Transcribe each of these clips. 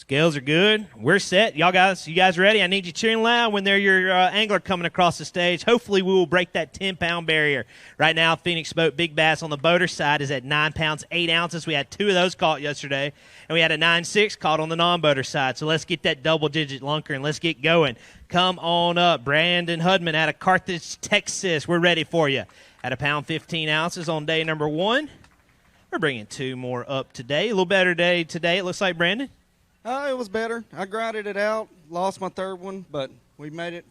Scales are good. We're set. You guys ready? I need you cheering loud when they're your angler coming across the stage. Hopefully we will break that 10-pound barrier. Right now, Phoenix Boat Big Bass on the boater side is at 9 pounds, 8 ounces. We had 2 of those caught yesterday, and we had a 9.6 caught on the non-boater side. So let's get that double-digit lunker, and let's get going. Come on up. Brandon Hudman out of Carthage, Texas. We're ready for you. At 1 pound, 15 ounces on day number 1. We're bringing 2 more up today. A little better day today, it looks like, Brandon. It was better. I grinded it out, lost my third one, but we made it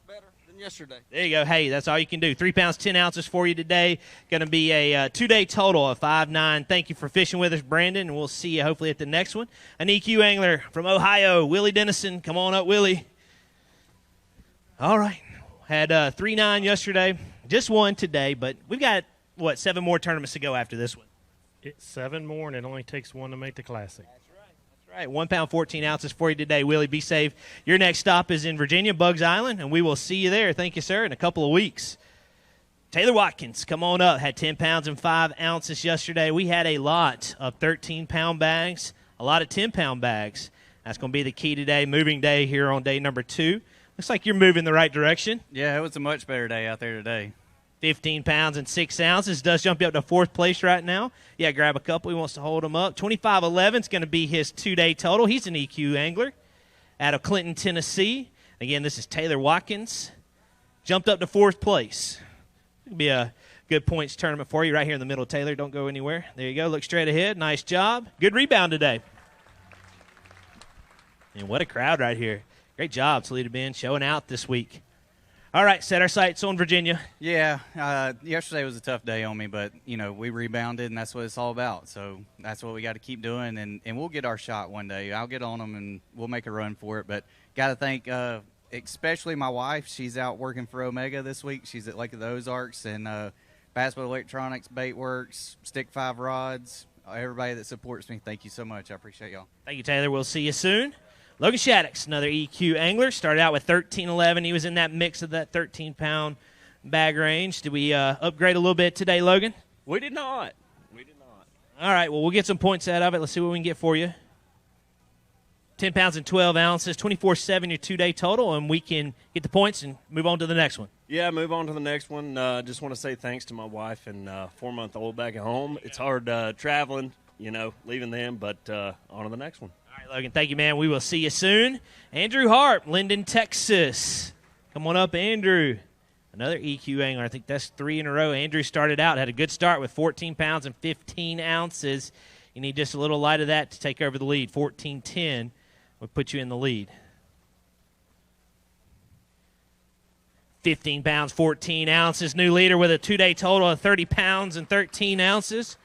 better than yesterday. There you go. Hey, that's all you can do. 3 pounds, 10 ounces for you today. Going to be a 2-day total of 5.9. Thank you for fishing with us, Brandon, and we'll see you hopefully at the next one. An EQ angler from Ohio, Willie Dennison. Come on up, Willie. All right. Had 3.9 yesterday. Just one today, but we've got, 7 more tournaments to go after this one? It's 7 more, and it only takes 1 to make the Classic. All right, 1 pound, 14 ounces for you today. Willie, be safe. Your next stop is in Virginia, Bugs Island, and we will see you there. Thank you, sir, in a couple of weeks. Taylor Watkins, come on up. Had 10 pounds and 5 ounces yesterday. We had a lot of 13-pound bags, a lot of 10-pound bags. That's going to be the key today, moving day here on day number 2. Looks like you're moving the right direction. Yeah, it was a much better day out there today. 15 pounds and 6 ounces. Does jump you up to 4th place right now. Yeah, grab a couple. He wants to hold them up. 25.11 is going to be his 2-day total. He's an EQ angler out of Clinton, Tennessee. Again, this is Taylor Watkins. Jumped up to 4th place. It'll be a good points tournament for you right here in the middle, Taylor. Don't go anywhere. There you go. Look straight ahead. Nice job. Good rebound today. And what a crowd right here. Great job, Toledo Bend, showing out this week. All right, set our sights on Virginia. Yeah, yesterday was a tough day on me, but, we rebounded, and that's what it's all about. So that's what we got to keep doing, and we'll get our shot one day. I'll get on them, and we'll make a run for it. But got to thank especially my wife. She's out working for Omega this week. She's at Lake of the Ozarks, and Bass Boat Electronics, Bait Works, Stick 5 Rods, everybody that supports me. Thank you so much. I appreciate y'all. Thank you, Taylor. We'll see you soon. Logan Shaddix, another EQ angler, started out with 13.11. He was in that mix of that 13-pound bag range. Did we upgrade a little bit today, Logan? We did not. All right, well, we'll get some points out of it. Let's see what we can get for you. 10 pounds and 12 ounces, 24.7 your 2-day total, and we can get the points and move on to the next one. Yeah, move on to the next one. Just want to say thanks to my wife and 4-month-old back at home. It's hard traveling, leaving them, but on to the next one. All right, Logan, thank you, man. We will see you soon. Andrew Harp, Linden, Texas. Come on up, Andrew. Another EQ angler. I think that's 3 in a row. Andrew started out, had a good start with 14 pounds and 15 ounces. You need just a little light of that to take over the lead. 14.10 would put you in the lead. 15 pounds, 14 ounces. New leader with a 2-day total of 30 pounds and 13 ounces.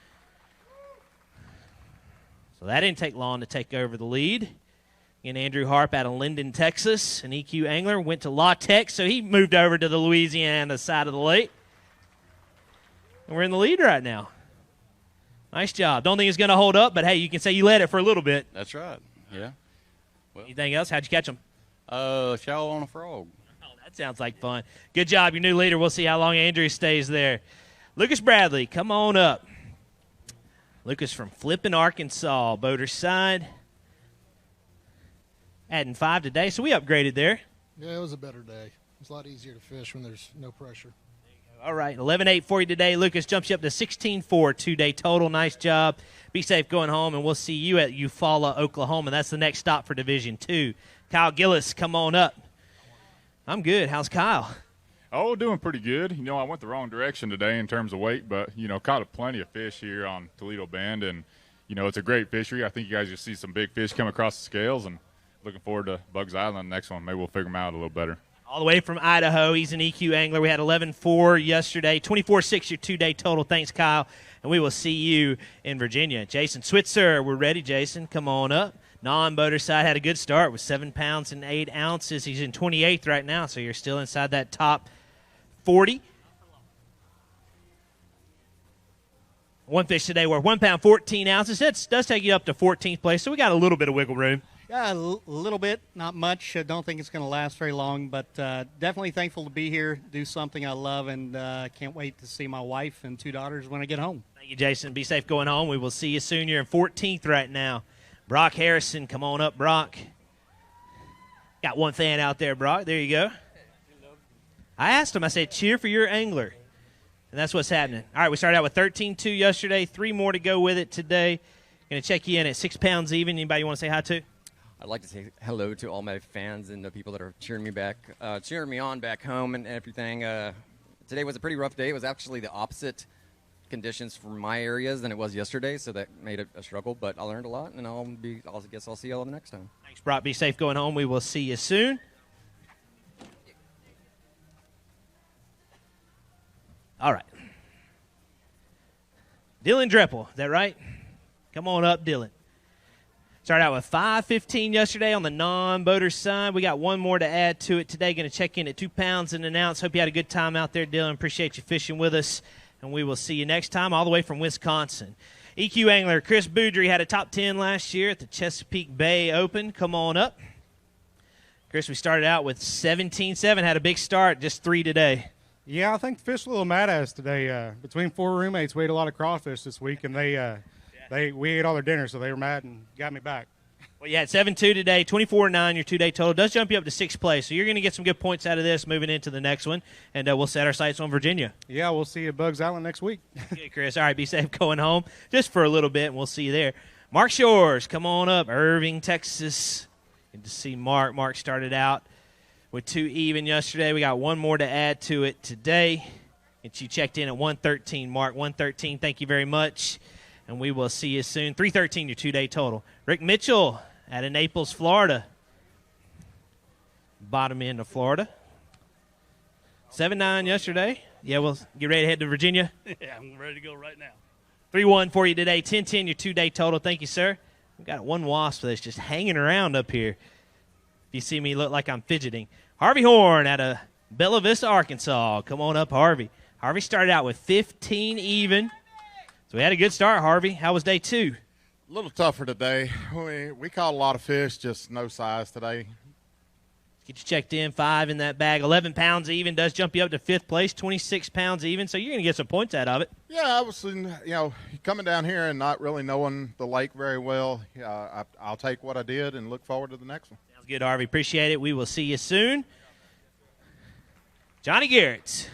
So that didn't take long to take over the lead. And Andrew Harp out of Linden, Texas, an EQ angler, went to La Tech, so he moved over to the Louisiana side of the lake. And we're in the lead right now. Nice job. Don't think it's going to hold up, but, hey, you can say you led it for a little bit. That's right, yeah. Well, anything else? How'd you catch them? Shallow on a frog. Oh, that sounds like fun. Good job, your new leader. We'll see how long Andrew stays there. Lucas Bradley, come on up. Lucas from Flippin, Arkansas, boater side. Adding 5 today, so we upgraded there. Yeah, it was a better day. It's a lot easier to fish when there's no pressure. All right, 11.8 for you today. Lucas jumps you up to 16.4, 2-day total. Nice job. Be safe going home, and we'll see you at Eufaula, Oklahoma. That's the next stop for Division II. Kyle Gillis, come on up. I'm good. How's Kyle? Oh, doing pretty good. I went the wrong direction today in terms of weight, but, caught plenty of fish here on Toledo Bend, and, it's a great fishery. I think you guys will see some big fish come across the scales, and looking forward to Bugs Island next one. Maybe we'll figure them out a little better. All the way from Idaho, he's an EQ angler. We had 11.4 yesterday, 24.6 your 2-day total. Thanks, Kyle, and we will see you in Virginia. Jason Switzer, we're ready, Jason. Come on up. Non-boater side had a good start with 7 pounds and 8 ounces. He's in 28th right now, so you're still inside that top 40. One fish today worth 1 pound, 14 ounces. That does take you up to 14th place, so we got a little bit of wiggle room. Yeah, a little bit, not much. I don't think it's going to last very long, but definitely thankful to be here, do something I love, and can't wait to see my wife and 2 daughters when I get home. Thank you, Jason. Be safe going home. We will see you soon. You're in 14th right now. Brock Harrison, come on up, Brock. Got one fan out there, Brock. There you go. I asked him, I said, cheer for your angler. And that's what's happening. All right, we started out with 13-2 yesterday, 3 more to go with it today. Going to check you in at 6 pounds even. Anybody you want to say hi to? I'd like to say hello to all my fans and the people that are cheering me on back home and everything. Today was a pretty rough day. It was actually the opposite conditions for my areas than it was yesterday, so that made it a struggle. But I learned a lot, and I guess I'll see y'all the next time. Thanks, Brock. Be safe going home. We will see you soon. All right. Dylan Dreppel, is that right? Come on up, Dylan. Started out with 5:15 yesterday on the non-boater side. We got one more to add to it today. Going to check in at 2 pounds and an ounce. Hope you had a good time out there, Dylan. Appreciate you fishing with us, and we will see you next time all the way from Wisconsin. EQ angler Chris Boudry had a top 10 last year at the Chesapeake Bay Open. Come on up. Chris, we started out with 17-7, had a big start, just 3 today. Yeah, I think the fish a little mad at us today. Between 4 roommates, we ate a lot of crawfish this week, and we ate all their dinner, so they were mad and got me back. Well, you had 7-2 today, 24-9 your 2-day total. Does jump you up to 6th place, so you're going to get some good points out of this moving into the next one, and we'll set our sights on Virginia. Yeah, we'll see you at Bugs Island next week. Okay, Chris. All right, be safe going home just for a little bit, and we'll see you there. Mark Shores, come on up, Irving, Texas. Good to see Mark. Mark started out with 2 even yesterday. We got one more to add to it today. And you checked in at 113, Mark. 113, thank you very much. And we will see you soon. 313, your 2-day total. Rick Mitchell out of Naples, Florida. Bottom end of Florida. 7-9 yesterday. Yeah, we'll get ready to head to Virginia. Yeah, I'm ready to go right now. 3-1 for you today. 10-10, your 2-day total. Thank you, sir. We've got one wasp that's just hanging around up here. If you see me look like I'm fidgeting. Harvey Horn out of Bella Vista, Arkansas. Come on up, Harvey. Harvey started out with 15 even. So we had a good start, Harvey. How was day 2? A little tougher today. We caught a lot of fish, just no size today. Get you checked in, 5 in that bag. 11 pounds even does jump you up to 5th place. 26 pounds even, so you're going to get some points out of it. Yeah, I was, coming down here and not really knowing the lake very well. I'll take what I did and look forward to the next one. Sounds good, Harvey. Appreciate it. We will see you soon. Johnny Garrett.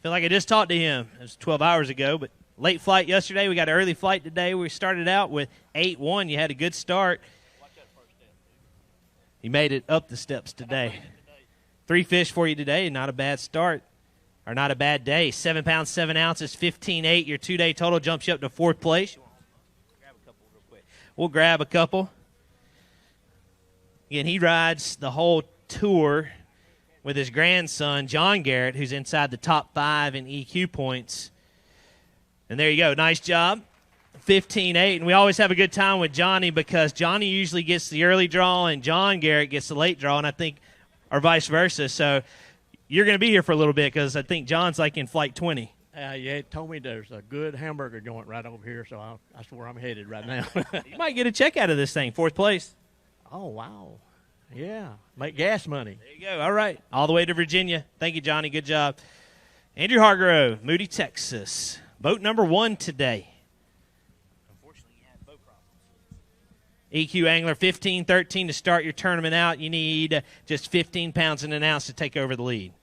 Feel like I just talked to him. It was 12 hours ago, but late flight yesterday. We got an early flight today. We started out with 8-1. You had a good start. You made it up the steps today. 3 fish for you today. Not a bad start, or not a bad day. 7 pounds, 7 ounces, 15.8. Your 2-day total jumps you up to 4th place. We'll grab a couple. Again, he rides the whole tour with his grandson, John Garrett, who's inside the top 5 in EQ points. And there you go. Nice job. 15-8, and we always have a good time with Johnny because Johnny usually gets the early draw and John Garrett gets the late draw, and I think, or vice versa. So you're going to be here for a little bit because I think John's like in flight 20. Yeah, it told me there's a good hamburger joint right over here, so that's where I'm headed right now. You might get a check out of this thing, 4th place. Oh, wow. Yeah, make gas money. There you go. All right, all the way to Virginia. Thank you, Johnny. Good job. Andrew Hargrove, Moody, Texas. Boat number 1 today. EQ Angler, 15-13 to start your tournament out. You need just 15 pounds and an ounce to take over the lead.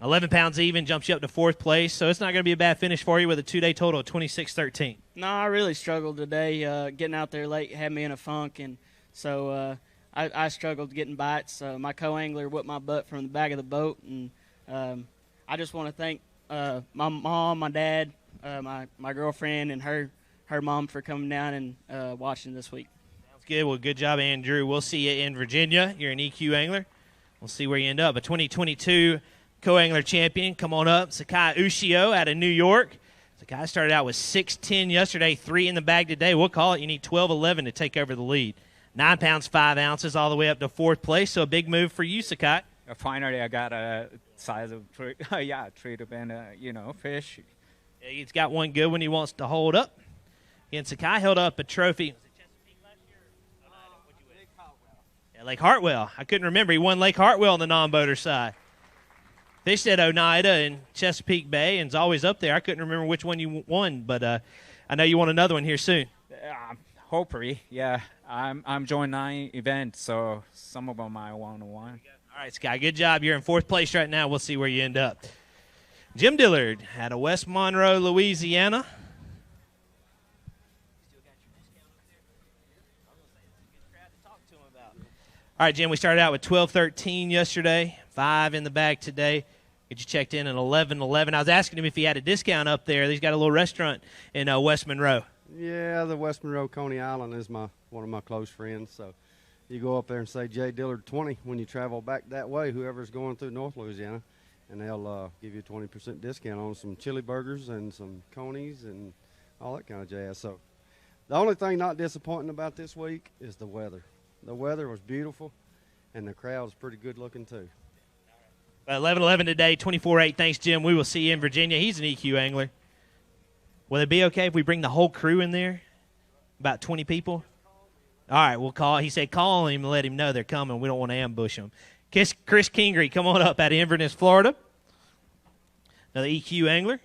11 pounds even jumps you up to 4th place, so it's not going to be a bad finish for you with a 2-day total of 26-13. No, I really struggled today. Getting out there late had me in a funk, and so I struggled getting bites. My co-angler whipped my butt from the back of the boat, and I just want to thank my mom, my dad, my girlfriend, and her mom for coming down and watching this week. Good. Well, good job, Andrew. We'll see you in Virginia. You're an EQ angler. We'll see where you end up. A 2022 co-angler champion. Come on up. Sakai Ushio out of New York. Sakai started out with 6'10 yesterday, 3 in the bag today. We'll call it. You need 12-11 to take over the lead. 9 pounds, 5 ounces, all the way up to 4th place. So a big move for you, Sakai. Finally, I got a size of 3 bend, fish. Yeah, he's got one good one he wants to hold up. And Sakai held up a trophy. Lake Hartwell. I couldn't remember. He won Lake Hartwell on the non-boater side. Fished at Oneida and Chesapeake Bay and is always up there. I couldn't remember which one you won, but I know you want another one here soon. hopefully, yeah. I'm joining 9 events, so some of them I want to win. All right, Sky, good job. You're in 4th place right now. We'll see where you end up. Jim Dillard out of West Monroe, Louisiana. All right, Jim, we started out with 12-13 yesterday, 5 in the bag today. Get you checked in at 11-11. I was asking him if he had a discount up there. He's got a little restaurant in West Monroe. Yeah, the West Monroe Coney Island is one of my close friends. So you go up there and say J. Dillard 20 when you travel back that way, whoever's going through North Louisiana, and they'll give you a 20% discount on some chili burgers and some conies and all that kind of jazz. So the only thing not disappointing about this week is the weather. The weather was beautiful, and the crowd was pretty good looking too. 11-11 today, 24-8. Thanks, Jim. We will see you in Virginia. He's an EQ angler. Will it be okay if we bring the whole crew in there? About 20 people? All right, we'll call. He said call him and let him know they're coming. We don't want to ambush them. Chris Kingery, come on up out of Inverness, Florida. Another EQ angler.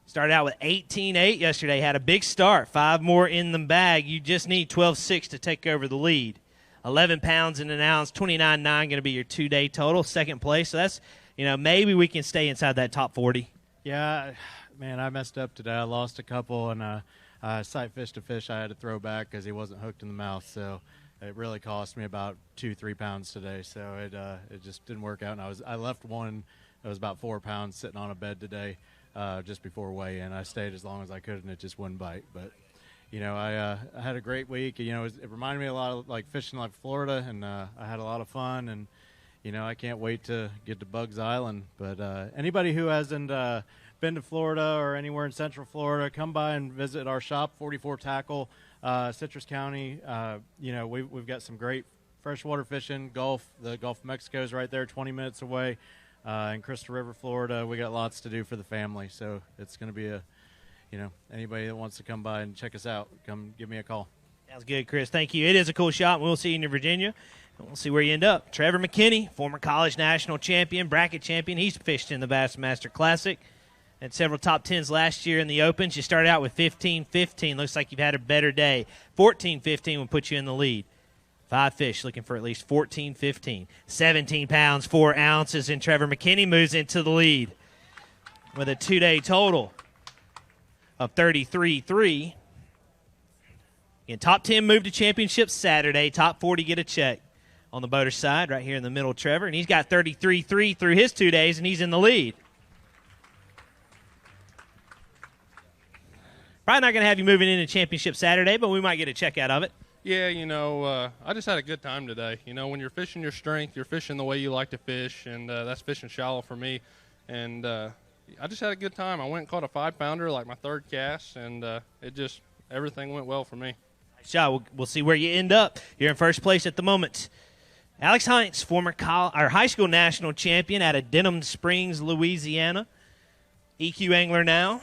Started out with 18-8 yesterday. Had a big start. 5 more in the bag. You just need 12-6 to take over the lead. 11 pounds in an ounce, 29.9 going to be your 2-day total, 2nd place. So that's, maybe we can stay inside that top 40. Yeah, man, I messed up today. I lost a couple, and sight fished a fish I had to throw back because he wasn't hooked in the mouth. So it really cost me about 2-3 pounds today. So it just didn't work out. And I left one that was about 4 pounds sitting on a bed today just before weigh-in. I stayed as long as I could, and it just wouldn't bite. But I had a great week. It reminded me a lot of like fishing like Florida, and I had a lot of fun. And I can't wait to get to Bugs Island. But anybody who hasn't been to Florida or anywhere in Central Florida, come by and visit our shop, 44 Tackle, Citrus County. We've got some great freshwater fishing. The Gulf of Mexico is right there, 20 minutes away. In Crystal River, Florida, we got lots to do for the family. So it's going to be anybody that wants to come by and check us out, come give me a call. Sounds good, Chris. Thank you. It is a cool shot. We'll see you in Virginia. We'll see where you end up. Trevor McKinney, former college national champion, bracket champion. He's fished in the Bassmaster Classic. Had several top 10s last year in the Opens. You started out with 15-15. Looks like you've had a better day. 14-15 will put you in the lead. 5 fish looking for at least 14-15. 17 pounds, 4 ounces, and Trevor McKinney moves into the lead with a 2-day total of 33.3. Again, top 10 move to championship Saturday. Top 40 get a check on the boater side right here in the middle, Trevor. And he's got 33.3 through his 2 days, and he's in the lead. Probably not going to have you moving into championship Saturday, but we might get a check out of it. Yeah, I just had a good time today. When you're fishing your strength, you're fishing the way you like to fish, and that's fishing shallow for me. And I just had a good time. I went and caught a 5-pounder, like my 3rd cast, and everything went well for me. Nice job. We'll see where you end up. You're in 1st place at the moment. Alex Heinz, former high school national champion out of Denham Springs, Louisiana. EQ angler now.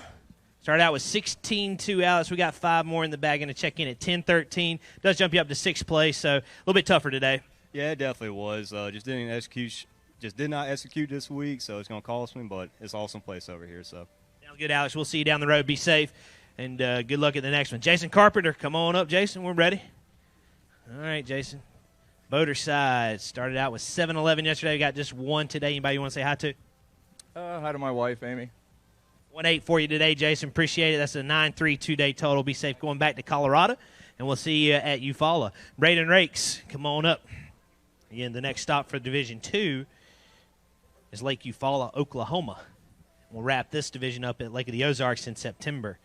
Started out with 16-2 outs. We got 5 more in the bag. Going to check in at 10-13. Does jump you up to 6th place, so a little bit tougher today. Yeah, it definitely was. Just did not execute this week, so it's going to cost me, but it's awesome place over here. So sounds good, Alex. We'll see you down the road. Be safe, and good luck at the next one. Jason Carpenter, come on up, Jason. We're ready. All right, Jason. Boater side started out with 7-11 yesterday. We got just 1 today. Anybody you want to say hi to? Hi to my wife, Amy. 1-8 for you today, Jason. Appreciate it. That's a 9-3 2-day total. Be safe going back to Colorado, and we'll see you at Eufaula. Braden Rakes, come on up. Again, the next stop for Division 2 is Lake Eufaula, Oklahoma. We'll wrap this division up at Lake of the Ozarks in September.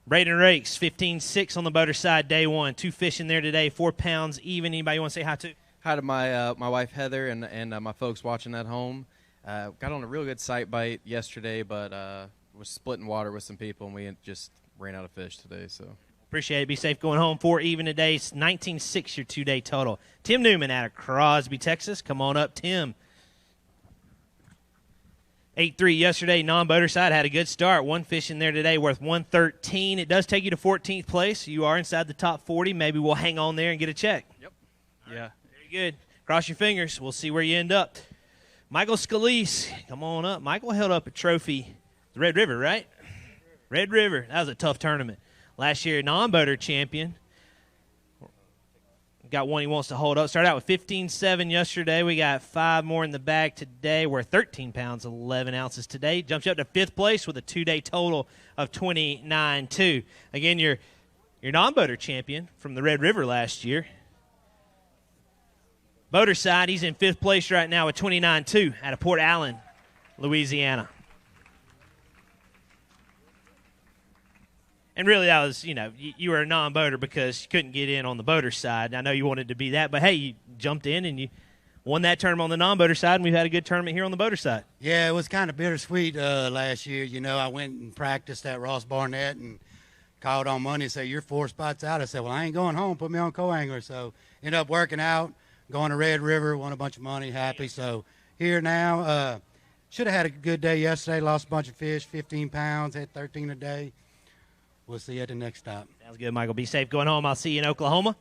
Braden Rakes, 15-6 on the boater side, day 1. 2 fish in there today, 4 pounds even. Anybody want to say hi to? Hi to my wife, Heather, and my folks watching at home. Got on a real good sight bite yesterday, but was splitting water with some people, and we just ran out of fish today. So appreciate it. Be safe going home. 4 even today. 19-6 your 2-day total. Tim Newman out of Crosby, Texas. Come on up, Tim. 8-3 yesterday, non-boater side. Had a good start. 1 fish in there today worth $113. It does take you to 14th place. You are inside the top 40. Maybe we'll hang on there and get a check. Yep. Yeah. Very good. Cross your fingers. We'll see where you end up. Michael Scalise, come on up. Michael held up a trophy. The Red River, right? Red River. That was a tough tournament last year non-boater champion. Got one he wants to hold up. Started out with 15.7 yesterday. We got 5 more in the bag today. We're 13 pounds, 11 ounces today. Jumps up to 5th place with a 2-day total of 29.2. Again, your non-boater champion from the Red River last year. Boater side, he's in 5th place right now with 29.2 out of Port Allen, Louisiana. And really, that was, you were a non-boater because you couldn't get in on the boater side. I know you wanted to be that, but hey, you jumped in and you won that tournament on the non-boater side, and we've had a good tournament here on the boater side. Yeah, it was kind of bittersweet last year. I went and practiced at Ross Barnett and called on Monday and said, "You're 4 spots out." I said, "Well, I ain't going home. Put me on co-angler." So ended up working out, going to Red River, won a bunch of money, happy. So here now. Should have had a good day yesterday. Lost a bunch of fish, 15 pounds, had 13 a day. We'll see you at the next stop. Sounds good, Michael. Be safe going home. I'll see you in Oklahoma.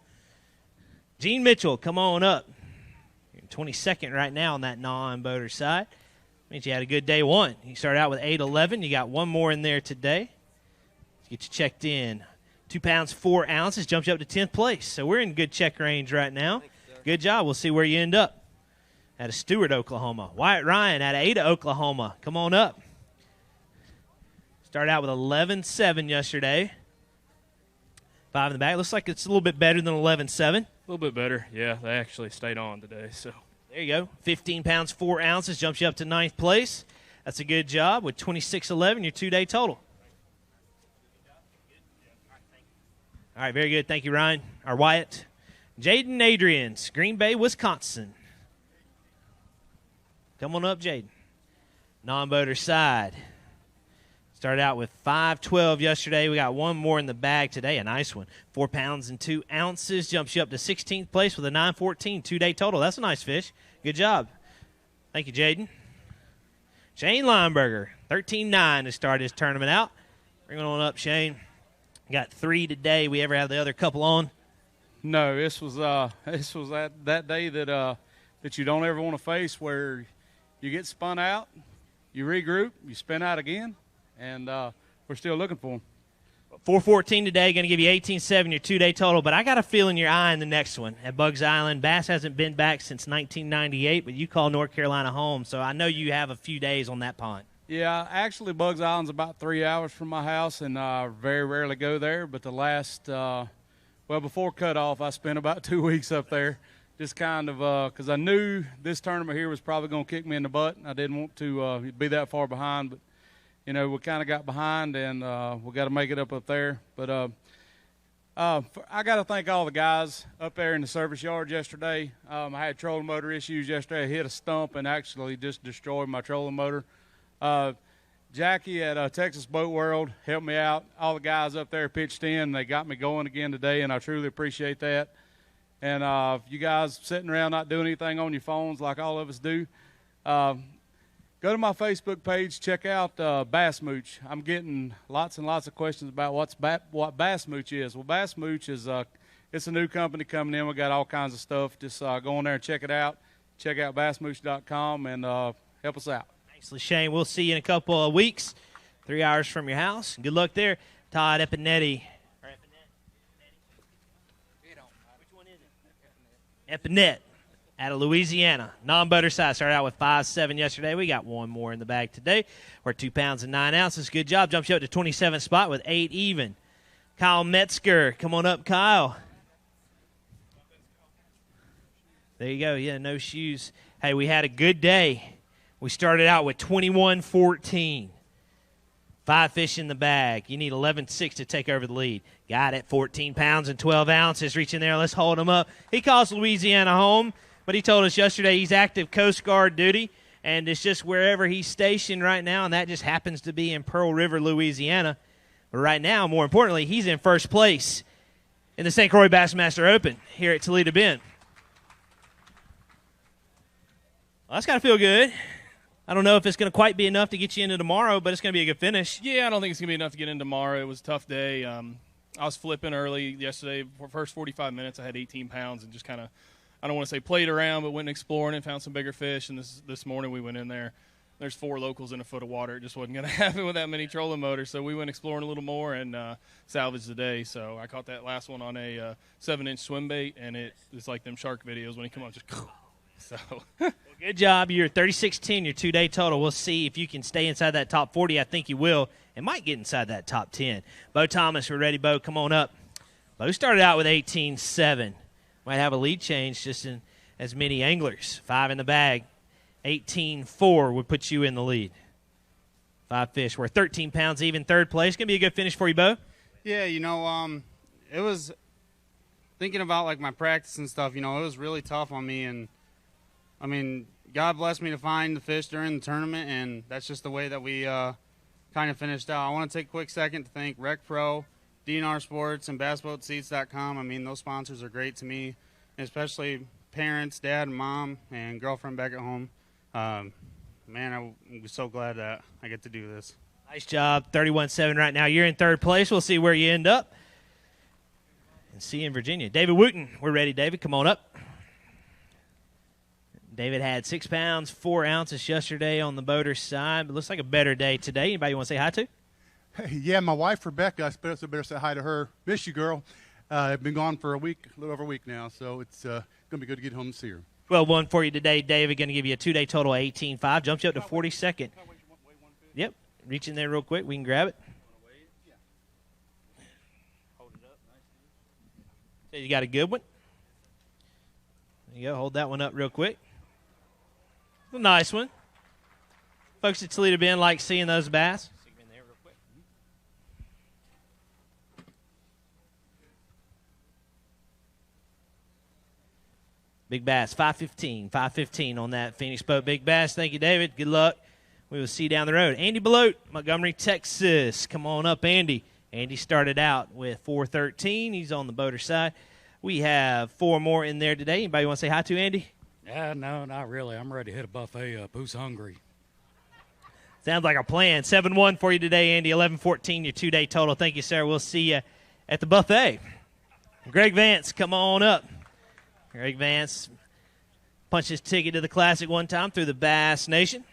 Gene Mitchell, come on up. You're 22nd right now on that non-boater side. Means you had a good day one. You started out with 8.11. You got one more in there today. Let's get you checked in. 2 pounds, 4 ounces. Jumps you up to 10th place. So we're in good check range right now. Good job. We'll see where you end up. Out of Stewart, Oklahoma. Wyatt Ryan out of Ada, Oklahoma. Come on up. Started out with 11.7 yesterday. 5 in the bag. Looks like it's a little bit better than 11.7. A little bit better. Yeah, they actually stayed on today. So there you go. 15 pounds, 4 ounces. Jumps you up to 9th place. That's a good job with 26.11, your 2-day total. All right, very good. Thank you, Ryan. Or Wyatt. Jaden Adrians, Green Bay, Wisconsin. Come on up, Jaden. Non-boater side. Started out with 5.12 yesterday. We got one more in the bag today, a nice one. 4 pounds and 2 ounces. Jumps you up to 16th place with a 9.14, 2-day total. That's a nice fish. Good job. Thank you, Jaden. Shane Lineberger, 13.9 to start his tournament out. Bring it on up, Shane. Got 3 today. We ever have the other couple on? No, this was that day that you don't ever want to face, where you get spun out, you regroup, you spin out again, and we're still looking for them. 4.14 today, going to give you 18.7, your 2-day total. But I got a feeling you're eyeing the next one at Bugs Island. Bass hasn't been back since 1998, but you call North Carolina home, so I know you have a few days on that pond. Yeah, actually, Bugs Island's about 3 hours from my house, and I very rarely go there. But the last, before cutoff, I spent about 2 weeks up there. Just kind of because I knew this tournament here was probably going to kick me in the butt. I didn't want to be that far behind, but, we kind of got behind, and we got to make it up there. But I got to thank all the guys up there in the service yard yesterday. I had trolling motor issues yesterday. I hit a stump and actually just destroyed my trolling motor. Jackie at Texas Boat World helped me out. All the guys up there pitched in. They got me going again today, and I truly appreciate that. And you guys sitting around not doing anything on your phones like all of us do, go to my Facebook page, check out Bass Mooch. I'm getting lots and lots of questions about what Bass Mooch is. Well, Bass Mooch is it's a new company coming in. We got all kinds of stuff. Just go in there and check it out. Check out bassmooch.com and help us out. Thanks, Shane. We'll see you in a couple of weeks, 3 hours from your house. Good luck there. Todd Epinetti. Epinette out of Louisiana. Non-boater side. Started out with 5.7 yesterday. We got one more in the bag today. We're 2 pounds and 9 ounces. Good job. Jumps you up to 27th spot with 8 even. Kyle Metzger. Come on up, Kyle. There you go. Yeah, no shoes. Hey, we had a good day. We started out with 21.14. 5 fish in the bag. You need 11.6 to take over the lead. Got it. 14 pounds and 12 ounces. Reach in there. Let's hold him up. He calls Louisiana home, but he told us yesterday he's active Coast Guard duty, and it's just wherever he's stationed right now, and that just happens to be in Pearl River, Louisiana. But right now, more importantly, he's in first place in the St. Croix Bassmaster Open here at Toledo Bend. Well, that's got to feel good. I don't know if it's going to quite be enough to get you into tomorrow, but it's going to be a good finish. Yeah, I don't think it's going to be enough to get in tomorrow. It was a tough day. I was flipping early yesterday. For the first 45 minutes, I had 18 pounds and just kind of, I don't want to say played around, but went exploring and found some bigger fish. And this morning we went in there. there's 4 locals in a foot of water. It just wasn't going to happen with that many trolling motors. So we went exploring a little more and salvaged the day. So I caught that last one on a 7-inch swim bait, and it's like them shark videos when he come up just so. Well, good job. You're 36-10, your 2-day total. We'll see if you can stay inside that top 40. I think you will, and might get inside that top 10. Bo Thomas, we're ready, Bo. Come on up. Bo started out with 18-7. Might have a lead change just in as many anglers. 5 in the bag. 18-4 would put you in the lead. 5 fish worth 13 pounds even, third place. Going to be a good finish for you, Bo. Yeah, it was thinking about, like, my practice and stuff, it was really tough on me. And, I mean, God blessed me to find the fish during the tournament, and that's just the way that we kind of finished out. I want to take a quick second to thank Rec Pro, DNR Sports, and BassBoatSeats.com. I mean, those sponsors are great to me, especially parents, dad and mom, and girlfriend back at home. Man, I'm so glad that I get to do this. Nice job. 31-7 right now. You're in third place. We'll see where you end up. And see you in Virginia. David Wooten, we're ready, David. Come on up. David had 6 pounds, 4 ounces yesterday on the boater side, but looks like a better day today. Anybody you want to say hi to? Hey, yeah, my wife, Rebecca, I suppose I better say hi to her. Miss you, girl. I've been gone for a little over a week now, so it's going to be good to get home and see her. 12-1 for you today, David. Going to give you a 2-day total of 18-5. Jumps you up to 42nd. Yep. Reach in there real quick. We can grab it. So you got a good one. There you go. Hold that one up real quick. A nice one. Folks at Toledo Bend like seeing those bass. Big Bass, 515 on that Phoenix boat. Big Bass, thank you, David. Good luck. We will see you down the road. Andy Belote, Montgomery, Texas. Come on up, Andy. Andy started out with 413. He's on the boater side. We have 4 more in there today. Anybody want to say hi to Andy? Yeah, no, not really. I'm ready to hit a buffet up. Who's hungry? Sounds like a plan. 7-1 for you today, Andy. 11-14, your 2-day total. Thank you, sir. We'll see you at the buffet. Greg Vance, come on up. Greg Vance punched his ticket to the Classic one time through the Bass Nation.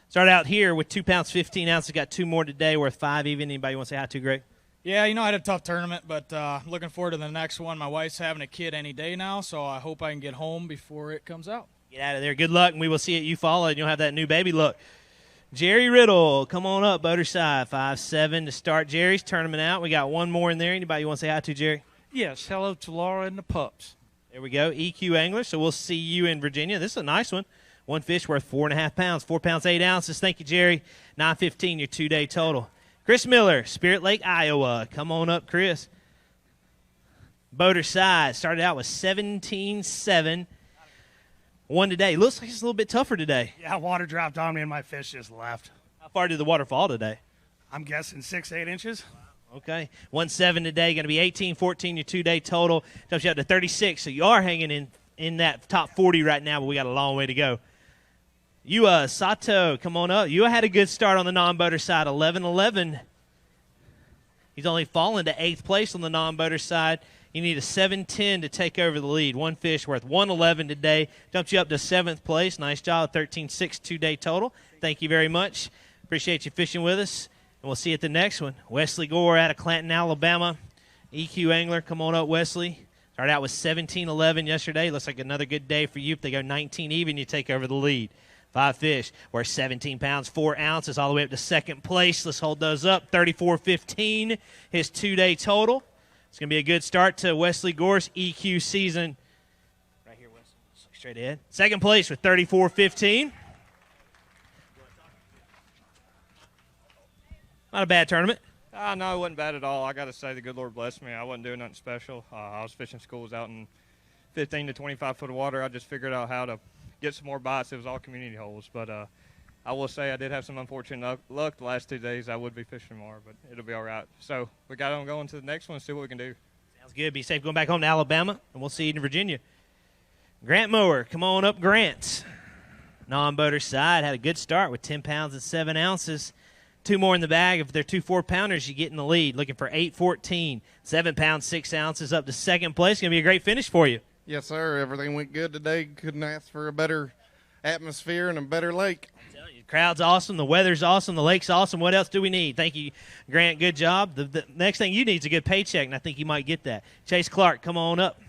Started out here with 2 pounds, 15 ounces. Got 2 more today worth 5 even. Anybody want to say hi to, Greg? Yeah, I had a tough tournament, but looking forward to the next one. My wife's having a kid any day now, so I hope I can get home before it comes out. Get out of there. Good luck, and we will see you follow, and you'll have that new baby look. Jerry Riddle, come on up, boater side. 5-7 to start Jerry's tournament out. We got 1 more in there. Anybody want to say hi to, Jerry? Yes, hello to Laura and the pups. There we go. EQ Angler, so we'll see you in Virginia. This is a nice one. 1 fish worth 4.5 pounds, 4 pounds, 8 ounces. Thank you, Jerry. 9-15, your 2-day total. Chris Miller, Spirit Lake, Iowa. Come on up, Chris. Boater side started out with 17-7. 1 today. Looks like it's a little bit tougher today. Yeah, water dropped on me and my fish just left. How far did the water fall today? I'm guessing 6-8 inches. Okay. 1-7 today. Going to be 18-14, your 2-day total. Jumps you up to 36. So you are hanging in that top 40 right now, but we got a long way to go. Yua Sato, come on up. Yua had a good start on the non-boater side, 11-11. He's only fallen to 8th place on the non-boater side. You need a 7-10 to take over the lead. 1 fish worth 111 today. Jumps you up to 7th place. Nice job, 13-6, 2-day total. Thank you very much. Appreciate you fishing with us, and we'll see you at the next one. Wesley Gore out of Clanton, Alabama. EQ Angler, come on up, Wesley. Started out with 17-11 yesterday. Looks like another good day for you. If they go 19 even, you take over the lead. 5 fish worth 17 pounds, 4 ounces, all the way up to 2nd place. Let's hold those up. 34-15, his 2-day total. It's going to be a good start to Wesley Gore's EQ season. Right here, Wesley. Straight ahead. 2nd place with 34-15. Not a bad tournament. No, it wasn't bad at all. I got to say the good Lord blessed me. I wasn't doing nothing special. I was fishing schools out in 15 to 25 foot of water. I just figured out how to get some more bites. It was all community holes. But I will say I did have some unfortunate luck the last 2 days. I would be fishing more, but it'll be all right. So we got on going to the next one and see what we can do. Sounds good. Be safe going back home to Alabama, and we'll see you in Virginia. Grant Mower, come on up, Grant. Non-boater side had a good start with 10 pounds and 7 ounces. 2 more in the bag. If they're 2 4-pounders, you get in the lead. Looking for 8-14, 7 pounds, 6 ounces up to 2nd place. Going to be a great finish for you. Yes, sir. Everything went good today. Couldn't ask for a better atmosphere and a better lake. I'm telling you, Crowd's awesome. The weather's awesome. The lake's awesome. What else do we need? Thank you, Grant. Good job. The next thing you need is a good paycheck, and I think you might get that. Chase Clark, come on up.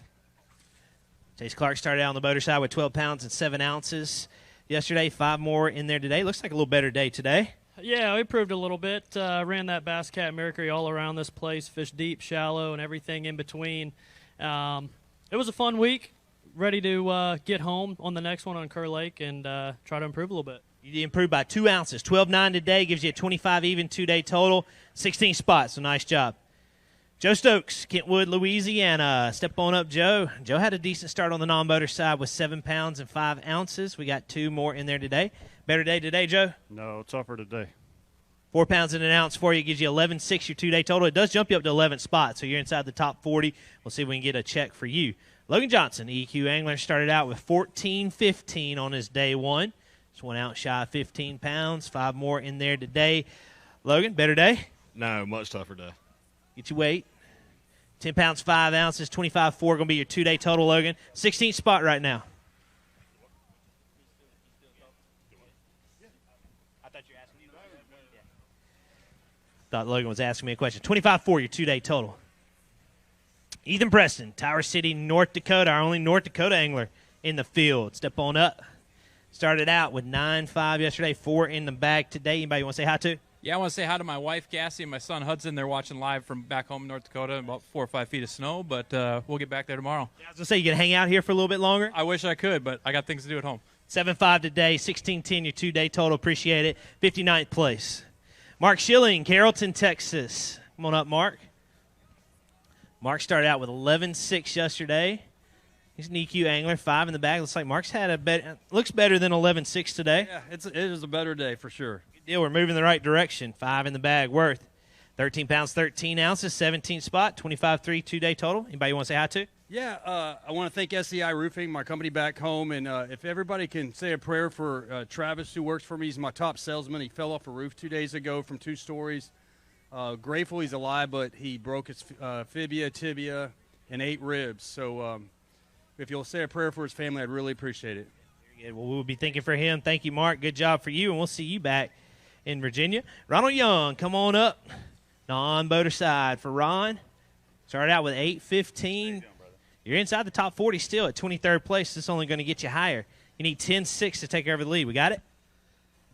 Chase Clark started out on the boater side with 12 pounds and 7 ounces yesterday. 5 more in there today. Looks like a little better day today. Yeah, we improved a little bit. Ran that Bass Cat Mercury all around this place, fish deep, shallow, and everything in between. It was a fun week. Ready to get home on the next one on Kerr Lake and try to improve a little bit. You improved by 2 ounces. 12.9 today gives you a 25 even 2-day total. 16 spots, so nice job. Joe Stokes, Kentwood, Louisiana. Step on up, Joe. Joe had a decent start on the non-boater side with 7 pounds and 5 ounces. We got 2 more in there today. Better day today, Joe? No, tougher today. 4 pounds and an ounce for you gives you 11.6 your 2-day total. It does jump you up to 11 spots, so you're inside the top 40. We'll see if we can get a check for you. Logan Johnson, EQ Angler, started out with 14.15 on his day one. Just 1 ounce shy of 15 pounds. 5 more in there today. Logan, better day? No, much tougher day. Get your weight. 10 pounds, 5 ounces, 25.4 going to be your 2-day total, Logan. 16th spot right now. Thought Logan was asking me a question. 25.4 your 2-day total. Ethan Preston, Tower City, North Dakota, our only North Dakota angler in the field. Step on up. Started out with 9.5 yesterday, 4 in the bag today. Anybody you want to say hi to? Yeah, I want to say hi to my wife, Cassie, and my son, Hudson. They're watching live from back home in North Dakota, about 4 or 5 feet of snow, but we'll get back there tomorrow. Yeah, I was going to say, you can hang out here for a little bit longer? I wish I could, but I got things to do at home. 7.5 today, 16.10 your 2-day total. Appreciate it. 59th place. Mark Schilling, Carrollton, Texas. Come on up, Mark. Mark started out with 11.6 yesterday. He's an EQ angler, 5 in the bag. Looks like Mark's had looks better than 11.6 today. Yeah, it is a better day for sure. Good deal. We're moving in the right direction. 5 in the bag worth. 13 pounds, 13 ounces, 17 spot, 25.3 2-day total. Anybody you want to say hi to? Yeah, I want to thank SEI Roofing, my company back home, and if everybody can say a prayer for Travis, who works for me. He's my top salesman. He fell off a roof 2 days ago from 2 stories. Grateful he's alive, but he broke his fibia, tibia, and 8 ribs. So if you'll say a prayer for his family, I'd really appreciate it. Very good. Well, we'll be thinking for him. Thank you, Mark. Good job for you, and we'll see you back in Virginia. Ronald Young, come on up. Non-boater side for Ron. Started out with 8.15. You're inside the top 40 still at 23rd place. This is only going to get you higher. You need 10.6 to take over the lead. We got it?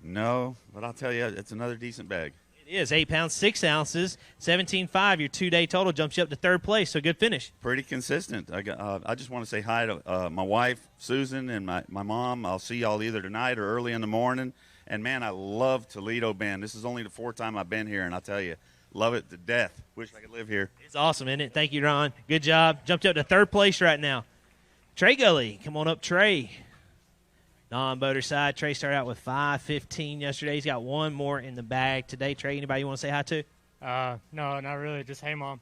No, but I'll tell you, it's another decent bag. It is 8 pounds, 6 ounces, 17.5. Your 2-day total jumps you up to 3rd place, so good finish. Pretty consistent. I just want to say hi to my wife, Susan, and my mom. I'll see y'all either tonight or early in the morning. And, man, I love Toledo Bend. This is only the 4th time I've been here, and I'll tell you, love it to death. Wish I could live here. It's awesome, isn't it? Thank you, Ron. Good job. Jumped up to 3rd place right now. Trey Gully, come on up, Trey. Non-boater side, Trey started out with 5.15 yesterday. He's got 1 more in the bag today. Trey, anybody you want to say hi to? No, not really. Just hey, Mom.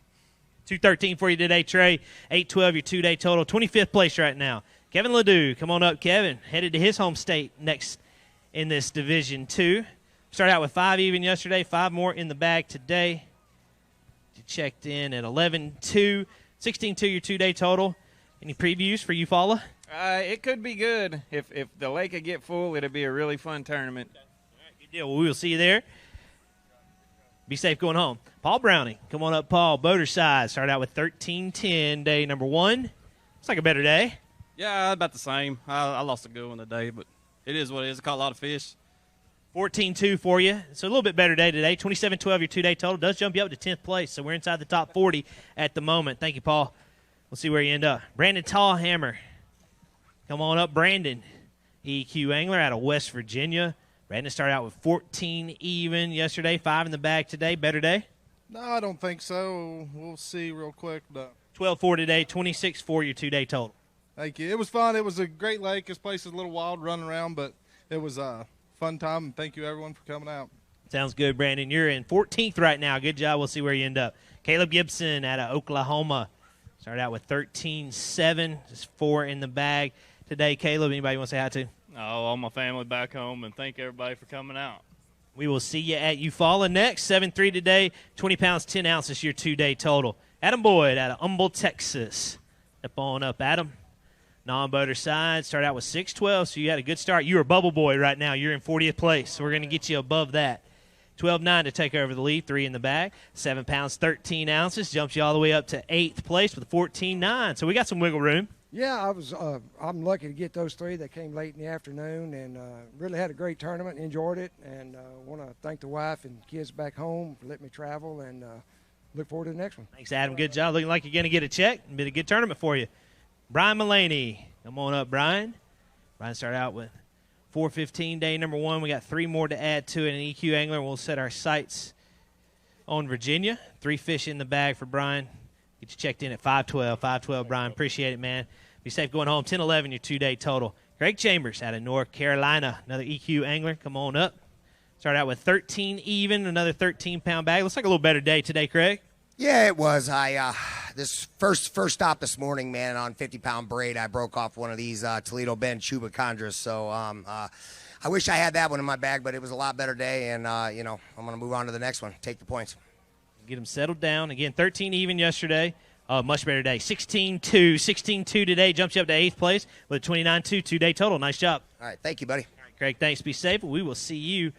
2.13 for you today, Trey. 8.12 your 2-day total. 25th place right now. Kevin Ledoux, come on up, Kevin. Headed to his home state next in this Division 2. Started out with 5 even yesterday. 5 more in the bag today. You checked in at 11.2. 16.2 your 2-day total. Any previews for you, Fala? It could be good. If the lake could get full, it'll be a really fun tournament. All right, good deal. Well, we will see you there. Be safe going home. Paul Browning, come on up, Paul. Boater side started out with 13.10, day number 1. It's like a better day. Yeah, about the same. I lost a good one today, but it is what it is. I caught a lot of fish. 14.2 for you. So a little bit better day today. 27.12 your 2-day total. Does jump you up to 10th place, so we're inside the top 40 at the moment. Thank you, Paul. We'll see where you end up. Brandon Tallhammer. Come on up, Brandon. EQ angler out of West Virginia. Brandon started out with 14 even yesterday, 5 in the bag today. Better day? No, I don't think so. We'll see real quick. 12.4 today, 26.4 your 2-day total. Thank you. It was fun. It was a great lake. This place is a little wild running around, but it was a fun time, and thank you, everyone, for coming out. Sounds good, Brandon. You're in 14th right now. Good job. We'll see where you end up. Caleb Gibson out of Oklahoma. Started out with 13.7, just 4 in the bag today. Caleb, anybody want to say hi to? All my family back home, and thank everybody for coming out. We will see you at Eufaula next. 7.3 today, 20 pounds, 10 ounces, your 2-day total. Adam Boyd out of Humble, Texas. Step on up, Adam. Non-boater side, start out with 6-12, so you had a good start. You were bubble boy right now. You're in 40th place, so we're going to get you above that. 12-9 to take over the lead, 3 in the bag. 7 pounds, 13 ounces, jumps you all the way up to 8th place with a 14-9. So we got some wiggle room. Yeah, I'm lucky to get those 3 that came late in the afternoon, and really had a great tournament, enjoyed it, and want to thank the wife and kids back home for letting me travel, and look forward to the next one. Thanks, Adam. Good job. Looking like you're going to get a check. It's been a good tournament for you. Brian Mullaney. Come on up, Brian. Brian started out with 4:15 day number 1. We got 3 more to add to it. An EQ angler. We'll set our sights on Virginia. 3 fish in the bag for Brian. Get you checked in at 5:12. 5:12, Brian. Appreciate it, man. Be safe going home. 10-11 your 2-day total. Greg Chambers out of North Carolina. Another EQ angler. Come on up. Started out with 13 even. Another 13-pound bag. Looks like a little better day today, Craig. Yeah, it was. This first stop this morning, man, on 50-pound braid, I broke off one of these Toledo Bend chupacabras. So I wish I had that one in my bag, but it was a lot better day, and I'm going to move on to the next one. Take the points. Get them settled down. Again, 13 even yesterday. Much better day. 16-2. 16-2 today. Jumps you up to 8th place with a 29-2 2-day total. Nice job. All right. Thank you, buddy. All right, Craig, thanks. Be safe. We will see you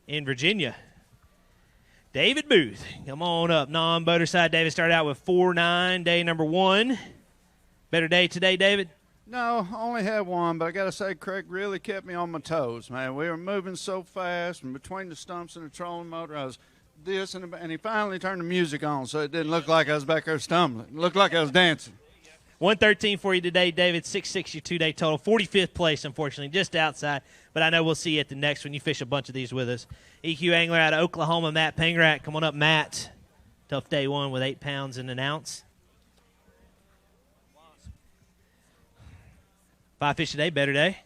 in Virginia. David Booth, come on up. Non-boater side, David started out with 4-9, day number 1. Better day today, David? No, only had one, but I got to say, Craig really kept me on my toes, man. We were moving so fast, and between the stumps and the trolling motor, I was this, and he finally turned the music on, so it didn't look like I was back there stumbling. It looked like I was dancing. 113 for you today, David. 6-6 your 2-day total. 45th place, unfortunately, just outside. But I know we'll see you at the next one. You fish a bunch of these with us. EQ angler out of Oklahoma, Matt Pangrat. Come on up, Matt. Tough day 1 with 8 pounds and an ounce. 5 fish today, better day?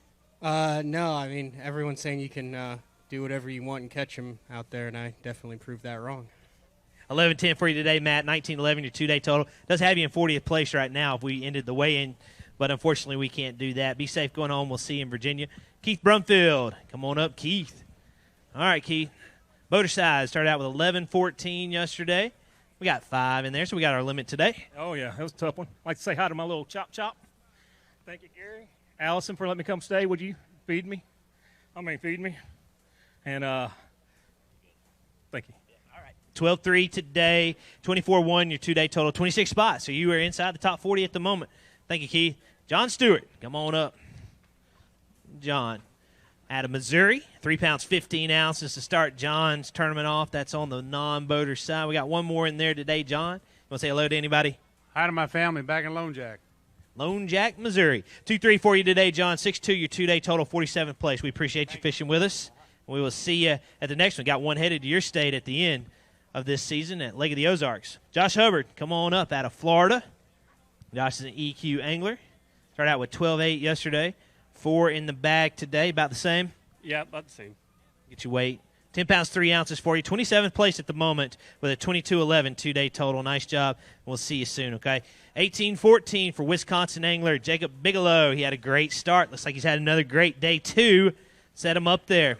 No, I mean, everyone's saying you can do whatever you want and catch them out there, and I definitely proved that wrong. 11-10 for you today, Matt. 19-11 your 2-day total. Does have you in 40th place right now if we ended the weigh-in, but unfortunately we can't do that. Be safe going home. We'll see you in Virginia. Keith Brumfield. Come on up, Keith. All right, Keith. Boater size started out with 11-14 yesterday. We got 5 in there, so we got our limit today. Oh, yeah, that was a tough one. I'd like to say hi to my little chop. Thank you, Gary. Allison, for letting me come stay. Would you feed me? Feed me. And thank you. 12-3 today, 24-1 your 2-day total, 26 spots. So you are inside the top 40 at the moment. Thank you, Keith. John Stewart, come on up. John out of Missouri, 3 pounds, 15 ounces to start John's tournament off. That's on the non-boater side. We got one more in there today, John. You want to say hello to anybody? Hi to my family back in Lone Jack. Lone Jack, Missouri. 2-3 for you today, John. 6-2 your 2-day total, 47th place. We appreciate you fishing with us. We will see you at the next one. Got one headed to your state at the end of this season at Lake of the Ozarks. Josh Hubbard, come on up out of Florida. Josh is an EQ angler. Started out with 12-8 yesterday. 4 in the bag today, about the same. Yeah, about the same. Get your weight. 10 pounds, 3 ounces for you. 27th place at the moment with a 22-11 2-day total. Nice job. We'll see you soon, okay? 18-14 for Wisconsin angler Jacob Bigelow. He had a great start. Looks like he's had another great day, too. Set him up there.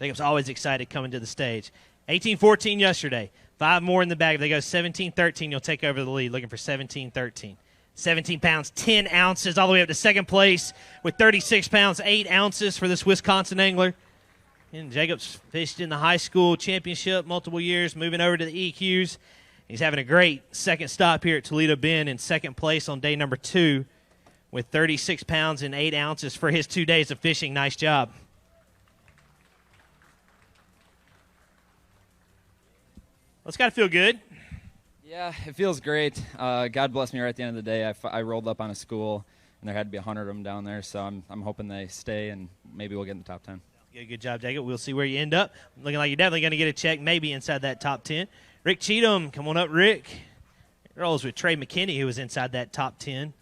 Jacob's always excited coming to the stage. 18-14 yesterday. 5 more in the bag. If they go 17-13, you'll take over the lead. Looking for 17-13. 17 pounds, 10 ounces, all the way up to second place with 36 pounds, 8 ounces for this Wisconsin angler. And Jacobs fished in the high school championship multiple years, moving over to the EQs. He's having a great second stop here at Toledo Bend in second place on day number 2 with 36 pounds and 8 ounces for his 2 days of fishing. Nice job. Well, it's got to feel good. Yeah, it feels great. God bless me right at the end of the day. I rolled up on a school, and there had to be 100 of them down there, so I'm hoping they stay, and maybe we'll get in the top 10. Good job, Jacob. We'll see where you end up. Looking like you're definitely going to get a check, maybe inside that top 10. Rick Cheatham, come on up, Rick. Rolls with Trey McKinney, who was inside that top 10.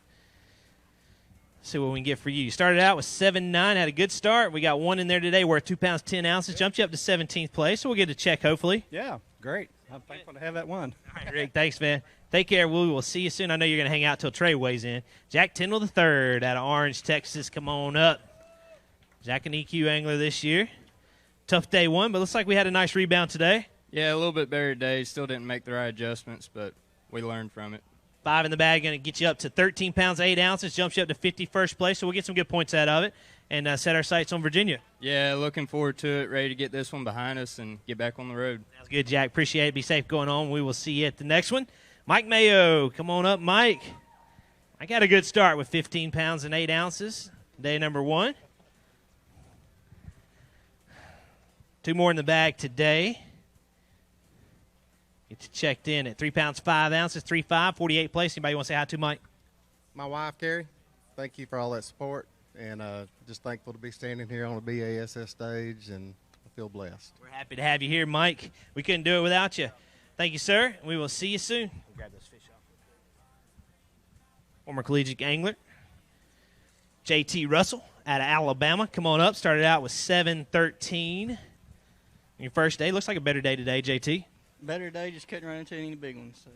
See what we can get for you. You started out with 7-9, had a good start. We got one in there today worth 2 pounds, 10 ounces. Jumped you up to 17th place, so we'll get a check, hopefully. Yeah, great. I'm thankful to have that one. All right, Rick, thanks, man. Take care. We will see you soon. I know you're going to hang out till Trey weighs in. Jack Tyndall III out of Orange, Texas. Come on up. Jack, an EQ angler this year. Tough day 1, but looks like we had a nice rebound today. Yeah, a little bit better day. Still didn't make the right adjustments, but we learned from it. 5 in the bag, going to get you up to 13 pounds, 8 ounces, jumps you up to 51st place, so we'll get some good points out of it and set our sights on Virginia. Yeah, looking forward to it, ready to get this one behind us and get back on the road. Sounds good, Jack. Appreciate it. Be safe going on. We will see you at the next one. Mike Mayo, come on up, Mike. I got a good start with 15 pounds and 8 ounces, day number 1. 2 more in the bag today. Get you checked in at 3 pounds, 5 ounces, 3.5, 48 place. Anybody want to say hi to Mike? My wife, Carrie, thank you for all that support, and just thankful to be standing here on the B.A.S.S stage, and I feel blessed. We're happy to have you here, Mike. We couldn't do it without you. Thank you, sir. We will see you soon. Grab those fish off. Former collegiate angler, J.T. Russell out of Alabama. Come on up. Started out with 7:13. Your first day. Looks like a better day today, J.T. Better day, just couldn't run into any big ones. So.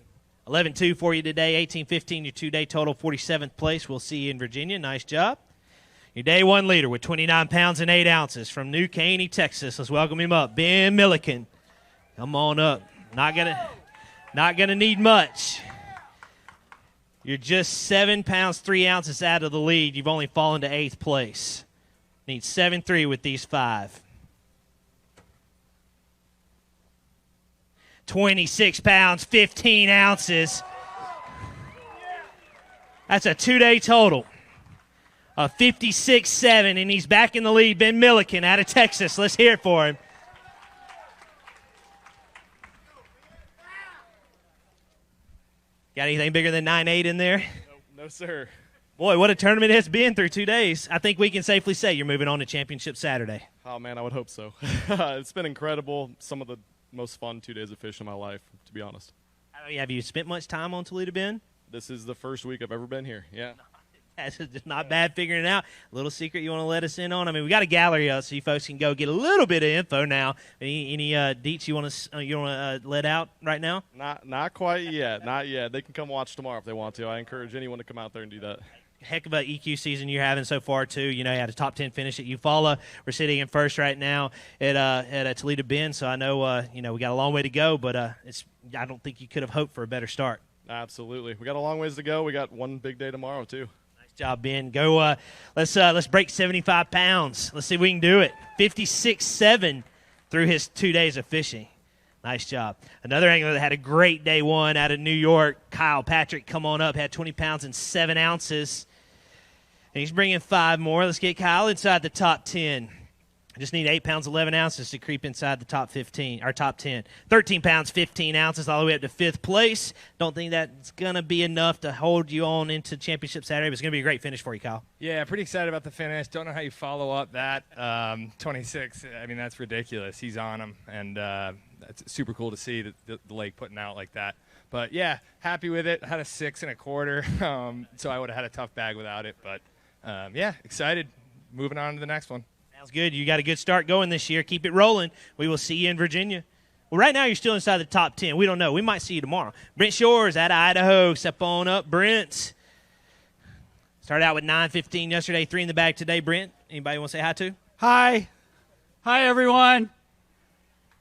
11-2 for you today, 18-15 your 2-day total, 47th place. We'll see you in Virginia. Nice job. Your day 1 leader with 29 pounds and 8 ounces from New Caney, Texas. Let's welcome him up, Ben Milliken. Come on up. Not gonna need much. You're just 7 pounds, 3 ounces out of the lead. You've only fallen to 8th place. Need 7-3 with these 5. 26 pounds, 15 ounces. That's a 2-day total of 56.7, and he's back in the lead. Ben Milliken out of Texas. Let's hear it for him. Got anything bigger than 9.8 in there? No, sir. Boy, what a tournament it's been through 2 days. I think we can safely say you're moving on to Championship Saturday. Oh, man, I would hope so. It's been incredible. Some of the most fun 2 days of fishing in my life, to be honest. Have you spent much time on Toledo Bend? This is the first week I've ever been here, yeah. That's just not bad figuring it out. A little secret you want to let us in on? I mean, we got a gallery up so you folks can go get a little bit of info now. Any deets you want to let out right now? Not quite yet. Not yet. They can come watch tomorrow if they want to. I encourage anyone to come out there and do that. Heck of a EQ season you're having so far too. You know, you had a top 10 finish at Eufaula. We're sitting in first right now at Toledo Bend. So I know we got a long way to go, but I don't think you could have hoped for a better start. Absolutely, we got a long ways to go. We got one big day tomorrow too. Nice job, Ben. Go. Let's break 75 pounds. Let's see if we can do it. 56.7 through his 2 days of fishing. Nice job. Another angler that had a great day 1 out of New York, Kyle Patrick, come on up, had 20 pounds and 7 ounces. And he's bringing 5 more. Let's get Kyle inside the top 10. I just need 8 pounds, 11 ounces to creep inside the top 15, or top 10. 13 pounds, 15 ounces, all the way up to 5th place. Don't think that's going to be enough to hold you on into Championship Saturday, but it's going to be a great finish for you, Kyle. Yeah, pretty excited about the finish. Don't know how you follow up that. 26, I mean, that's ridiculous. He's on him, and that's super cool to see the lake putting out like that. But, yeah, happy with it. Had a 6 1/4, so I would have had a tough bag without it. But, yeah, excited. Moving on to the next one. Sounds good. You got a good start going this year. Keep it rolling. We will see you in Virginia. Well, right now you're still inside the top 10. We don't know. We might see you tomorrow. Brent Shores out of Idaho. Step on up, Brent. Started out with 9.15 yesterday, 3 in the bag today. Brent, anybody want to say hi to? Hi. Hi, everyone.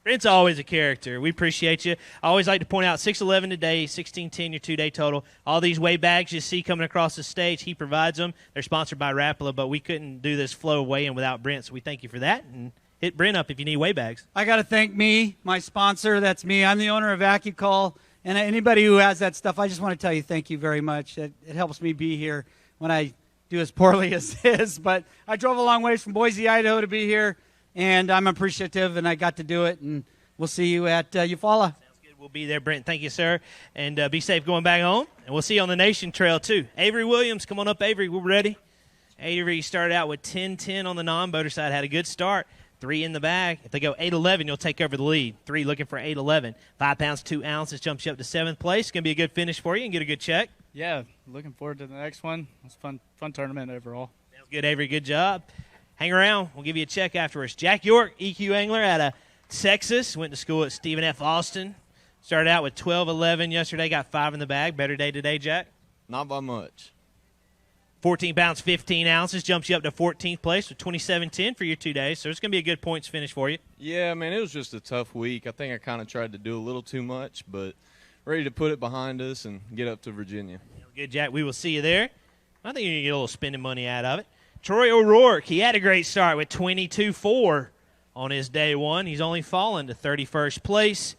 Brent's always a character. We appreciate you. I always like to point out 6'11 today, 16.10 your 2-day total. All these weigh bags you see coming across the stage, he provides them. They're sponsored by Rapala, but we couldn't do this flow weigh-in without Brent, so we thank you for that. And hit Brent up if you need weigh bags. I got to thank me, my sponsor. That's me. I'm the owner of AccuCall. And anybody who has that stuff, I just want to tell you thank you very much. It helps me be here when I do as poorly as this. But I drove a long ways from Boise, Idaho to be here. And I'm appreciative, and I got to do it, and we'll see you at Eufaula. Sounds good. We'll be there, Brent. Thank you, sir. And be safe going back home. And we'll see you on the Nation Trail, too. Avery Williams, come on up, Avery. We're ready. Avery started out with 10-10 on the non-boater side. Had a good start. 3 in the bag. If they go 8-11, you'll take over the lead. 3 looking for 8-11. 5 pounds, 2 ounces jumps you up to 7th place. It's going to be a good finish for you and get a good check. Yeah, looking forward to the next one. It's a fun tournament overall. Sounds good, Avery. Good job. Hang around. We'll give you a check afterwards. Jack York, EQ angler out of Texas. Went to school at Stephen F. Austin. Started out with 12-11 yesterday. Got 5 in the bag. Better day today, Jack? Not by much. 14 pounds, 15 ounces. Jumps you up to 14th place with 27.10 for your 2 days. So it's going to be a good points finish for you. Yeah, man, it was just a tough week. I think I kind of tried to do a little too much, but ready to put it behind us and get up to Virginia. Good, Jack. We will see you there. I think you're going to get a little spending money out of it. Troy O'Rourke, he had a great start with 22-4 on his day one. He's only fallen to 31st place.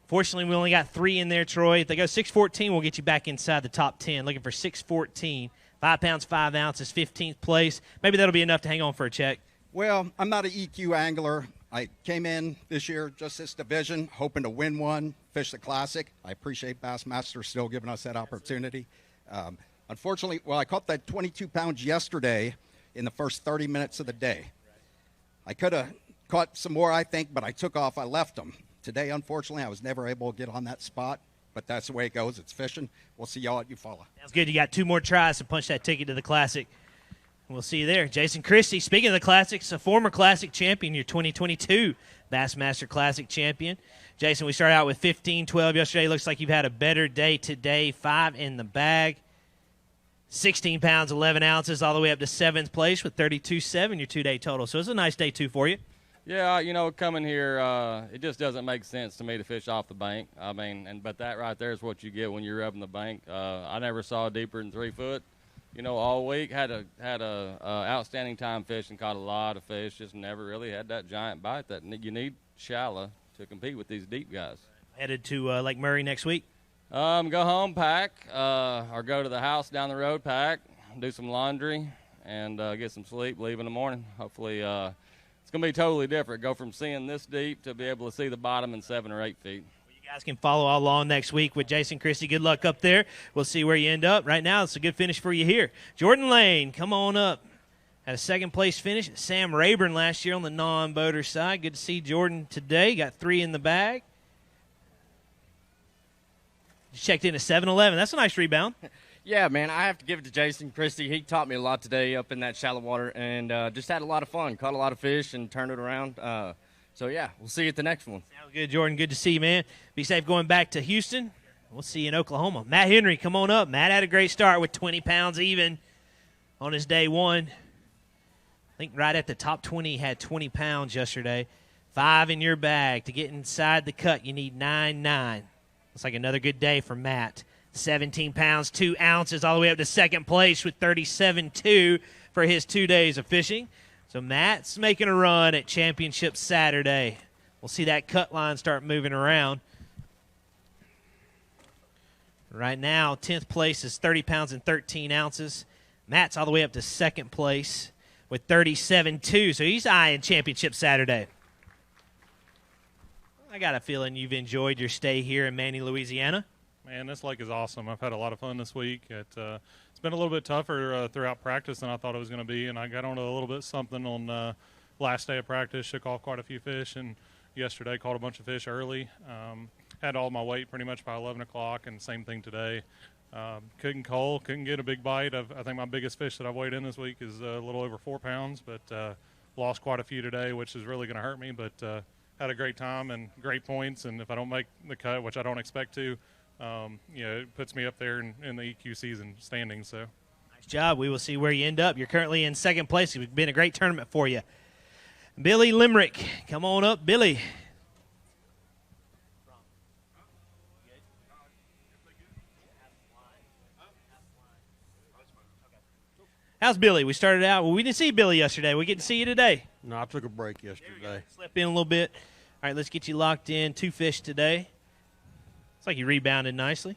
Fortunately, we only got 3 in there, Troy. If they go 6:14, we'll get you back inside the top 10. Looking for 6:14, 5 pounds, 5 ounces, 15th place. Maybe that'll be enough to hang on for a check. Well, I'm not an EQ angler. I came in this year, just this division, hoping to win one, fish the Classic. I appreciate Bassmaster still giving us that opportunity. Unfortunately, I caught that 22 pounds yesterday in the first 30 minutes of the day. I could have caught some more, I think, but I took off. I left them. Today, unfortunately, I was never able to get on that spot, but that's the way it goes. It's fishing. We'll see y'all at Eufaula. Sounds good. You got 2 more tries to punch that ticket to the Classic. We'll see you there. Jason Christie, speaking of the Classics, a former Classic champion, your 2022 Bassmaster Classic champion. Jason, we started out with 15-12 yesterday. Looks like you've had a better day today. 5 in the bag. 16 pounds, 11 ounces, all the way up to 7th place with 32.7, your 2-day total. So it's a nice day, too, for you. Yeah, you know, coming here, it just doesn't make sense to me to fish off the bank. I mean, but that right there is what you get when you're rubbing the bank. I never saw deeper than 3 foot, you know, all week. Had a outstanding time fishing, caught a lot of fish, just never really had that giant bite that you need shallow to compete with these deep guys. Headed to Lake Murray next week? Go home, pack, or go to the house down the road, pack, do some laundry, and get some sleep, leave in the morning. Hopefully it's going to be totally different. Go from seeing this deep to be able to see the bottom in 7 or 8 feet. You guys can follow all along next week with Jason Christie. Good luck up there. We'll see where you end up. Right now, it's a good finish for you here. Jordan Lane, come on up. Had a 2nd-place finish. Sam Rayburn last year on the non-boater side. Good to see Jordan today. Got 3 in the bag. Checked in at 7-11. That's a nice rebound. Yeah, man, I have to give it to Jason Christie. He taught me a lot today up in that shallow water and just had a lot of fun. Caught a lot of fish and turned it around. So, yeah, we'll see you at the next one. Sounds good, Jordan. Good to see you, man. Be safe going back to Houston. We'll see you in Oklahoma. Matt Henry, come on up. Matt had a great start with 20 pounds even on his day one. I think right at the top 20, he had 20 pounds yesterday. 5 in your bag. To get inside the cut, you need 9.9. Looks like another good day for Matt. 17 pounds, 2 ounces, all the way up to 2nd place with 37.2 for his 2 days of fishing. So Matt's making a run at Championship Saturday. We'll see that cut line start moving around. Right now, 10th place is 30 pounds and 13 ounces. Matt's all the way up to 2nd place with 37.2. So he's eyeing Championship Saturday. I got a feeling you've enjoyed your stay here in Manny, Louisiana. Man, this lake is awesome. I've had a lot of fun this week. It's been a little bit tougher throughout practice than I thought it was going to be, and I got on a little bit something on last day of practice, shook off quite a few fish, and yesterday caught a bunch of fish early. Had all my weight pretty much by 11 o'clock, and same thing today. Couldn't get a big bite. I think my biggest fish that I've weighed in this week is a little over 4 pounds, but lost quite a few today, which is really going to hurt me, but had a great time and great points, and if I don't make the cut, which I don't expect to, it puts me up there in the EQ season standings. So, nice job. We will see where you end up. You're currently in 2nd place. It's been a great tournament for you. Billy Limerick, come on up, Billy. How's Billy? We started out. Well, we didn't see Billy yesterday. We get to see you today. No, I took a break yesterday. Slept in a little bit. All right, let's get you locked in. 2 fish today. It's like you rebounded nicely.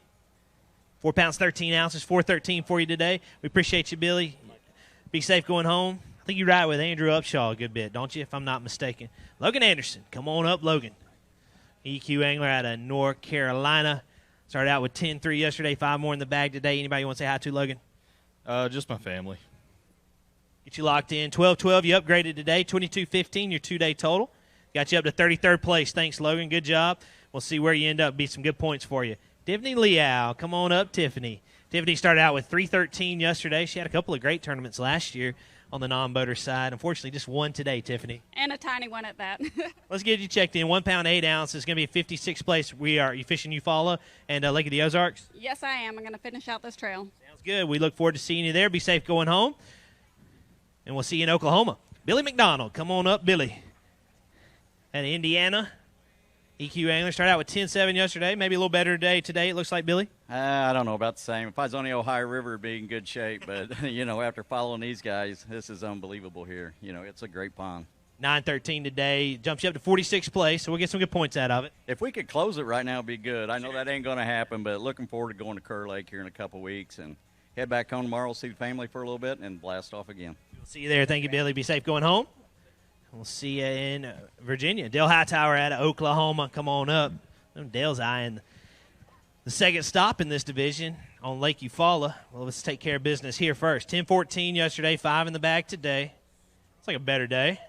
4 pounds, 13 ounces, 413 for you today. We appreciate you, Billy. Be safe going home. I think you ride with Andrew Upshaw a good bit, don't you, if I'm not mistaken. Logan Anderson, come on up, Logan. EQ angler out of North Carolina. Started out with 10-3 yesterday, 5 more in the bag today. Anybody you want to say hi to, Logan? Just my family. Get you locked in. 12-12, you upgraded today. 22-15, your 2-day total. Got you up to 33rd place. Thanks, Logan. Good job. We'll see where you end up. Be some good points for you. Tiffany Leal, come on up, Tiffany. Tiffany started out with 313 yesterday. She had a couple of great tournaments last year on the non-boater side. Unfortunately, just one today, Tiffany. And a tiny one at that. Let's get you checked in. 1 pound, 8 ounces. It's going to be a 56th place. You fishing Eufaula and Lake of the Ozarks? Yes, I am. I'm going to finish out this trail. Sounds good. We look forward to seeing you there. Be safe going home. And we'll see you in Oklahoma. Billy McDonald, come on up, Billy. Out of Indiana. EQ Angler started out with 10-7 yesterday, maybe a little better today, it looks like, Billy. I don't know about the same. If I was on the Ohio River, it'd be in good shape. But, you know, after following these guys, this is unbelievable here. You know, it's a great pond. 9-13 today, jumps you up to 46th place, so we'll get some good points out of it. If we could close it right now, it'd be good. I know that ain't going to happen, but looking forward to going to Kerr Lake here in a couple weeks and head back home tomorrow, see the family for a little bit, and blast off again. We'll see you there. Thank you, Billy. Be safe going home. We'll see you in Virginia. Dale Hightower out of Oklahoma. Come on up. Dale's eyeing the second stop in this division on Lake Eufaula. Well, let's take care of business here first. 10-14 yesterday, 5 in the bag today. It's like a better day.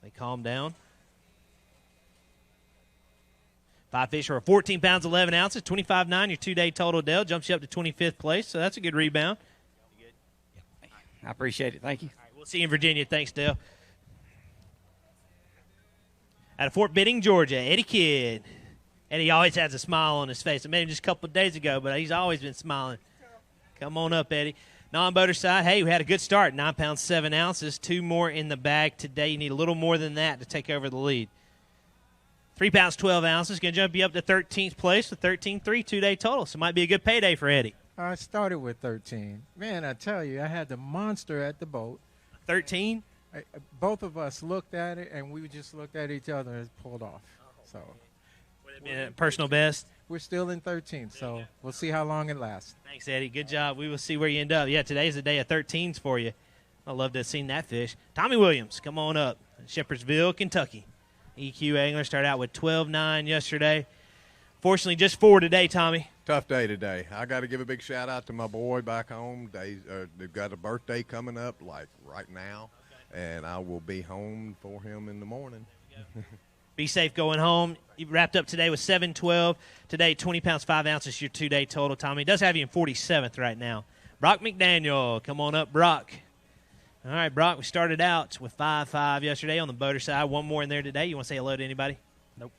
They calm down. 5 fish are 14 pounds, 11 ounces, 25.9 your 2-day total, Dale. Jumps you up to 25th place, so that's a good rebound. I appreciate it. Thank you. All right, we'll see you in Virginia. Thanks, Dale. Out of Fort Benning, Georgia, Eddie Kidd. Eddie always has a smile on his face. I met him just a couple of days ago, but he's always been smiling. Come on up, Eddie. Non-boater side, hey, we had a good start, 9 pounds, 7 ounces. 2 more in the bag today. You need a little more than that to take over the lead. 3 pounds, 12 ounces. Going to jump you up to 13th place with 13.3 2-day total. So it might be a good payday for Eddie. I started with 13. Man, I tell you, I had the monster at the boat. 13? Both of us looked at it, and we just looked at each other and pulled off. So, would it be a personal best? We're still in 13th, so we'll see how long it lasts. Thanks, Eddie. Good job. We will see where you end up. Yeah, today's the day of 13s for you. I'd love to have seen that fish. Tommy Williams, come on up. Shepherdsville, Kentucky. EQ Angler started out with 12.9 yesterday. Fortunately, just 4 today, Tommy. Tough day today. I got to give a big shout-out to my boy back home. They've got a birthday coming up, like, right now, and I will be home for him in the morning. Be safe going home. You wrapped up today with 7-12. Today, 20 pounds, 5 ounces, your 2-day total, Tommy. He does have you in 47th right now. Brock McDaniel, come on up, Brock. All right, Brock, we started out with 5.5 yesterday on the boater side. 1 more in there today. You want to say hello to anybody? Nope.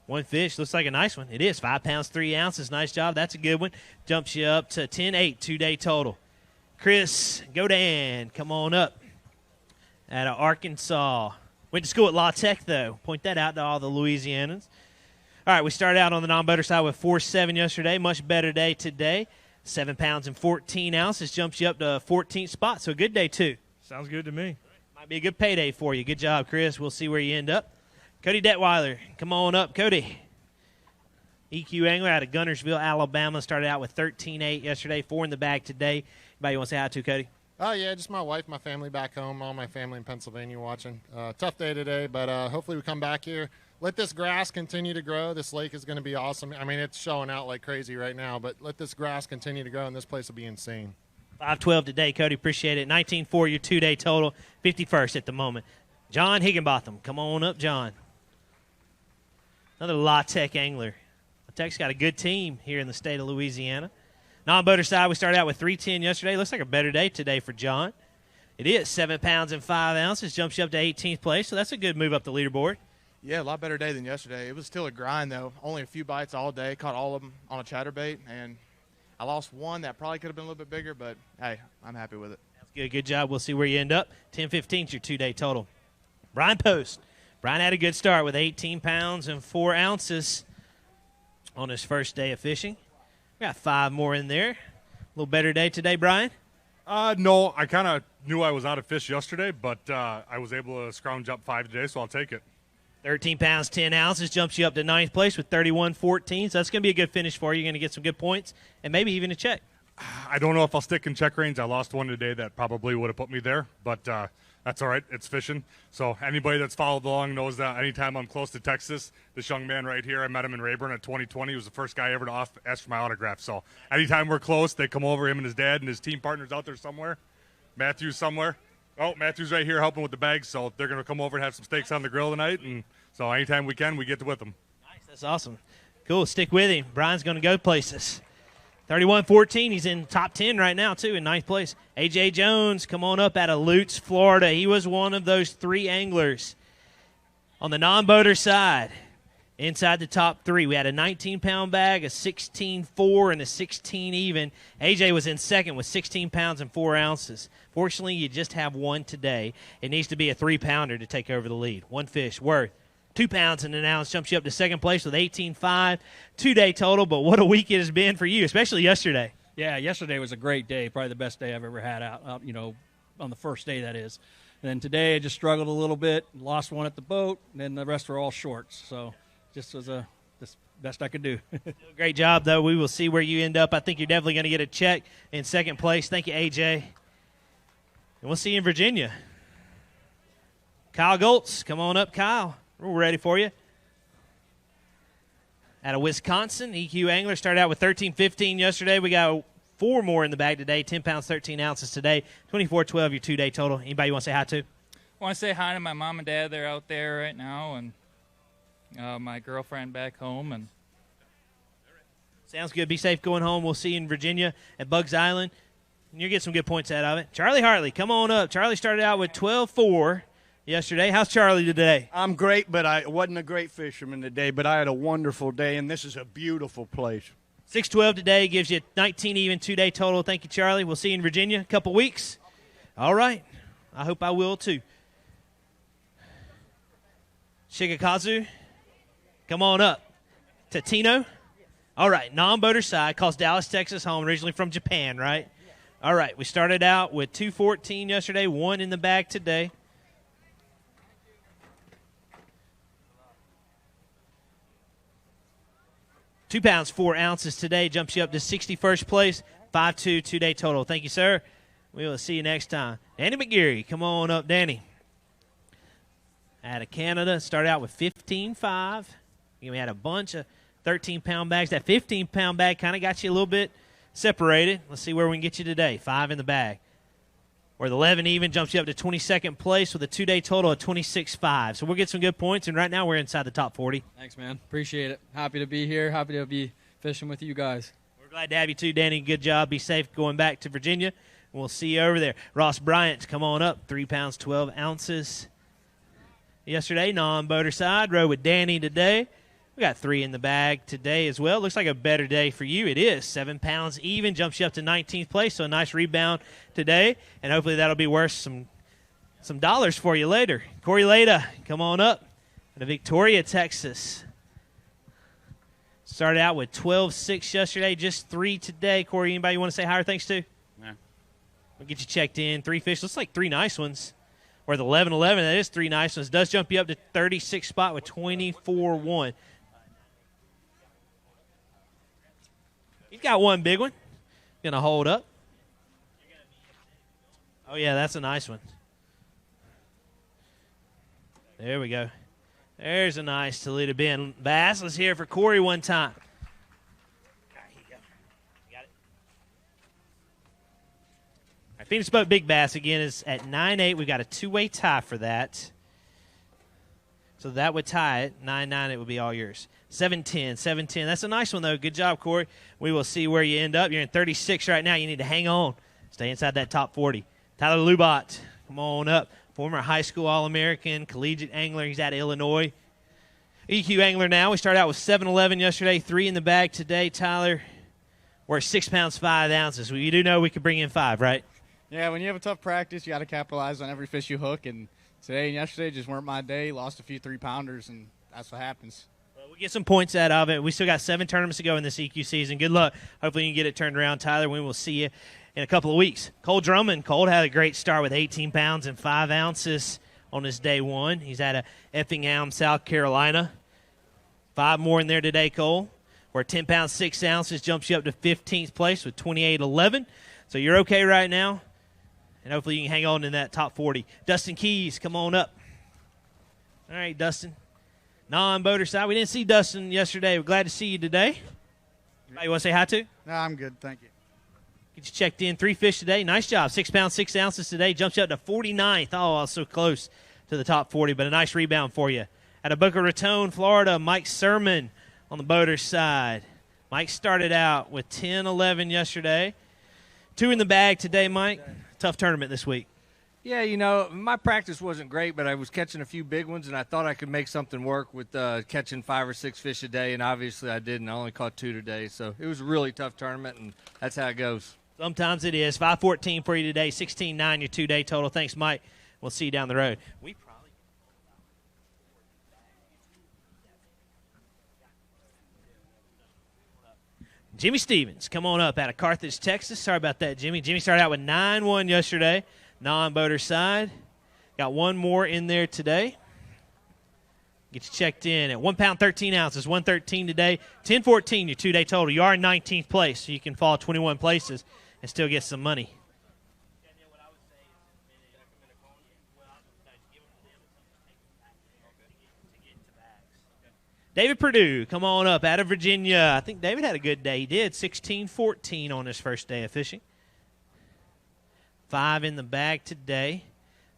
1 fish. Looks like a nice one. It is 5 pounds, 3 ounces. Nice job. That's a good one. Jumps you up to 10.8, 2-day total. Chris Godan, come on up out of Arkansas. Went to school at La Tech, though. Point that out to all the Louisianans. All right, we started out on the non-boater side with 4.7 yesterday. Much better day today. 7 pounds and 14 ounces. Jumps you up to 14th spot, so a good day, too. Sounds good to me. Might be a good payday for you. Good job, Chris. We'll see where you end up. Cody Detweiler, come on up, Cody. EQ Angler out of Gunnersville, Alabama. Started out with 13.8 yesterday, 4 in the bag today. Anybody you want to say hi to, Cody? Oh, yeah, just my wife, my family back home, all my family in Pennsylvania watching. Tough day today, but hopefully we come back here. Let this grass continue to grow. This lake is going to be awesome. I mean, it's showing out like crazy right now, but let this grass continue to grow, and this place will be insane. 5.12 today, Cody. Appreciate it. 19.4 your 2-day total. 51st at the moment. John Higginbotham. Come on up, John. Another La Tech angler. La Tech's got a good team here in the state of Louisiana. Non-boater side, we started out with 3.10 yesterday. Looks like a better day today for John. It is 7 pounds and 5 ounces. Jumps you up to 18th place, so that's a good move up the leaderboard. Yeah, a lot better day than yesterday. It was still a grind, though. Only a few bites all day. Caught all of them on a chatterbait, and I lost one that probably could have been a little bit bigger, but, hey, I'm happy with it. That's good. Good job. We'll see where you end up. 10-15 your 2-day total. Brian Post. Brian had a good start with 18 pounds and 4 ounces on his first day of fishing. We got 5 more in there. A little better day today, Brian? No, I kind of knew I was out of fish yesterday, but I was able to scrounge up 5 today, so I'll take it. 13 pounds, 10 ounces, jumps you up to 9th place with 31.14. So that's going to be a good finish for you. You're going to get some good points and maybe even a check. I don't know if I'll stick in check range. I lost one today that probably would have put me there, but that's all right. It's fishing. So anybody that's followed along knows that anytime I'm close to Texas, this young man right here, I met him in Rayburn in 2020. He was the first guy ever to ask for my autograph. So anytime we're close, they come over, him and his dad and his team partner's out there somewhere. Matthew's somewhere. Oh, Matthew's right here helping with the bags, so they're going to come over and have some steaks on the grill tonight. And so anytime we can, we get with them. Nice. That's awesome. Cool. Stick with him. Brian's going to go places. 31-14. He's in top 10 right now, too, in 9th place. A.J. Jones, come on up out of Lutz, Florida. He was one of those 3 anglers on the non-boater side inside the top 3. We had a 19-pound bag, a 16.4, and a 16 even. A.J. was in second with 16 pounds and 4 ounces. Fortunately, you just have 1 today. It needs to be a 3-pounder to take over the lead. 1 fish worth 2 pounds in an ounce, jumps you up to second place with 18.5, 2-day total. But what a week it has been for you, especially yesterday. Yeah, yesterday was a great day, probably the best day I've ever had out, on the first day, that is. And then today I just struggled a little bit, lost one at the boat, and then the rest were all shorts. So just was just best I could do. Great job, though. We will see where you end up. I think you're definitely going to get a check in second place. Thank you, AJ. And we'll see you in Virginia. Kyle Goltz, come on up, Kyle. We're ready for you. Out of Wisconsin, EQ Angler started out with 13.15 yesterday. We got 4 more in the bag today, 10 pounds, 13 ounces today, 24.12 your 2-day total. Anybody you want to say hi to? I want to say hi to my mom and dad. They're out there right now, and my girlfriend back home. And sounds good. Be safe going home. We'll see you in Virginia at Bugs Island. And you'll get some good points out of it. Charlie Hartley, come on up. Charlie started out with 12.4 yesterday. How's Charlie today? I'm great, but I wasn't a great fisherman today, but I had a wonderful day, and this is a beautiful place. 6.12 today gives you 19 even 2-day total. Thank you, Charlie. We'll see you in Virginia in a couple weeks. All right. I hope I will, too. Shigakazu, come on up. Tatino. All right. Non-boater side. Calls Dallas, Texas home. Originally from Japan, right? All right. We started out with 2.14 yesterday. 1 in the bag today. £2 pounds, 4 ounces today. Jumps you up to 61st place. 5.2, 2-day total. Thank you, sir. We will see you next time. Danny McGeary, come on up, Danny. Out of Canada, started out with 15.5. We had a bunch of 13-pound bags. That 15-pound bag kind of got you a little bit separated. Let's see where we can get you today. 5 in the bag. Where the 11 even jumps you up to 22nd place with a 2-day total of 26.5. So we'll get some good points, and right now we're inside the top 40. Thanks, man. Appreciate it. Happy to be here. Happy to be fishing with you guys. We're glad to have you too, Danny. Good job. Be safe going back to Virginia. We'll see you over there. Ross Bryant, come on up. 3 pounds, 12 ounces. Yesterday, non-boater side. Rode with Danny today. We got 3 in the bag today as well. Looks like a better day for you. It is. 7 pounds even. Jumps you up to 19th place, so a nice rebound today. And hopefully that'll be worth some dollars for you later. Corey Leda, come on up. Out of Victoria, Texas. Started out with 12.6 yesterday, just 3 today. Corey, anybody you want to say hi or thanks to? No. We'll get you checked in. 3 fish. Looks like 3 nice ones. Or the 11.11, that is 3 nice ones. Does jump you up to 36th spot with 24.1. He's got 1 big one. Going to hold up. Oh, yeah, that's a nice one. There we go. There's a nice Toledo Bend bass. Let's hear it for Corey one time. All right, here you go. You got it. All right, Phoenix Boat Big Bass, again, is at 9.8. We've got a 2-way tie for that. So that would tie it. 9.9, it would be all yours. 7.10, 7.10. That's a nice one, though. Good job, Corey. We will see where you end up. You're in 36 right now. You need to hang on. Stay inside that top 40. Tyler Lubot, come on up. Former high school All-American, collegiate angler. He's out of Illinois. EQ angler now. We started out with 7.11 yesterday, 3 in the bag today. Tyler, we're 6 pounds, 5 ounces. Well, you do know we could bring in 5, right? Yeah, when you have a tough practice, you got to capitalize on every fish you hook. And today and yesterday just weren't my day. Lost a few 3-pounders, and that's what happens. Well, we get some points out of it. We still got 7 tournaments to go in this EQ season. Good luck. Hopefully you can get it turned around, Tyler. We will see you in a couple of weeks. Cole Drummond. Cole had a great start with 18 pounds and 5 ounces on his day 1. He's out of Effingham, South Carolina. 5 more in there today, Cole. Where 10 pounds, 6 ounces jumps you up to 15th place with 28.11. So you're okay right now. And hopefully you can hang on in that top 40. Dustin Keys, come on up. All right, Dustin. Non-boater side. We didn't see Dustin yesterday. We're glad to see you today. You want to say hi to? No, I'm good. Thank you. Get you checked in. 3 fish today. Nice job. 6 pounds, 6 ounces today. Jumps you up to 49th. Oh, I was so close to the top 40, but a nice rebound for you. Out of Boca Raton, Florida, Mike Sermon on the boater side. Mike started out with 10-11 yesterday. 2 in the bag today, Mike. Tough tournament this week. Yeah, you know, my practice wasn't great, but I was catching a few big ones, and I thought I could make something work with catching 5 or 6 fish a day, and obviously I didn't. I only caught 2 today, so it was a really tough tournament, and that's how it goes. Sometimes it is. 5.14 for you today, 16.9 your 2-day total. Thanks, Mike. We'll see you down the road. Jimmy Stevens, come on up out of Carthage, Texas. Sorry about that, Jimmy. Jimmy started out with 9-1 yesterday, non-boater side. Got one more in there today. Get you checked in at 1 pound, 13 ounces, 113 today, 10-14 your 2-day total. You are in 19th place, so you can fall 21 places and still get some money. David Perdue, come on up out of Virginia. I think David had a good day. He did 16-14 on his first day of fishing. 5 in the bag today.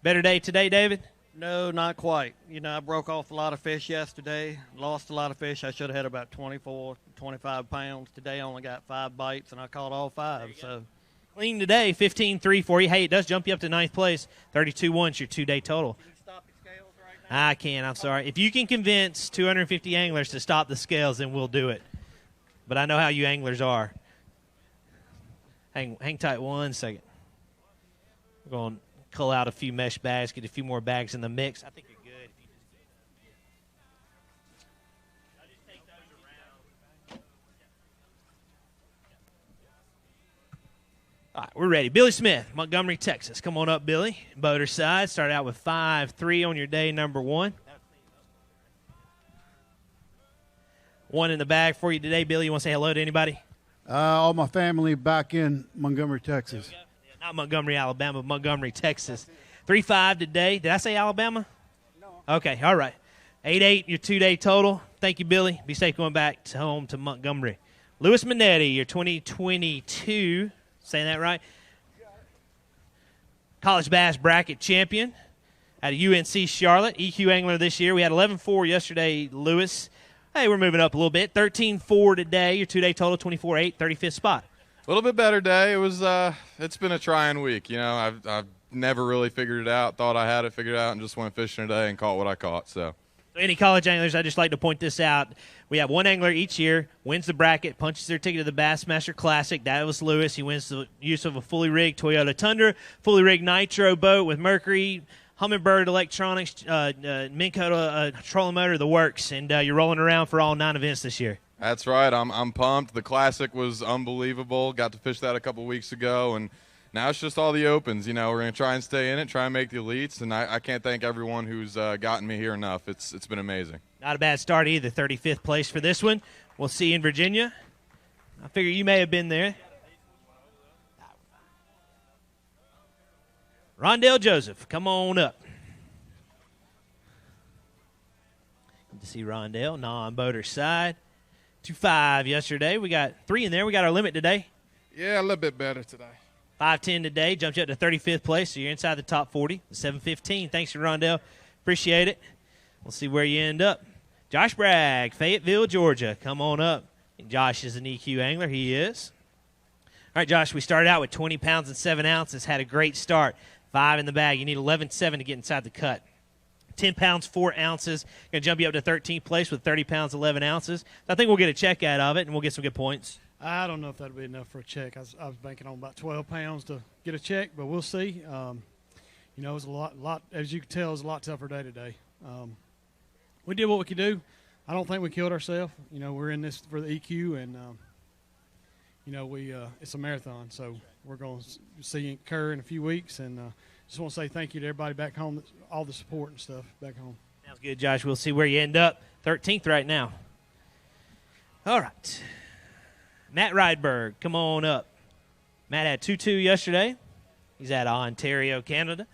Better day today, David? No, not quite. You know, I broke off a lot of fish yesterday, lost a lot of fish. I should have had about 24, 25 pounds. Today I only got 5 bites, and I caught all 5. So clean today, 15-3 for you. Hey, it does jump you up to 9th place. 32-1 is your 2-day total. Can you stop the scales right now? I can. I'm sorry. If you can convince 250 anglers to stop the scales, then we'll do it. But I know how you anglers are. Hang tight 1 second. We're going to cull out a few mesh bags, get a few more bags in the mix. I think you're good if you just take those around. All right, we're ready. Billy Smith, Montgomery, Texas. Come on up, Billy. Boater side. Start out with 5-3 on your day number 1. 1 in the bag for you today, Billy. You want to say hello to anybody? All my family back in Montgomery, Texas. Not Montgomery, Alabama, Montgomery, Texas. 3-5 today. Did I say Alabama? No. Okay, all right. 8-8, your 2-day total. Thank you, Billy. Be safe going back home to Montgomery. Louis Minetti, your 2022, saying that right? College Bass Bracket champion out of UNC Charlotte. EQ angler this year. We had 11-4 yesterday, Louis. Hey, we're moving up a little bit. 13-4 today, your 2-day total, 24-8, 35th spot. A little bit better day. It was. It's been a trying week. You know, I've never really figured it out. Thought I had it figured out, and just went fishing today and caught what I caught. So any college anglers, I just like to point this out. We have one angler each year wins the bracket, punches their ticket to the Bassmaster Classic. That was Lewis. He wins the use of a fully rigged Toyota Tundra, fully rigged Nitro boat with Mercury, Humminbird electronics, Minn Kota trolling motor, the works, and you're rolling around for all 9 events this year. that's right. I'm pumped. The Classic was unbelievable. Got to fish that a couple weeks ago, and now it's just all the opens. You know, we're going to try and stay in it, try and make the elites, and I can't thank everyone who's gotten me here enough. It's been amazing. Not a bad start either, 35th place for this one. We'll see you in Virginia. I figure you may have been there. Rondell Joseph, come on up. Good to see Rondell, non-boater side. 2-5 yesterday. We got 3 in there. We got our limit today. Yeah, a little bit better today. 5-10 today. Jumped you up to 35th place, so you're inside the top 40. 7-15. Thanks to Rondell. Appreciate it. We'll see where you end up. Josh Bragg, Fayetteville, Georgia. Come on up. And Josh is an EQ angler. He is. All right, Josh, we started out with 20 pounds and 7 ounces. Had a great start. 5 in the bag. You need 11.7 to get inside the cut. 10 pounds, 4 ounces. Going to jump you up to 13th place with 30 pounds, 11 ounces. So I think we'll get a check out of it, and we'll get some good points. I don't know if that'll be enough for a check. I was banking on about 12 pounds to get a check, but we'll see. You know, it was a lot. As you can tell, it was a lot tougher day today. We did what we could do. I don't think we killed ourselves. You know, we're in this for the EQ, and you know, it's a marathon, so we're going to see Kerr in a few weeks, and just want to say thank you to everybody back home, all the support and stuff back home. Sounds good, Josh. We'll see where you end up. 13th right now. All right. Matt Rydberg, come on up. Matt had 2-2 yesterday. He's out of Ontario, Canada.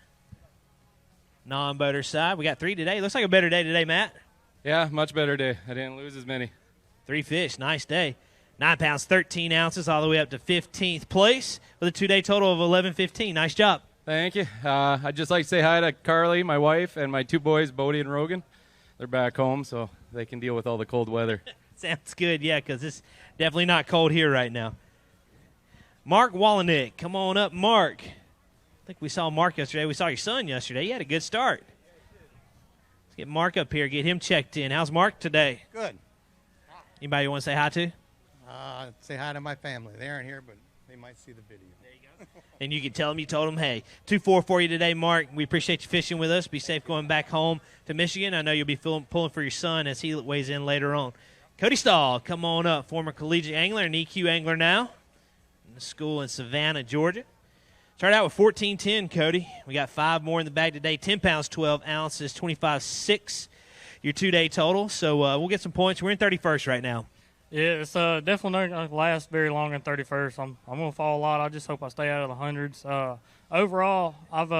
Non-boater side. We got 3 today. Looks like a better day today, Matt. Yeah, much better day. I didn't lose as many. 3 fish. Nice day. 9 pounds, 13 ounces, all the way up to 15th place with a 2-day total of 11.15. Nice job. Thank you. I'd just like to say hi to Carly, my wife, and my 2 boys, Bodie and Rogan. They're back home, so they can deal with all the cold weather. Sounds good, yeah, because it's definitely not cold here right now. Mark Wallenick, come on up, Mark. I think we saw Mark yesterday. We saw your son yesterday. He had a good start. Let's get Mark up here, get him checked in. How's Mark today? Good. Anybody you want to say hi to? Say hi to my family. They aren't here, but they might see the video. There you go. And you can tell them you told them, hey, 2-4 for you today, Mark. We appreciate you fishing with us. Be safe going back home to Michigan. I know you'll be pulling for your son as he weighs in later on. Cody Stahl, come on up, former collegiate angler and EQ angler now in the school in Savannah, Georgia. Started out with 14.10, Cody. We got 5 more in the bag today, 10 pounds, 12 ounces, 25.6, your 2-day total. So we'll get some points. We're in 31st right now. Yeah, it's definitely not going to last very long in 31st. I'm going to fall a lot. I just hope I stay out of the hundreds. Overall, I've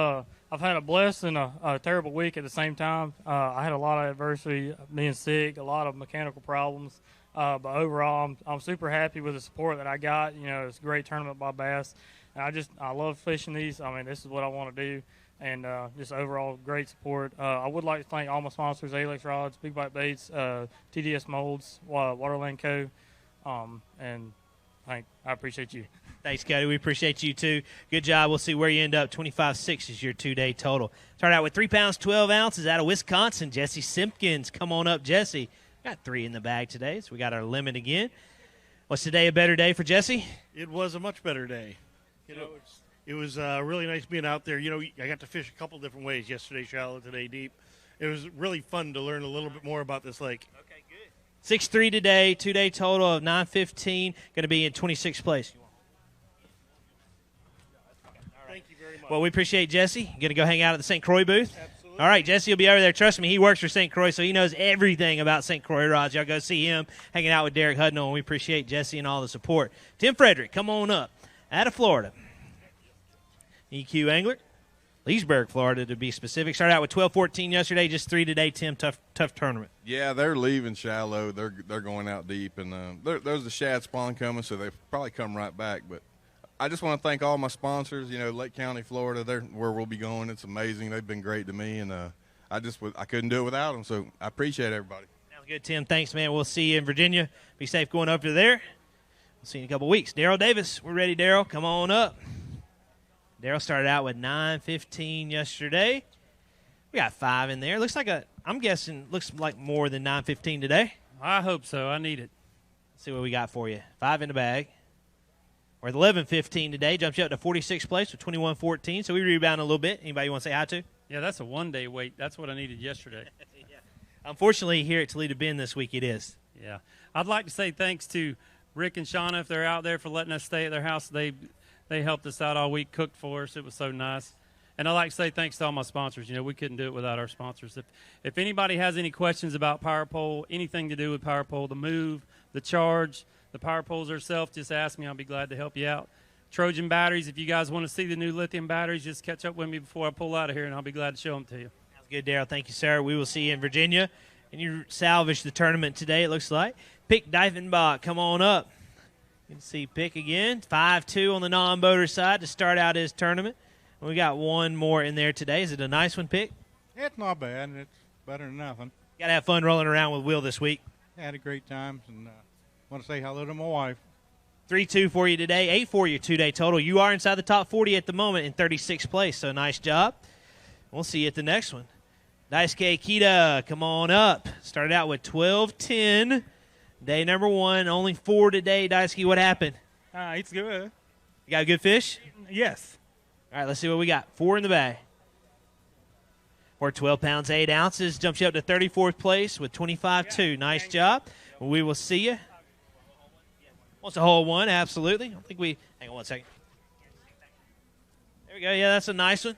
had a blessed and a terrible week at the same time. I had a lot of adversity, being sick, a lot of mechanical problems. But overall, I'm super happy with the support that I got. You know, it's a great tournament by B.A.S.S. And I love fishing these. I mean, this is what I want to do. And just overall great support. I would like to thank all my sponsors, Alex Rods, Big Bite Baits, TDS Molds, Waterland Co. And I appreciate you. Thanks, Cody. We appreciate you, too. Good job. We'll see where you end up. 25.6 is your 2-day total. Start out with 3 pounds, 12 ounces out of Wisconsin. Jesse Simpkins. Come on up, Jesse. Got 3 in the bag today, so we got our limit again. Was today a better day for Jesse? It was a much better day. You know, it was really nice being out there. You know, I got to fish a couple different ways yesterday, shallow, today deep. It was really fun to learn a little bit more about this lake. Okay, good. 6.3 today, 2-day total of 9.15. Going to be in 26th place. Thank you very much. Well, we appreciate Jesse. Going to go hang out at the St. Croix booth? Absolutely. All right, Jesse will be over there. Trust me, he works for St. Croix, so he knows everything about St. Croix rods. Y'all go see him hanging out with Derek Hudnall, and we appreciate Jesse and all the support. Tim Frederick, come on up. Out of Florida. EQ angler. Leesburg, Florida, to be specific. Started out with 12-14 yesterday, just 3 today. Tim, tough tournament. Yeah, they're leaving shallow. They're going out deep, and there's the shad spawn coming, so they probably come right back. But I just want to thank all my sponsors. You know, Lake County, Florida, they're where we'll be going. It's amazing. They've been great to me, and I couldn't do it without them. So I appreciate everybody. Sounds good, Tim. Thanks, man. We'll see you in Virginia. Be safe going up to there. We'll see you in a couple weeks. Daryl Davis, we're ready, Daryl. Come on up. Daryl started out with 9.15 yesterday. We got 5 in there. Looks like I'm guessing, looks like more than 9.15 today. I hope so. I need it. Let's see what we got for you. 5 in the bag. We're at 11.15 today. Jumps you up to 46th place with 21.14. So we rebound a little bit. Anybody want to say hi to? Yeah, that's a one-day wait. That's what I needed yesterday. Yeah. Unfortunately, here at Toledo Bend this week, it is. Yeah. I'd like to say thanks to Rick and Shauna, if they're out there, for letting us stay at their house. They helped us out all week, cooked for us. It was so nice. And I'd like to say thanks to all my sponsors. You know, we couldn't do it without our sponsors. If anybody has any questions about Power Pole, anything to do with Power Pole, the move, the charge, the Power Poles herself, just ask me. I'll be glad to help you out. Trojan batteries, if you guys want to see the new lithium batteries, just catch up with me before I pull out of here, and I'll be glad to show them to you. Sounds good, Daryl. Thank you, sir. We will see you in Virginia. And you salvaged the tournament today, it looks like. Pick Diefenbach, come on up. You can see Pick again, 5-2 on the non-boater side to start out his tournament. We got one more in there today. Is it a nice one, Pick? It's not bad. It's better than nothing. Got to have fun rolling around with Will this week. Had a great time, and want to say hello to my wife. 3-2 for you today, 8 for your 2-day total. You are inside the top 40 at the moment in 36th place, so nice job. We'll see you at the next one. Daisuke Kita, come on up. Started out with 12-10. Day number 1, only 4 today. Daisuke, what happened? It's good. You got a good fish? Yes. All right, let's see what we got. 4 in the bag. We're 12 pounds, 8 ounces. Jumps you up to 34th place with 25-2. Nice job. We will see you. Wants a hole 1, absolutely. I don't think we – hang on one second. There we go. Yeah, that's a nice one.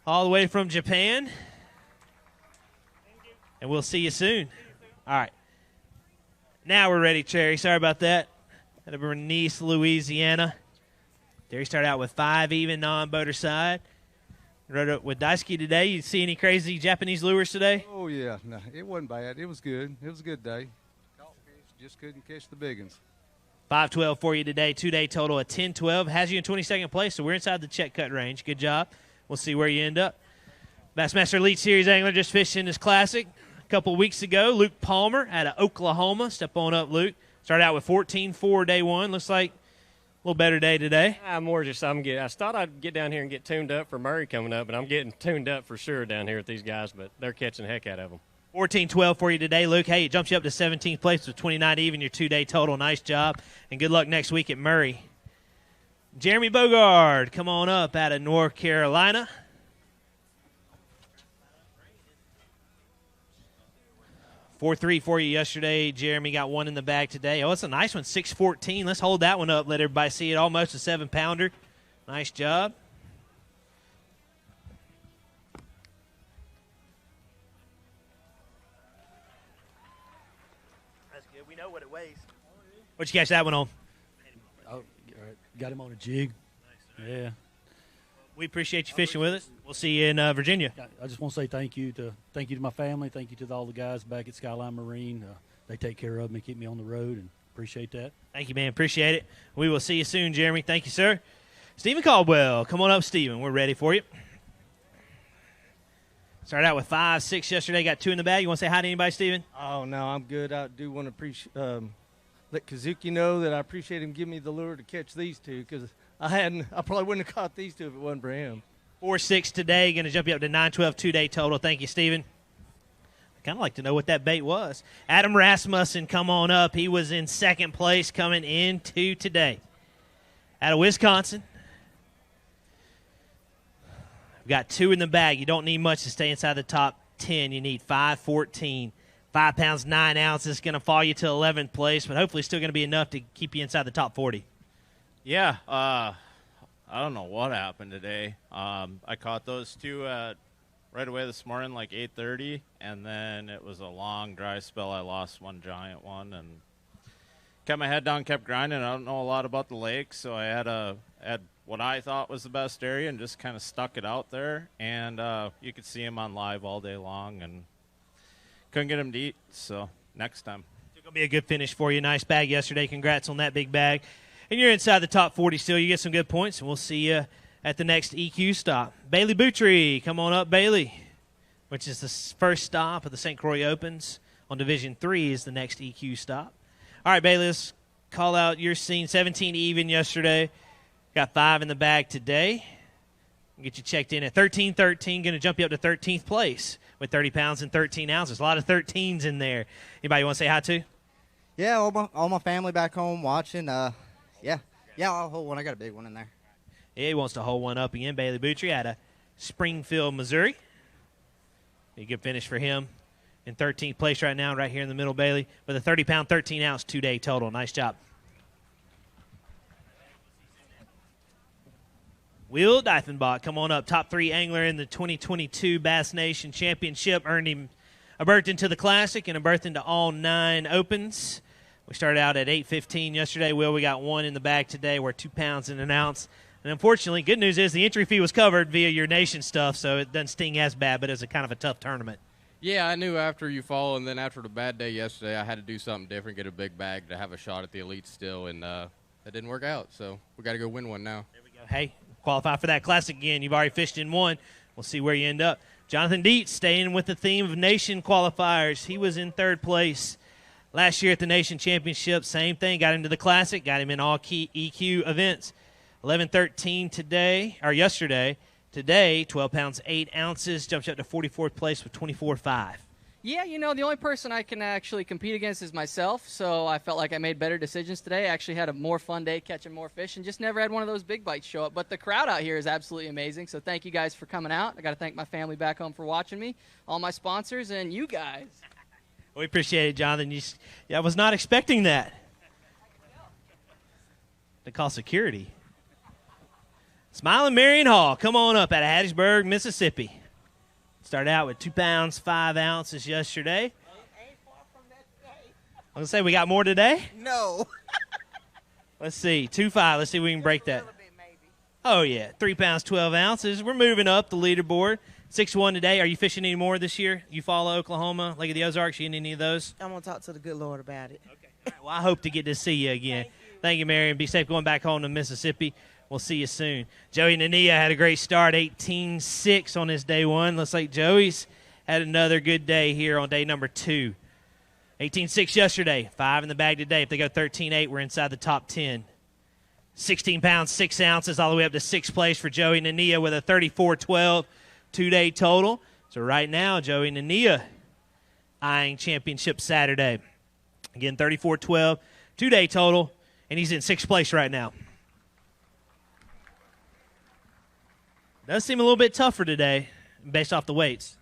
All the way from Japan. And we'll see you soon. All right. Now we're ready, Cherry. Sorry about that. Out of Bernice, Louisiana. Terry started out with 5 even non-boater side. Rode up with Daisuke today. You see any crazy Japanese lures today? Oh, yeah. No, it wasn't bad. It was good. It was a good day. Caught fish, just couldn't catch the big ones. 5-12 for you today. 2-day total of 10-12. Has you in 22nd place, so we're inside the check cut range. Good job. We'll see where you end up. Bassmaster Elite Series angler just fished in his classic a couple weeks ago. Luke Palmer out of Oklahoma. Step on up, Luke. Started out with 14-4 day 1. Looks like a little better day today. I thought I'd get down here and get tuned up for Murray coming up, but I'm getting tuned up for sure down here with these guys, but they're catching the heck out of them. 14-12 for you today, Luke. Hey, it jumps you up to 17th place with 29 even, your 2-day total. Nice job, and good luck next week at Murray. Jeremy Bogard, come on up out of North Carolina. 4-3 for you yesterday. Jeremy got one in the bag today. Oh, it's a nice one, 6-14. Let's hold that one up. Let everybody see it. Almost a 7-pounder. Nice job. That's good. We know what it weighs. What'd you catch that one on? Oh, got him on a jig. Nice. Yeah. We appreciate you fishing with us. We'll see you in Virginia. I just want to say thank you to my family. Thank you to all the guys back at Skyline Marine. They take care of me, keep me on the road, and appreciate that. Thank you, man. Appreciate it. We will see you soon, Jeremy. Thank you, sir. Stephen Caldwell. Come on up, Stephen. We're ready for you. Started out with 5, 6 yesterday. Got 2 in the bag. You want to say hi to anybody, Stephen? Oh, no, I'm good. I do want to let Kazuki know that I appreciate him giving me the lure to catch these two, because I probably wouldn't have caught these two if it wasn't for him. 4-6 today. Going to jump you up to 9-12 2-day total. Thank you, Stephen. I kind of like to know what that bait was. Adam Rasmussen, come on up. He was in second place coming into today. Out of Wisconsin. We've got 2 in the bag. You don't need much to stay inside the top 10. You need 5-14. 5 pounds, 9 ounces. Going to fall you to 11th place, but hopefully still going to be enough to keep you inside the top 40. Yeah, I don't know what happened today. I caught those 2 right away this morning, like 8:30, and then it was a long dry spell. I lost one giant one and kept my head down, kept grinding. I don't know a lot about the lake, so I had what I thought was the best area and just kind of stuck it out there. And you could see him on live all day long and couldn't get him to eat. So next time. It's going to be a good finish for you. Nice bag yesterday. Congrats on that big bag. And you're inside the top 40 still. You get some good points, and we'll see you at the next EQ stop. Bailey Boutry, come on up, Bailey, which is the first stop of the St. Croix Opens on Division 3 is the next EQ stop. All right, Bailey, let's call out your scene. 17 even yesterday. Got 5 in the bag today. Get you checked in at 13-13. Going to jump you up to 13th place with 30 pounds and 13 ounces. A lot of 13s in there. Anybody want to say hi to? Yeah, all my family back home watching. Yeah, I'll hold one. I got a big one in there. Yeah, he wants to hold one up again. Bailey Boutry out of Springfield, Missouri. A good finish for him in 13th place right now, right here in the middle, Bailey, with a 30-pound, 13-ounce, 2-day total. Nice job. Will Diefenbach, come on up. Top 3 angler in the 2022 Bass Nation Championship. Earned him a berth into the Classic and a berth into all 9 Opens. We started out at 8.15 yesterday. Will, we got 1 in the bag today. We're 2 pounds and an ounce. And unfortunately, good news is the entry fee was covered via your nation stuff, so it doesn't sting as bad, but it's a kind of a tough tournament. Yeah, I knew after you fall, and then after the bad day yesterday, I had to do something different, get a big bag to have a shot at the elite still, and that didn't work out. So we got to go win one now. There we go. Hey, qualify for that Classic again. You've already fished in 1. We'll see where you end up. Jonathan Dietz, staying with the theme of nation qualifiers. He was in 3rd place last year at the Nation Championship. Same thing. Got him to the Classic. Got him in all key EQ events. 11-13 today, or yesterday. Today, 12 pounds, 8 ounces. Jumps up to 44th place with 24.5. Yeah, the only person I can actually compete against is myself, so I felt like I made better decisions today. I actually had a more fun day catching more fish and just never had one of those big bites show up. But the crowd out here is absolutely amazing, so thank you guys for coming out. I got to thank my family back home for watching me, all my sponsors, and you guys. We appreciate it, Jonathan. I was not expecting that. To call security. Smiling Marion Hall, come on up out of Hattiesburg, Mississippi. Started out with 2 pounds, 5 ounces yesterday. I was going to say, we got more today? No. Let's see, 2.5. Let's see if we can break that. Oh, yeah, 3 pounds, 12 ounces. We're moving up the leaderboard. 6-1 today. Are you fishing any more this year? You follow Oklahoma, Lake of the Ozarks? You in any of those? I'm going to talk to the good Lord about it. Okay. All right, well, I hope to get to see you again. Thank you, Marion. Be safe going back home to Mississippi. We'll see you soon. Joey Nania had a great start, 18-6 on his day 1. Looks like Joey's had another good day here on day number 2. 18-6 yesterday, 5 in the bag today. If they go 13-8, we're inside the top 10. 16 pounds, 6 ounces, all the way up to 6th place for Joey Nania with a 34-12 2-day total. So right now, Joey Nania eyeing championship Saturday. Again, 34-12 2-day total, and he's in 6th place right now. Does seem a little bit tougher today based off the weights.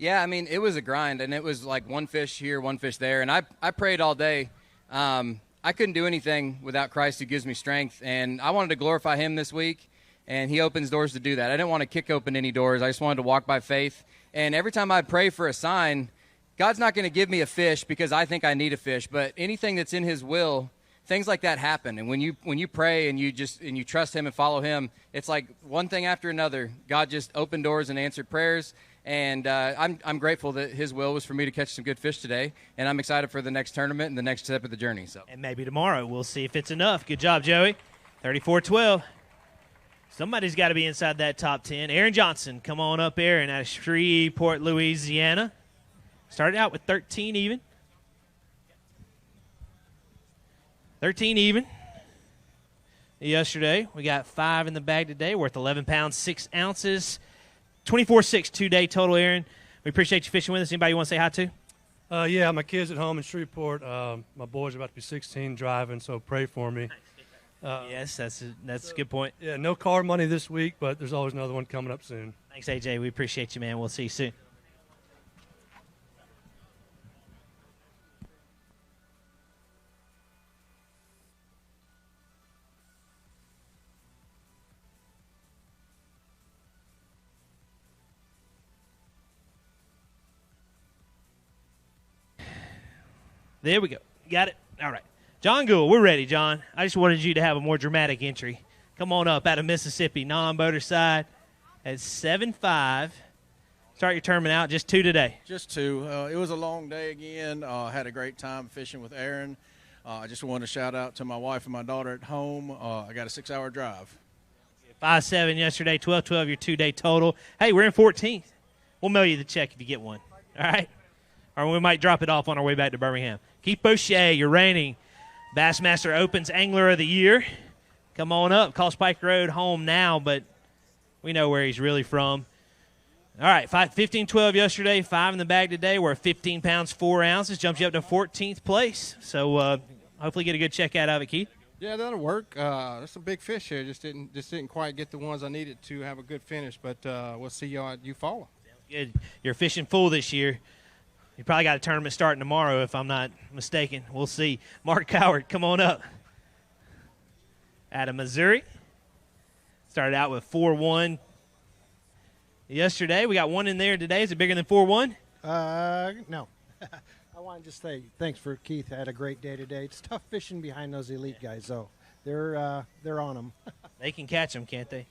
Yeah, I mean, it was a grind, and it was like one fish here, one fish there, and I prayed all day. I couldn't do anything without Christ who gives me strength, and I wanted to glorify him this week, and he opens doors to do that. I didn't want to kick open any doors. I just wanted to walk by faith, and every time I'd pray for a sign, God's not going to give me a fish because I think I need a fish, but anything that's in his will, things like that happen. And when you pray and you trust him and follow him, it's like one thing after another. God just opened doors and answered prayers. And I'm grateful that his will was for me to catch some good fish today, and I'm excited for the next tournament and the next step of the journey. So, and maybe tomorrow we'll see if it's enough. Good job, Joey. 34-12. Somebody's got to be inside that top 10. Aaron Johnson, come on up, Aaron, out of Shreveport, Louisiana. Started out with 13 even. 13 even. Yesterday, we got 5 in the bag today, worth 11 pounds, 6 ounces. 24-6 2-day total, Aaron. We appreciate you fishing with us. Anybody you want to say hi to? Yeah, my kids at home in Shreveport. My boys are about to be 16 driving, so pray for me. Yes, that's a good point. Yeah, no car money this week, but there's always another one coming up soon. Thanks, AJ. We appreciate you, man. We'll see you soon. There we go. Got it? All right. John Gould, we're ready, John. I just wanted you to have a more dramatic entry. Come on up out of Mississippi, non-boater side at 7.5. Start your tournament out. Just 2 today. Just 2. It was a long day again. Had a great time fishing with Aaron. I just wanted to shout out to my wife and my daughter at home. I got a 6-hour drive. 5.7 yesterday, 12.12 your 2-day total. Hey, we're in 14th. We'll mail you the check if you get one. All right? Or we might drop it off on our way back to Birmingham. Keith Boucher, your reigning Bassmaster Opens Angler of the Year. Come on up. Call Spike Road home now, but we know where he's really from. All right, 15-12 yesterday, 5 in the bag today. We're 15 pounds, 4 ounces. Jumps you up to 14th place. So hopefully get a good check out of it, Keith. Yeah, that'll work. There's some big fish here. Just didn't quite get the ones I needed to have a good finish, but we'll see you follow. Good. You're fishing full this year. You probably got a tournament starting tomorrow, if I'm not mistaken. We'll see. Mark Coward, come on up. Out of Missouri. Started out with 4-1 yesterday. We got 1 in there today. Is it bigger than 4-1? No. I want to just say thanks for Keith. Had a great day today. It's tough fishing behind those elite guys, though. They're on them. They can catch them, can't they?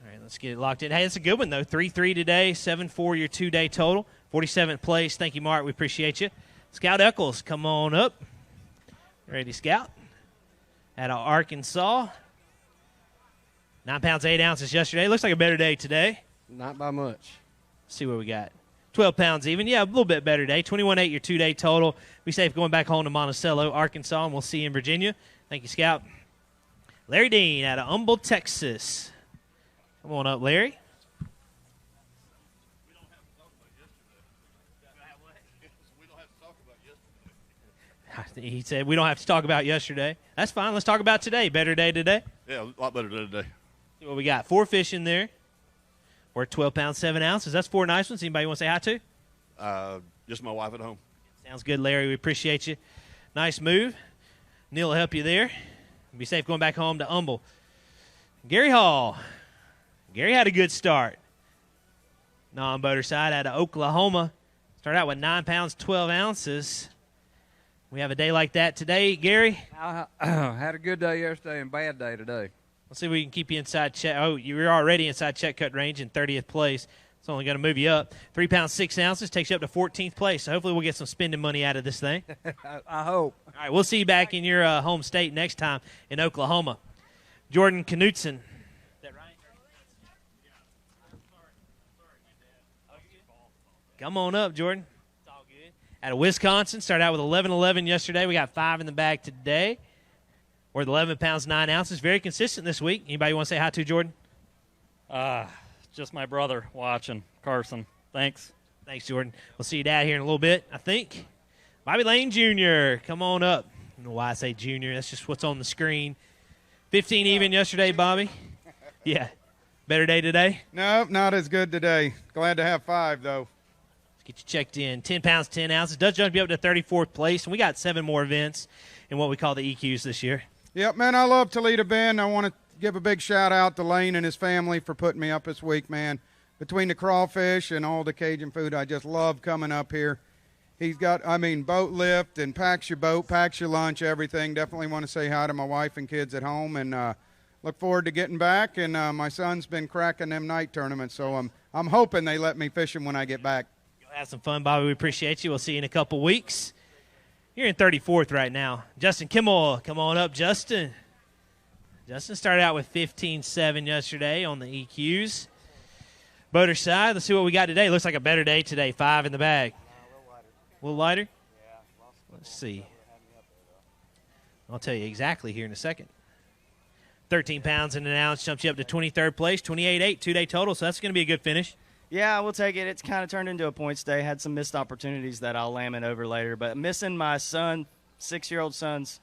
All right, let's get it locked in. Hey, it's a good one, though. 3-3 today, 7-4 your 2-day total. 47th place. Thank you, Mark. We appreciate you. Scout Eccles, come on up. Ready, Scout. Out of Arkansas. 9 pounds, 8 ounces yesterday. Looks like a better day today. Not by much. Let's see what we got. 12 pounds even. Yeah, a little bit better day. 21-8 your 2-day total. Be safe going back home to Monticello, Arkansas, and we'll see you in Virginia. Thank you, Scout. Larry Dean out of Humble, Texas. Come on up, Larry. He said we don't have to talk about yesterday. That's fine. Let's talk about today. Better day today? Yeah, a lot better day today. See what we got. 4 fish in there. We're 12 pounds, 7 ounces. That's 4 nice ones. Anybody want to say hi to? Just my wife at home. Sounds good, Larry. We appreciate you. Nice move. Neil will help you there. Be safe going back home to Humble. Gary Hall. Gary had a good start. Non-boater side out of Oklahoma. Started out with 9 pounds, 12 ounces. We have a day like that today, Gary. I had a good day yesterday and bad day today. Let's see if we can keep you inside check. Oh, you were already inside check cut range in 30th place. It's only going to move you up. 3 pounds, 6 ounces takes you up to 14th place. So hopefully we'll get some spending money out of this thing. I hope. All right, we'll see you back in your home state next time in Oklahoma. Jordan Knutson. Is that right? Come on up, Jordan. It's all good. Out of Wisconsin, started out with 11-11 yesterday. We got 5 in the bag today. We're at 11 pounds, 9 ounces. Very consistent this week. Anybody want to say hi to, Jordan? Just my brother watching, Carson. Thanks. Thanks, Jordan. We'll see you dad here in a little bit, I think. Bobby Lane Jr., come on up. I don't know why I say junior. That's just what's on the screen. 15 even yesterday, Bobby. Yeah. Better day today? No, not as good today. Glad to have 5, though. Get you checked in. 10 pounds, 10 ounces. Does jump you up to 34th place. And we got 7 more events in what we call the EQs this year. Yep, man, I love Toledo Bend. I want to give a big shout-out to Lane and his family for putting me up this week, man. Between the crawfish and all the Cajun food, I just love coming up here. He's got, boat lift and packs your boat, packs your lunch, everything. Definitely want to say hi to my wife and kids at home, and look forward to getting back. And my son's been cracking them night tournaments, so I'm hoping they let me fish them when I get back. Go have some fun, Bobby. We appreciate you. We'll see you in a couple weeks. You're in 34th right now. Justin Kimmel, come on up, Justin. Justin started out with 15.7 yesterday on the EQs. Boater side, let's see what we got today. Looks like a better day today. 5 in the bag. A little lighter? Yeah. Let's see. I'll tell you exactly here in a second. 13 pounds and an ounce jumps you up to 23rd place. 28.8 2-day total, so that's going to be a good finish. Yeah, we'll take it. It's kind of turned into a points day. Had some missed opportunities that I'll lament over later. But missing my son, 6-year-old son's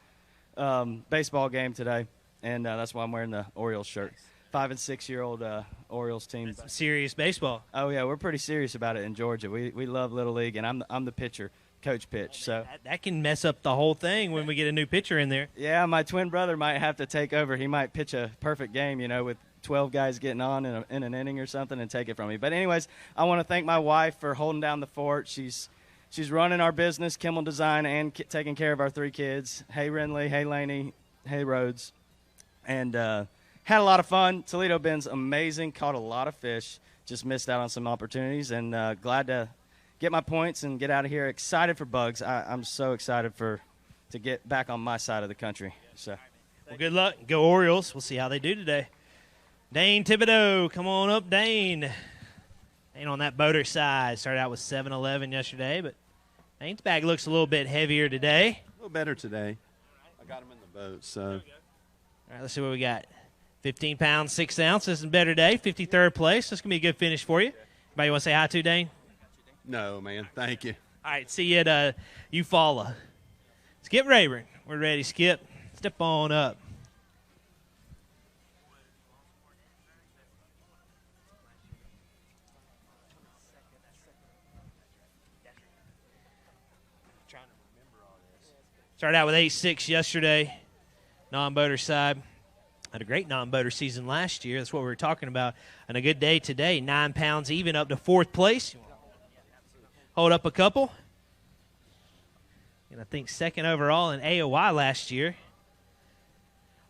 baseball game today, and that's why I'm wearing the Orioles shirt. 5- and 6-year-old Orioles team. That's some serious baseball. Oh yeah, we're pretty serious about it in Georgia. We love Little League, and I'm the pitcher, coach pitch. So that can mess up the whole thing when we get a new pitcher in there. Yeah, my twin brother might have to take over. He might pitch a perfect game, with 12 guys getting on in an inning or something, and take it from me. But anyways, I want to thank my wife for holding down the fort. She's running our business, Kimmel Design, and taking care of our 3 kids. Hey Renley, hey Laney, hey Rhodes, and had a lot of fun. Toledo Bend's amazing. Caught a lot of fish. Just missed out on some opportunities, and glad to get my points and get out of here. Excited for bugs. I'm so excited to get back on my side of the country. So, well, good luck. Go Orioles. We'll see how they do today. Dane Thibodeau, come on up, Dane. Dane on that boater side. Started out with 7.11 yesterday, but Dane's bag looks a little bit heavier today. A little better today. I got him in the boat, so. All right, let's see what we got. 15 pounds, 6 ounces, and better day. 53rd place. That's going to be a good finish for you. Anybody want to say hi to, Dane? No, man. Thank you. All right, see you at Eufaula. Skip Rayburn. We're ready, Skip. Step on up. Started out with 8.6 yesterday, non-boater side. Had a great non-boater season last year. That's what we were talking about. And a good day today, 9 pounds even up to 4th place. Hold up a couple. And I think 2nd overall in AOY last year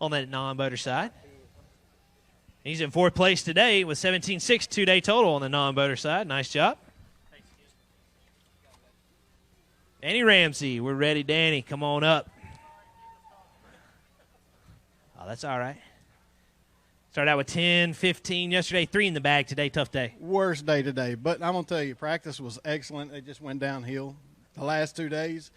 on that non-boater side. He's in 4th place today with 17.6 2-day total on the non-boater side. Nice job. Danny Ramsey, we're ready, Danny. Come on up. Oh, that's all right. Started out with 10, 15 yesterday, 3 in the bag today. Tough day. Worst day today, but I'm going to tell you, practice was excellent. It just went downhill the last 2 days.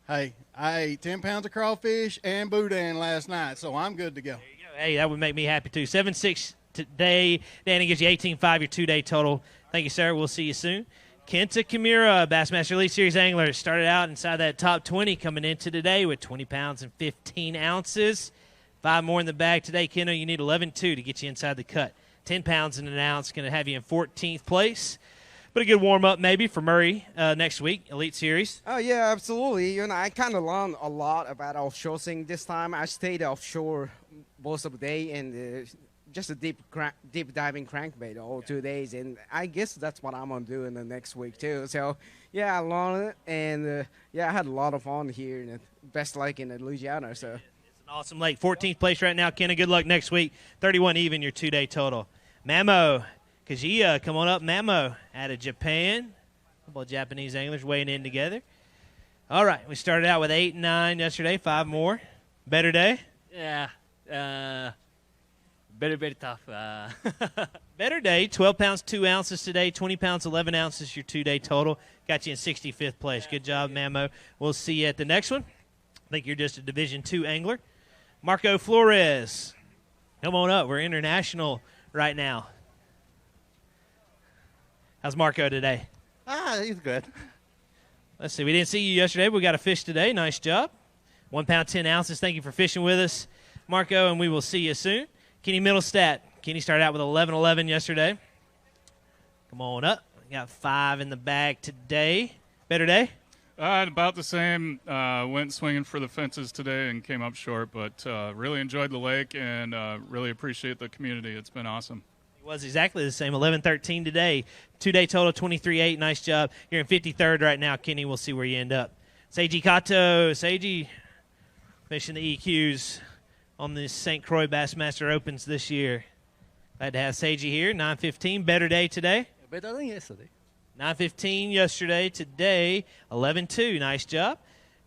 Hey, I ate 10 pounds of crawfish and boudin last night, so I'm good to go. Hey, that would make me happy, too. 7.6 today. Danny gives you 18.5 your 2-day total. Thank you, sir. We'll see you soon. Kenta Kimura, Bassmaster Elite Series angler, started out inside that top 20 coming into today with 20 pounds and 15 ounces. 5 more in the bag today. Kenta, you need 11.2 to get you inside the cut. 10 pounds and an ounce, going to have you in 14th place. But a good warm-up maybe for Murray next week, Elite Series. Oh, yeah, absolutely. I kind of learned a lot about offshore thing this time. I stayed offshore most of the day and just a deep diving crankbait all 2 days. And I guess that's what I'm going to do in the next week, too. So, yeah, I learned it. And, I had a lot of fun here in the best lake in Louisiana. So. It's an awesome lake. 14th place right now. Kenna, good luck next week. 31 even your 2-day total. Mamo Kajiya, come on up, Mamo, out of Japan. A couple of Japanese anglers weighing in together. All right, we started out with 8 and 9 yesterday, 5 more. Better day? Yeah, very tough. Better day, 12 pounds, 2 ounces today, 20 pounds, 11 ounces, your 2-day total. Got you in 65th place. Good job, Mamo. We'll see you at the next one. I think you're just a Division II angler. Marco Flores, come on up. We're international right now. How's Marco today? He's good. Let's see. We didn't see you yesterday, but we got a fish today. Nice job. 1 pound, 10 ounces. Thank you for fishing with us, Marco, and we will see you soon. Kenny Middlestat. Kenny started out with 11.11 yesterday. Come on up. got 5 in the bag today. Better day? About the same. Went swinging for the fences today and came up short, but really enjoyed the lake and really appreciate the community. It's been awesome. It was exactly the same. 11-13 today. 2-day total, 23-8. Nice job. You're in 53rd right now, Kenny. We'll see where you end up. Seiji Kato. Seiji fishing the EQs on the St. Croix Bassmaster Opens this year. Glad to have Seiji here. 9:15. Better day today? Better than yesterday. 9:15 yesterday. Today, 11-2. Nice job.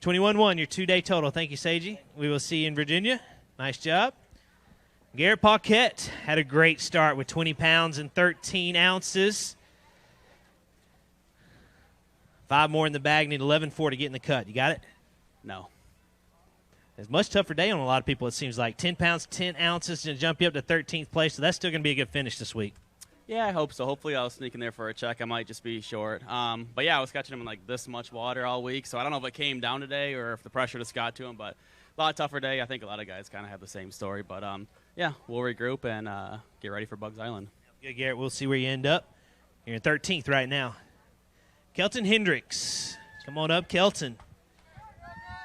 21-1, your 2-day total. Thank you, Seiji. We will see you in Virginia. Nice job. Garrett Paquette had a great start with 20 pounds and 13 ounces. 5 more in the bag. Need 11-4 to get in the cut. You got it? No. It's a much tougher day on a lot of people, it seems like. 10 pounds, 10 ounces, and jump you up to 13th place, so that's still going to be a good finish this week. Yeah, I hope so. Hopefully I'll sneak in there for a check. I might just be short. But, yeah, I was catching him in, like, this much water all week, so I don't know if it came down today or if the pressure just got to him, but a lot tougher day. I think a lot of guys kind of have the same story. But, yeah, we'll regroup and get ready for Bugs Island. Good, Garrett. We'll see where you end up. You're in 13th right now. Kelton Hendricks. Come on up, Kelton.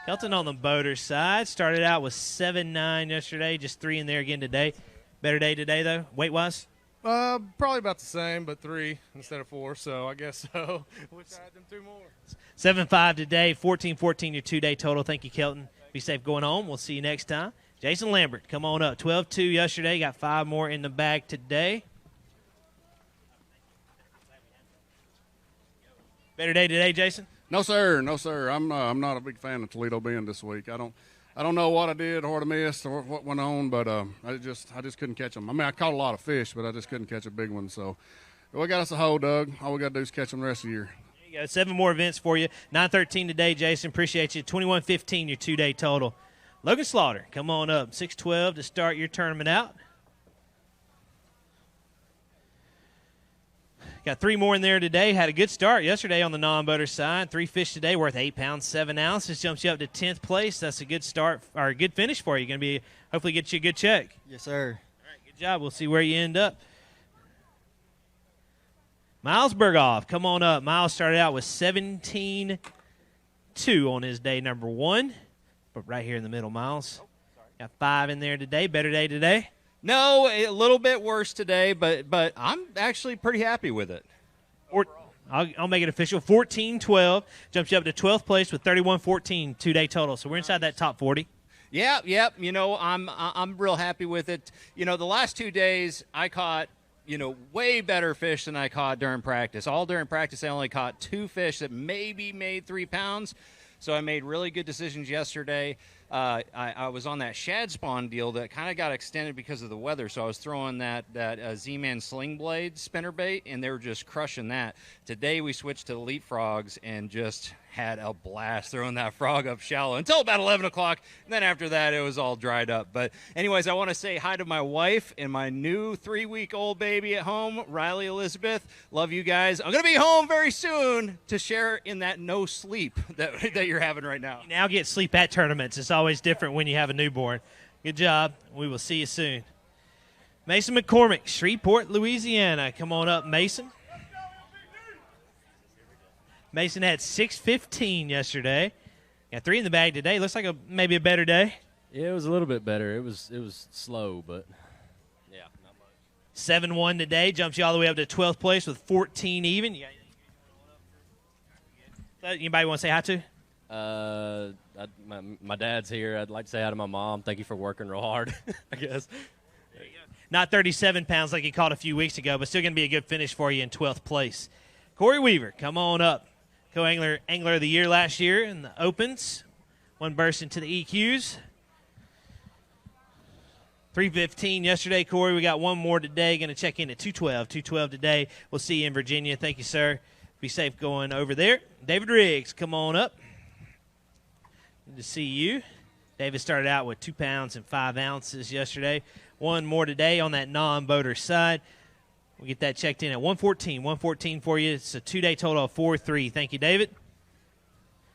Kelton on the boater side. Started out with 7.9 yesterday, just 3 in there again today. Better day today, though, weight-wise? Probably about the same, but 3 instead of 4, so I guess so. Wish I had them 2 more. 7.5 today, 14-14 your 2-day total. Thank you, Kelton. Be safe going home. We'll see you next time. Jason Lambert, come on up. 12-2 yesterday, got 5 more in the bag today. Better day today, Jason? No, sir. No, sir. I'm not a big fan of Toledo Bend this week. I don't know what I did or what I missed or what went on, but I just couldn't catch them. I mean, I caught a lot of fish, but I just couldn't catch a big one. So we got us a hole, Doug. All we got to do is catch them the rest of the year. There you go. 7 more events for you. 9:13 today, Jason. Appreciate you. 21-15 your 2-day total. Logan Slaughter, come on up. 6:12 to start your tournament out. Got 3 more in there today. Had a good start yesterday on the non-boater side. 3 fish today worth 8 pounds, 7 ounces. Jumps you up to 10th place. That's a good start or a good finish for you. Going to be hopefully get you a good check. Yes, sir. All right, good job. We'll see where you end up. Miles Berghoff, come on up. Miles started out with 17-2 on his day number 1. But right here in the middle, Miles. Got 5 in there today. Better day today? No, a little bit worse today, but I'm actually pretty happy with it. I'll make it official. 14-12 jumps you up to 12th place with 31-14 2-day total. So we're inside that top 40. Yep. You know, I'm real happy with it. You know, the last 2 days I caught, you know, way better fish than I caught during practice. All during practice I only caught 2 fish that maybe made 3 pounds. So I made really good decisions yesterday. I was on that shad spawn deal that kind of got extended because of the weather. So I was throwing that Z-Man sling blade spinnerbait, and they were just crushing that. Today we switched to the leapfrogs and just had a blast throwing that frog up shallow until about 11 o'clock. And then after that, it was all dried up. But anyways, I want to say hi to my wife and my new 3-week-old baby at home, Riley Elizabeth. Love you guys. I'm going to be home very soon to share in that no sleep that you're having right now. You now get sleep at tournaments. It's always different when you have a newborn. Good job. We will see you soon. Mason McCormick, Shreveport, Louisiana. Come on up, Mason. Mason had 6.15 yesterday. Got 3 in the bag today. Looks like maybe a better day. Yeah, it was a little bit better. It was slow, but yeah, not much. 7-1 today. Jumps you all the way up to 12th place with 14 even. Anybody want to say hi to? My dad's here. I'd like to say hi to my mom. Thank you for working real hard, I guess. There you go. Not 37 pounds like you caught a few weeks ago, but still going to be a good finish for you in 12th place. Corey Weaver, come on up. Co-angler of the year last year in the Opens. 1 burst into the EQs. 3:15 yesterday, Corey. We got 1 more today. Going to check in at 2:12. 2:12 today. We'll see you in Virginia. Thank you, sir. Be safe going over there. David Riggs, come on up. Good to see you. David started out with 2 pounds and 5 ounces yesterday. 1 more today on that non-boater side. We'll get that checked in at 114. 114 for you. It's a 2-day total of 4.3. Thank you, David.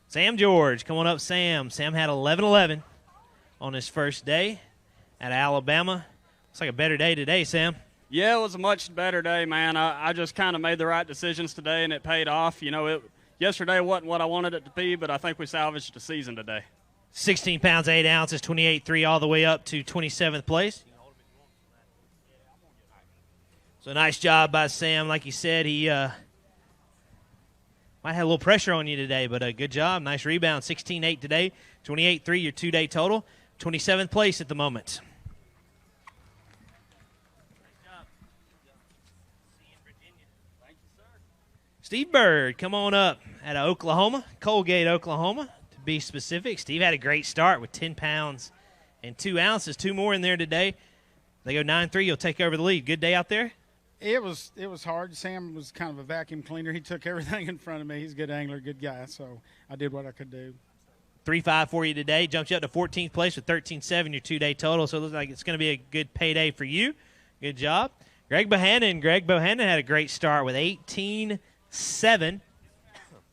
Sam George, come on up, Sam. Sam had 11-11 on his first day at Alabama. Looks like a better day today, Sam. Yeah, it was a much better day, man. I just kind of made the right decisions today, and it paid off. You know, yesterday wasn't what I wanted it to be, but I think we salvaged the season today. 16 pounds, 8 ounces, 28.3 all the way up to 27th place. So nice job by Sam. Like you said, he might have a little pressure on you today, but a good job. Nice rebound. 16.8 today, 28.3 your 2-day total. 27th place at the moment. Steve Bird, come on up out of Oklahoma, Colgate, Oklahoma, to be specific. Steve had a great start with 10 pounds and 2 ounces. 2 more in there today. They go 9-3. You'll take over the lead. Good day out there? It was hard. Sam was kind of a vacuum cleaner. He took everything in front of me. He's a good angler, good guy, so I did what I could do. 3.5 for you today. Jumps you up to 14th place with 13.7 your 2-day total, so it looks like it's going to be a good payday for you. Good job. Greg Bohannon had a great start with 18.7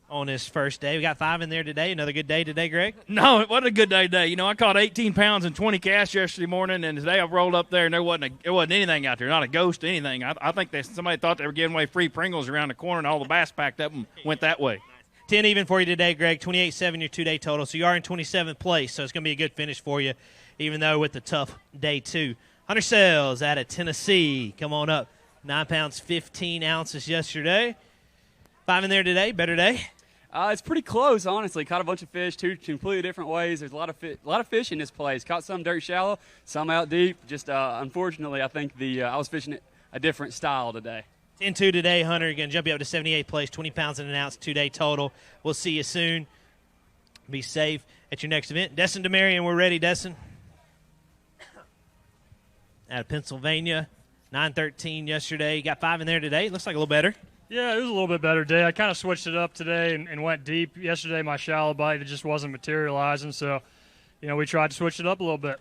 on his first day. We got 5 in there today. Another good day today, Greg? No, it wasn't a good day today. You know, I caught 18 pounds and 20 casts yesterday morning, and today I rolled up there, and there wasn't anything out there, not a ghost, anything. I think somebody thought they were giving away free Pringles around the corner, and all the bass packed up and went that way. 10 even for you today, Greg. 28.7 your 2-day total. So you are in 27th place, so it's going to be a good finish for you, even though with the tough day 2. Hunter Sells out of Tennessee. Come on up. 9 pounds, 15 ounces yesterday. 5 in there today. Better day? It's pretty close, honestly. Caught a bunch of fish, 2 completely different ways. There's a lot of fish in this place. Caught some dirt shallow, some out deep. Just unfortunately, I think I was fishing a different style today. 10-2 today, Hunter. You're going to jump you up to 78th place, 20 pounds and an ounce, 2-day total. We'll see you soon. Be safe at your next event. Destin DeMarion, we're ready, Destin. Out of Pennsylvania, 9.13 yesterday. You got 5 in there today. Looks like a little better. Yeah, it was a little bit better day. I kind of switched it up today and went deep. Yesterday, my shallow bite, it just wasn't materializing, so, you know, we tried to switch it up a little bit.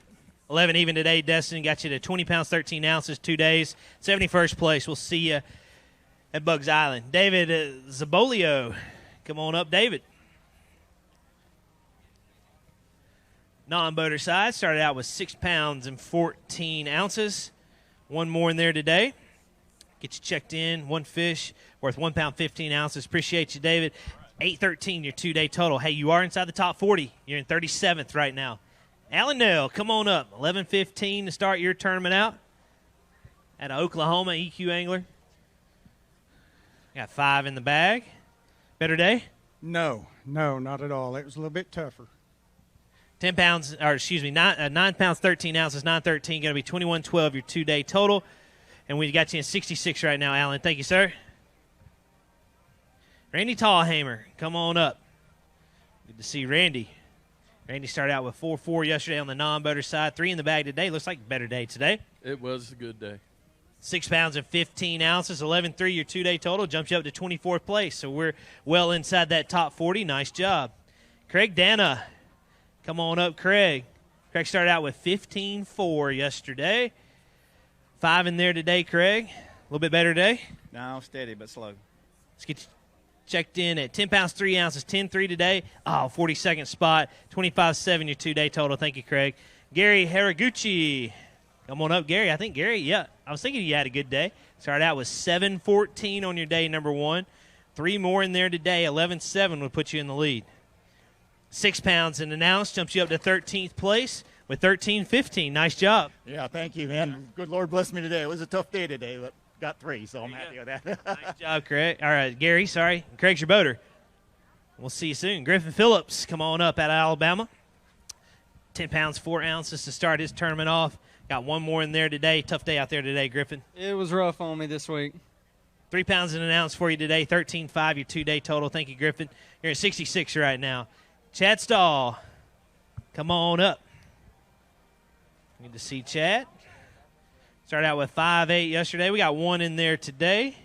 11 even today, Destin. Got you to 20 pounds, 13 ounces, 2 days. 71st place. We'll see you at Bugs Island. David Zabolio. Come on up, David. Non-boater side. Started out with 6 pounds and 14 ounces. 1 more in there today. Get you checked in. 1 fish worth 1 pound, 15 ounces. Appreciate you, David. 8.13 your 2-day total. Hey, you are inside the top 40. You're in 37th right now. Alan Nell, come on up. 11:15 to start your tournament out. At Oklahoma, EQ angler. Got 5 in the bag. Better day? No, not at all. It was a little bit tougher. 9 pounds, 13 ounces, 9.13, going to be 21.12 your 2-day total. And we got you in 66 right now, Alan. Thank you, sir. Randy Tallhammer, come on up. Good to see Randy. Randy started out with 4.4 yesterday on the non-boater side. 3 in the bag today. Looks like a better day today. It was a good day. 6 pounds and 15 ounces, 11.3 your 2-day total. Jumps you up to 24th place. So we're well inside that top 40. Nice job. Craig Dana, come on up, Craig. Craig started out with 15.4 yesterday. 5 in there today, Craig. A little bit better day? No, steady but slow. Let's get you checked in at 10 pounds, 3 ounces, 10.3 today. 42nd spot, 25.7 your 2-day total. Thank you, Craig. Gary Haraguchi. Come on up, Gary. I think Gary, yeah, I was thinking you had a good day. Started out with 7.14 on your day, number 1. 3 more in there today. 11.7 would put you in the lead. 6 pounds and an ounce jumps you up to 13th place with 13.15. Nice job. Yeah, thank you, man. Good Lord bless me today. It was a tough day today, but got 3, so I'm happy with that. Nice job, Craig. All right, Gary, sorry. Craig's your boater. We'll see you soon. Griffin Phillips, come on up out of Alabama. 10 pounds, 4 ounces to start his tournament off. Got 1 more in there today. Tough day out there today, Griffin. It was rough on me this week. 3 pounds and an ounce for you today. 13.5 your 2-day total. Thank you, Griffin. You're at 66 right now. Chad Stahl, come on up. Good to see Chad. Started out with 5.8 yesterday. We got 1 in there today.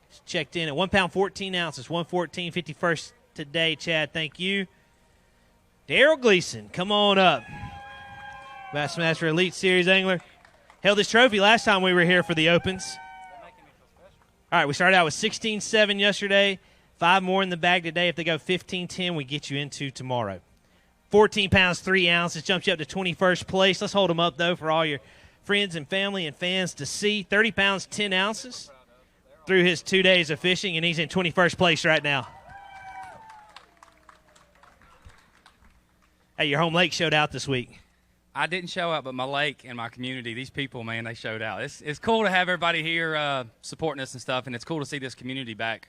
Just checked in at 1 pound, 14 ounces. 114, 51st today, Chad. Thank you. Daryl Gleason, come on up. Bassmaster Elite Series angler. Held this trophy last time we were here for the Opens. All right, we started out with 16.7 yesterday. 5 more in the bag today. If they go 15.10, we get you into tomorrow. 14 pounds, 3 ounces. Jumps you up to 21st place. Let's hold them up, though, for all your friends and family and fans to see. 30 pounds, 10 ounces through his 2 days of fishing, and he's in 21st place right now. Hey, your home lake showed out this week. I didn't show out, but my lake and my community, these people, man, they showed out. It's cool to have everybody here supporting us and stuff, and it's cool to see this community back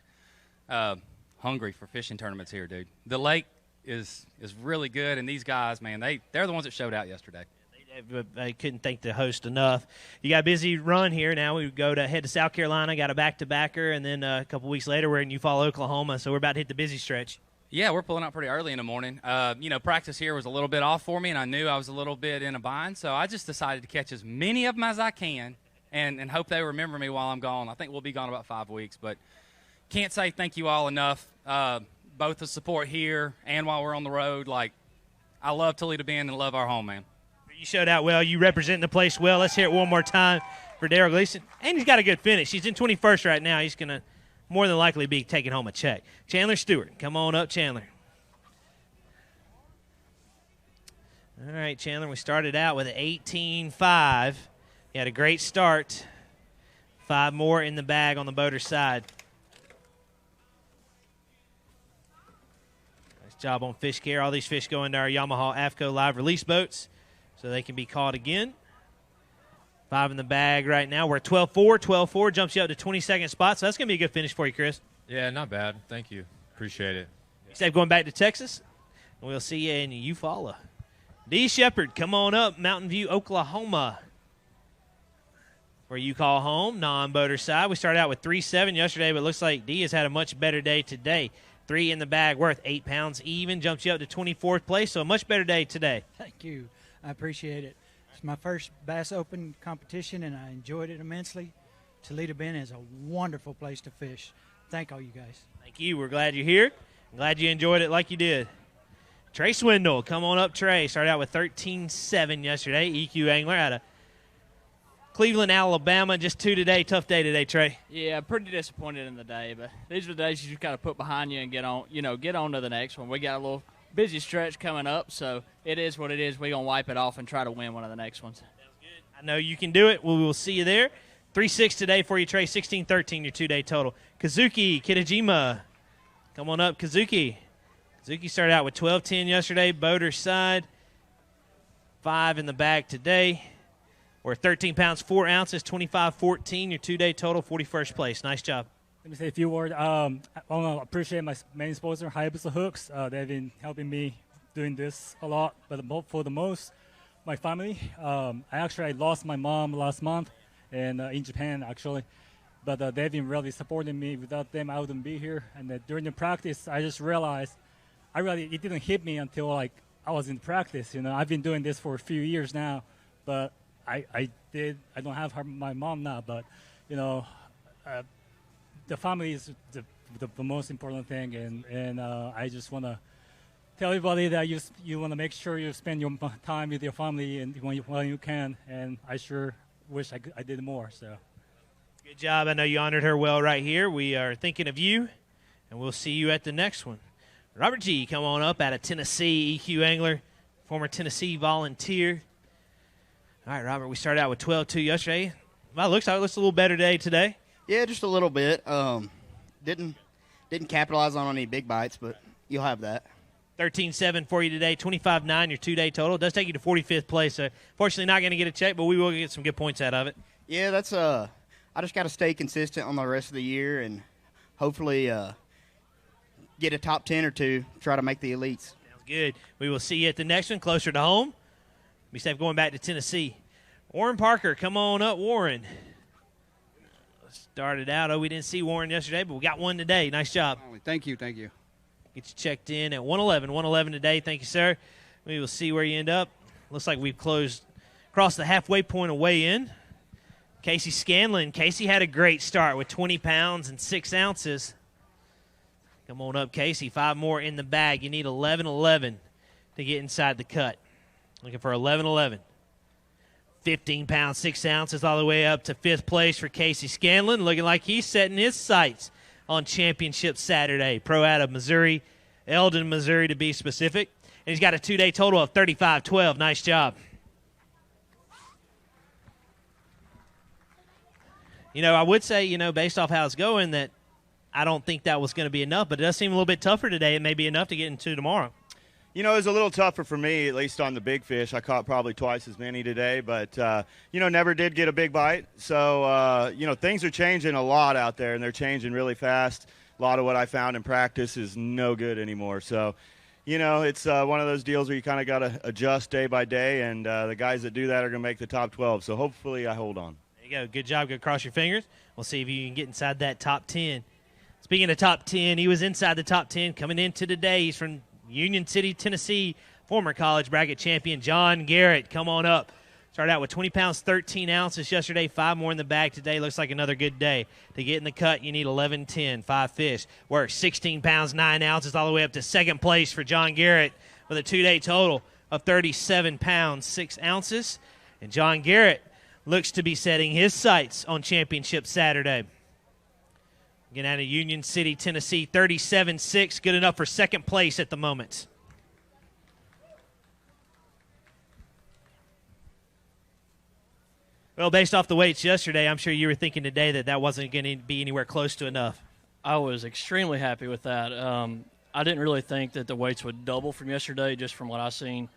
hungry for fishing tournaments here, dude. The lake is really good, and these guys, man, they're the ones that showed out yesterday. I couldn't thank the host enough. You got a busy run here. Now we head to South Carolina, got a back-to-backer, and then a couple weeks later we're in Eufaula, Oklahoma, so we're about to hit the busy stretch. Yeah, we're pulling out pretty early in the morning. Practice here was a little bit off for me, and I knew I was a little bit in a bind, so I just decided to catch as many of them as I can and hope they remember me while I'm gone. I think we'll be gone about 5 weeks, but can't say thank you all enough, both the support here and while we're on the road. Like, I love Toledo Bend and love our home, man. You showed out well. You represent the place well. Let's hear it one more time for Daryl Gleason. And he's got a good finish. He's in 21st right now. He's going to more than likely be taking home a check. Chandler Stewart. Come on up, Chandler. All right, Chandler, we started out with an 18.5. You had a great start. 5 more in the bag on the boater side. Nice job on fish care. All these fish go into our Yamaha AFCO live release boats so they can be caught again. 5 in the bag right now. We're at 12-4. 12-4 jumps you up to 22nd spot, so that's going to be a good finish for you, Chris. Yeah, not bad. Thank you. Appreciate it. Instead of going back to Texas, and we'll see you in Eufaula. D. Shepard, come on up, Mountain View, Oklahoma, where you call home, non-boater side. We started out with 3.7 yesterday, but it looks like D has had a much better day today. 3 in the bag, worth 8 pounds even, jumps you up to 24th place, so a much better day today. Thank you. I appreciate it. It's my first B.A.S.S Open competition, and I enjoyed it immensely. Toledo Bend is a wonderful place to fish. Thank all you guys. Thank you. We're glad you're here. Glad you enjoyed it like you did. Trey Swindle, come on up, Trey. Started out with 13.7 yesterday. EQ angler out of Cleveland, Alabama. Just 2 today. Tough day today, Trey. Yeah, pretty disappointed in the day, but these are the days you just got to put behind you and get on to the next one. We got a little busy stretch coming up, so it is what it is. We're going to wipe it off and try to win one of the next ones. I know you can do it. We will see you there. 3.6 today for you, Trey. 16.13 your 2-day total. Kazuki Kitajima. Come on up, Kazuki. Kazuki started out with 12.10 yesterday, boater side. 5 in the bag today. We're 13 pounds, 4 ounces, 25.14 your 2-day total, 41st place. Nice job. Let me say a few words. I want to appreciate my main sponsor, Hayabusa Hooks. They've been helping me doing this a lot, but for the most, my family. I lost my mom last month and in Japan, actually. But they've been really supporting me. Without them, I wouldn't be here. And during the practice, I just realized it didn't hit me until I was in practice. I've been doing this for a few years now, but I don't have my mom now, but the family is the most important thing, and I just want to tell everybody that you want to make sure you spend your time with your family and when you can, and I sure wish I did more. So, good job. I know you honored her well right here. We are thinking of you, and we'll see you at the next one. Robert G., come on up out of Tennessee, EQ angler, former Tennessee Volunteer. All right, Robert, we started out with 12.2 yesterday. Well, it looks a little better day today. Yeah, just a little bit. Didn't capitalize on any big bites, but you'll have that. 13.7 for you today, 25.9 your 2-day total. It does take you to 45th place. So fortunately not going to get a check, but we will get some good points out of it. Yeah, that's I just got to stay consistent on the rest of the year and hopefully get a top 10 or 2, try to make the elites. Sounds good. We will see you at the next one, closer to home. Be safe going back to Tennessee. Warren Parker, come on up, Warren. Started out. We didn't see Warren yesterday, but we got one today. Nice job. Thank you. Get you checked in at 111. 111 today. Thank you, sir. We will see where you end up. Looks like we've crossed the halfway point of weigh-in. Casey Scanlon. Casey had a great start with 20 pounds and 6 ounces. Come on up, Casey. 5 more in the bag. You need 11-11 to get inside the cut. Looking for 11-11. 15 pounds, 6 ounces, all the way up to 5th place for Casey Scanlon. Looking like he's setting his sights on Championship Saturday. Pro out of Missouri, Eldon, Missouri to be specific. And he's got a 2-day total of 35-12. Nice job. I would say, based off how it's going, that I don't think that was going to be enough, but it does seem a little bit tougher today. It may be enough to get into tomorrow. It was a little tougher for me, at least on the big fish. I caught probably twice as many today, but, never did get a big bite. So, things are changing a lot out there, and they're changing really fast. A lot of what I found in practice is no good anymore. So, it's one of those deals where you kind of got to adjust day by day, and the guys that do that are going to make the top 12. So hopefully I hold on. There you go. Good job. Go cross your fingers. We'll see if you can get inside that top 10. Speaking of top 10, he was inside the top 10 coming into today. He's from Union City, Tennessee, former college bracket champion John Garrett. Come on up. Started out with 20 pounds, 13 ounces yesterday, 5 more in the bag today. Looks like another good day. To get in the cut, you need 11-10, 5 fish. Works 16 pounds, 9 ounces, all the way up to second place for John Garrett with a 2-day total of 37 pounds, 6 ounces. And John Garrett looks to be setting his sights on Championship Saturday. Getting out of Union City, Tennessee, 37-6, good enough for second place at the moment. Well, based off the weights yesterday, I'm sure you were thinking today that wasn't going to be anywhere close to enough. I was extremely happy with that. I didn't really think that the weights would double from yesterday, just from what I seen.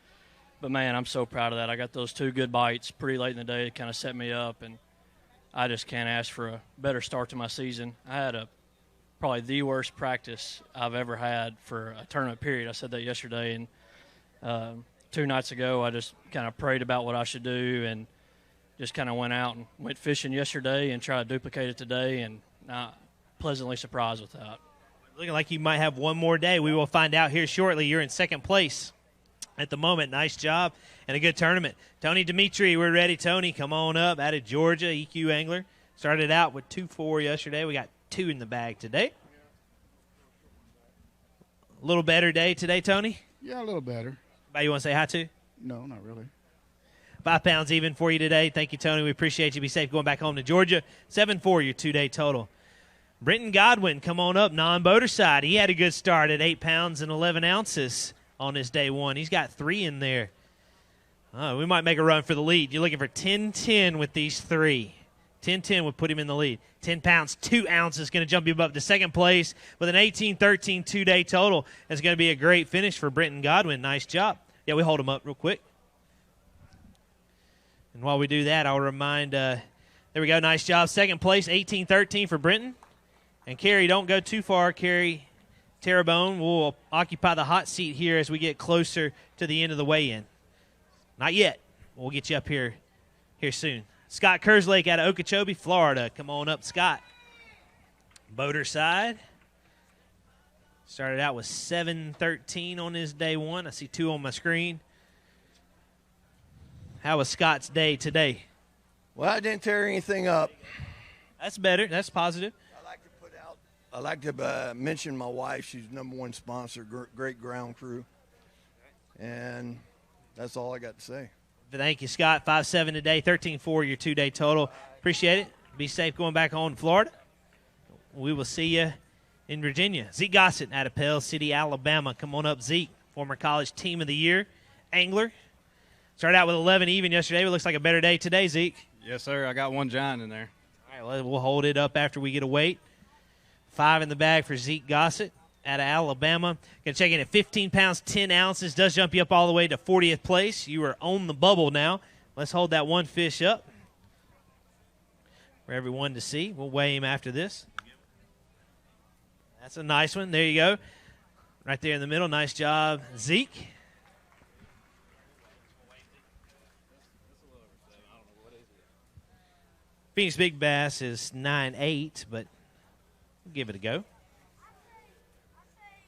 But, man, I'm so proud of that. I got those 2 good bites pretty late in the day. It kind of set me up, and I just can't ask for a better start to my season. I had probably the worst practice I've ever had for a tournament period. I said that yesterday, and 2 nights ago I just kind of prayed about what I should do and just kind of went out and went fishing yesterday and tried to duplicate it today, and pleasantly surprised with that. Looking like you might have one more day. We will find out here shortly. You're in second place at the moment. Nice job and a good tournament. Tony Dimitri, we're ready. Tony, come on up. Out of Georgia, EQ angler. Started out with 2-4 yesterday. We got 2 in the bag today. A little better day today, Tony? Yeah, a little better. Anybody you want to say hi to? No, not really. 5 pounds even for you today. Thank you, Tony. We appreciate you. Be safe going back home to Georgia. 7-4, your 2-day total. Brenton Godwin, come on up, non-boater side. He had a good start at 8 pounds and 11 ounces on his day 1. He's got 3 in there. We might make a run for the lead. You're looking for 10-10 with these 3. 10-10 would put him in the lead. 10 pounds, 2 ounces, going to jump you up to second place with an 18-13 2-day total. It's going to be a great finish for Brenton Godwin. Nice job. Yeah, we hold him up real quick. And while we do that, I'll remind, there we go, nice job. Second place, 18-13 for Brenton. And Carrie, don't go too far. Carrie Terrebonne will occupy the hot seat here as we get closer to the end of the weigh-in. Not yet. We'll get you up here soon. Scott Kerslake out of Okeechobee, Florida. Come on up, Scott. Boater side. Started out with 7-13 on his day 1. I see 2 on my screen. How was Scott's day today? Well, I didn't tear anything up. That's better. That's positive. I like to mention my wife. She's #1 sponsor, great ground crew. And that's all I got to say. Thank you, Scott. 5-7 today, 13-4 your 2-day total. Appreciate it. Be safe going back home to Florida. We will see you in Virginia. Zeke Gossett out of Pell City, Alabama. Come on up, Zeke. Former college team of the year, angler. Started out with 11 even yesterday. It looks like a better day today, Zeke. Yes, sir. I got 1 giant in there. All right, we'll hold it up after we get a weight. 5 in the bag for Zeke Gossett out of Alabama. Going to check in at 15 pounds, 10 ounces. Does jump you up all the way to 40th place. You are on the bubble now. Let's hold that 1 fish up for everyone to see. We'll weigh him after this. That's a nice one. There you go. Right there in the middle. Nice job, Zeke. Phoenix Big Bass is 9.8, but we'll give it a go.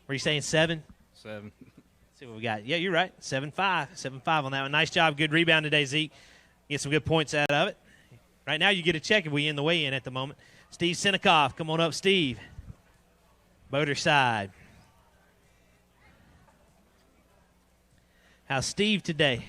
Were you saying 7? 7. See what we got. Yeah, you're right. 7.5. 7.5 on that one. Nice job. Good rebound today, Zeke. Get some good points out of it. Right now you get a check if we end the weigh-in at the moment. Steve Senekoff. Come on up, Steve. Boater side. How's Steve today?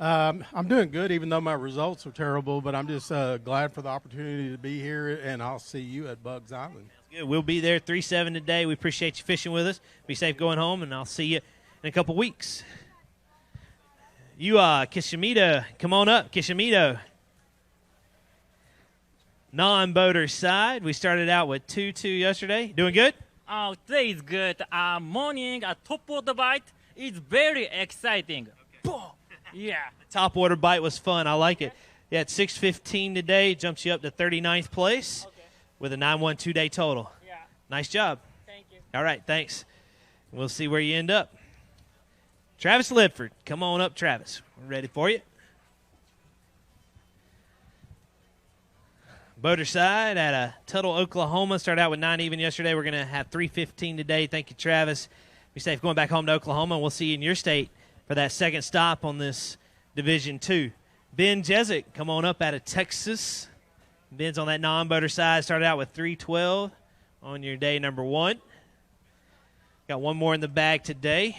I'm doing good, even though my results are terrible, but I'm just glad for the opportunity to be here, and I'll see you at Bugs Island. Good. We'll be there 3-7 today. We appreciate you fishing with us. Be safe going home, and I'll see you in a couple weeks. You, Kishimito, come on up, Kishimito. non-boater side. We started out with 2-2 yesterday. Doing good? Oh, today is good. Morning at top of the bite is very exciting. Yeah. Top water bite was fun. I like it. Yeah, at 6:15 today, jumps you up to 39th place with a 9-1 day total. Yeah. Nice job. Thank you. All right, thanks. We'll see where you end up. Travis Lidford, come on up, Travis. We're ready for you. Boater side at Tuttle, Oklahoma. Started out with 9 even yesterday. We're going to have 3:15 today. Thank you, Travis. Be safe going back home to Oklahoma. We'll see you in your state for that second stop on this Division II. Ben Jezik, come on up out of Texas. Ben's on that non-boater side. Started out with 312 on your day number 1. Got one more in the bag today.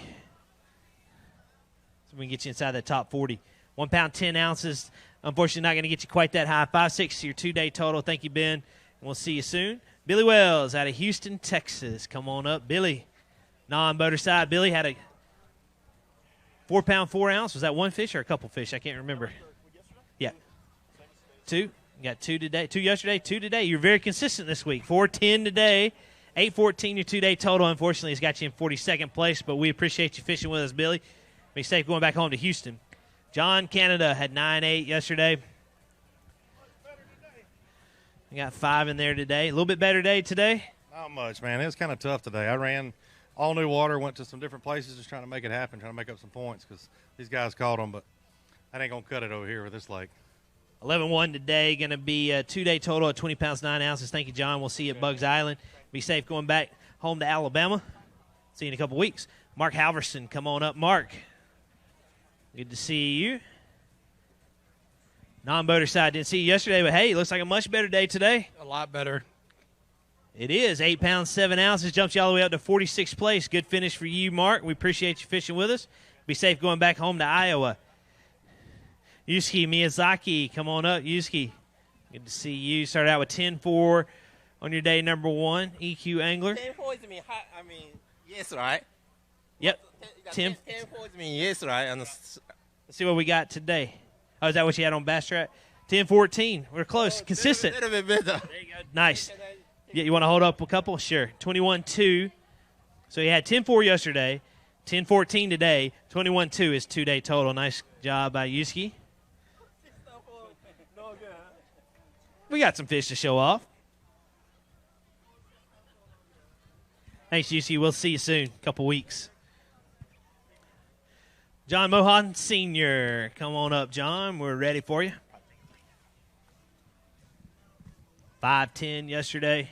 So we can get you inside that top 40. 1 pound, 10 ounces. Unfortunately, not going to get you quite that high. 5.6 your 2-day total. Thank you, Ben. And we'll see you soon. Billy Wells out of Houston, Texas. Come on up, Billy. Non-boater side. Billy had a 4 pound, 4 ounce. Was that one fish or a couple fish? I can't remember. Yeah. 2. You got 2 today. 2 yesterday, 2 today. You're very consistent this week. 4.10 today. 8.14 your 2-day total. Unfortunately, it's got you in 42nd place, but we appreciate you fishing with us, Billy. Be safe going back home to Houston. John Canada had 9.8 yesterday. We got 5 in there today. A little bit better day today. Not much, man. It was kind of tough today. I ran all new water, went to some different places just trying to make it happen, trying to make up some points because these guys caught them, but that ain't going to cut it over here with this lake. 11-1 today, going to be a 2-day total at 20 pounds, 9 ounces. Thank you, John. We'll see you at Bugs Island. Be safe going back home to Alabama. See you in a couple weeks. Mark Halverson, come on up, Mark. Good to see you. Non-boater side, didn't see you yesterday, but hey, it looks like a much better day today. A lot better. It is. 8 pounds, 7 ounces. Jumps you all the way up to 46th place. Good finish for you, Mark. We appreciate you fishing with us. Be safe going back home to Iowa. Yusuke Miyazaki, come on up, Yusuke. Good to see you. Started out with 10-4 on your day number 1, EQ Angler. 10-4 is yes, right? Yep. 10-4 yes, right? And let's see what we got today. Oh, is that what you had on Bass Track? 10-14. We're close. Consistent. A little bit better. There you go. Nice. Yeah, you want to hold up a couple? Sure. 21-2. So you had 10-4 yesterday, 10-14 today. 21-2 is 2-day total. Nice job by Yusuke. We got some fish to show off. Thanks, Yusuke. We'll see you soon. Couple weeks. John Mohan Sr. Come on up, John. We're ready for you. 5.10 yesterday.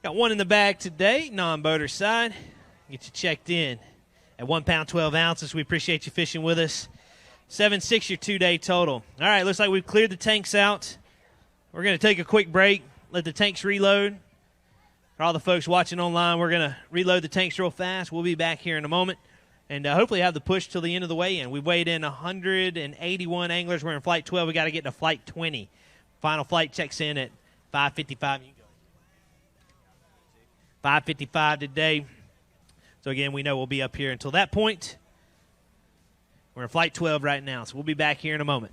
Got one in the bag today, non-boater side. Get you checked in at 1 pound, 12 ounces. We appreciate you fishing with us. 7.6 your 2-day total. All right, looks like we've cleared the tanks out. We're going to take a quick break, let the tanks reload. For all the folks watching online, we're going to reload the tanks real fast. We'll be back here in a moment. And hopefully have the push till the end of the weigh-in. We've weighed in 181 anglers. We're in Flight 12. We got to get to Flight 20. Final flight checks in at 5:55. 5:55 today. So, again, we know we'll be up here until that point. We're in Flight 12 right now, so we'll be back here in a moment.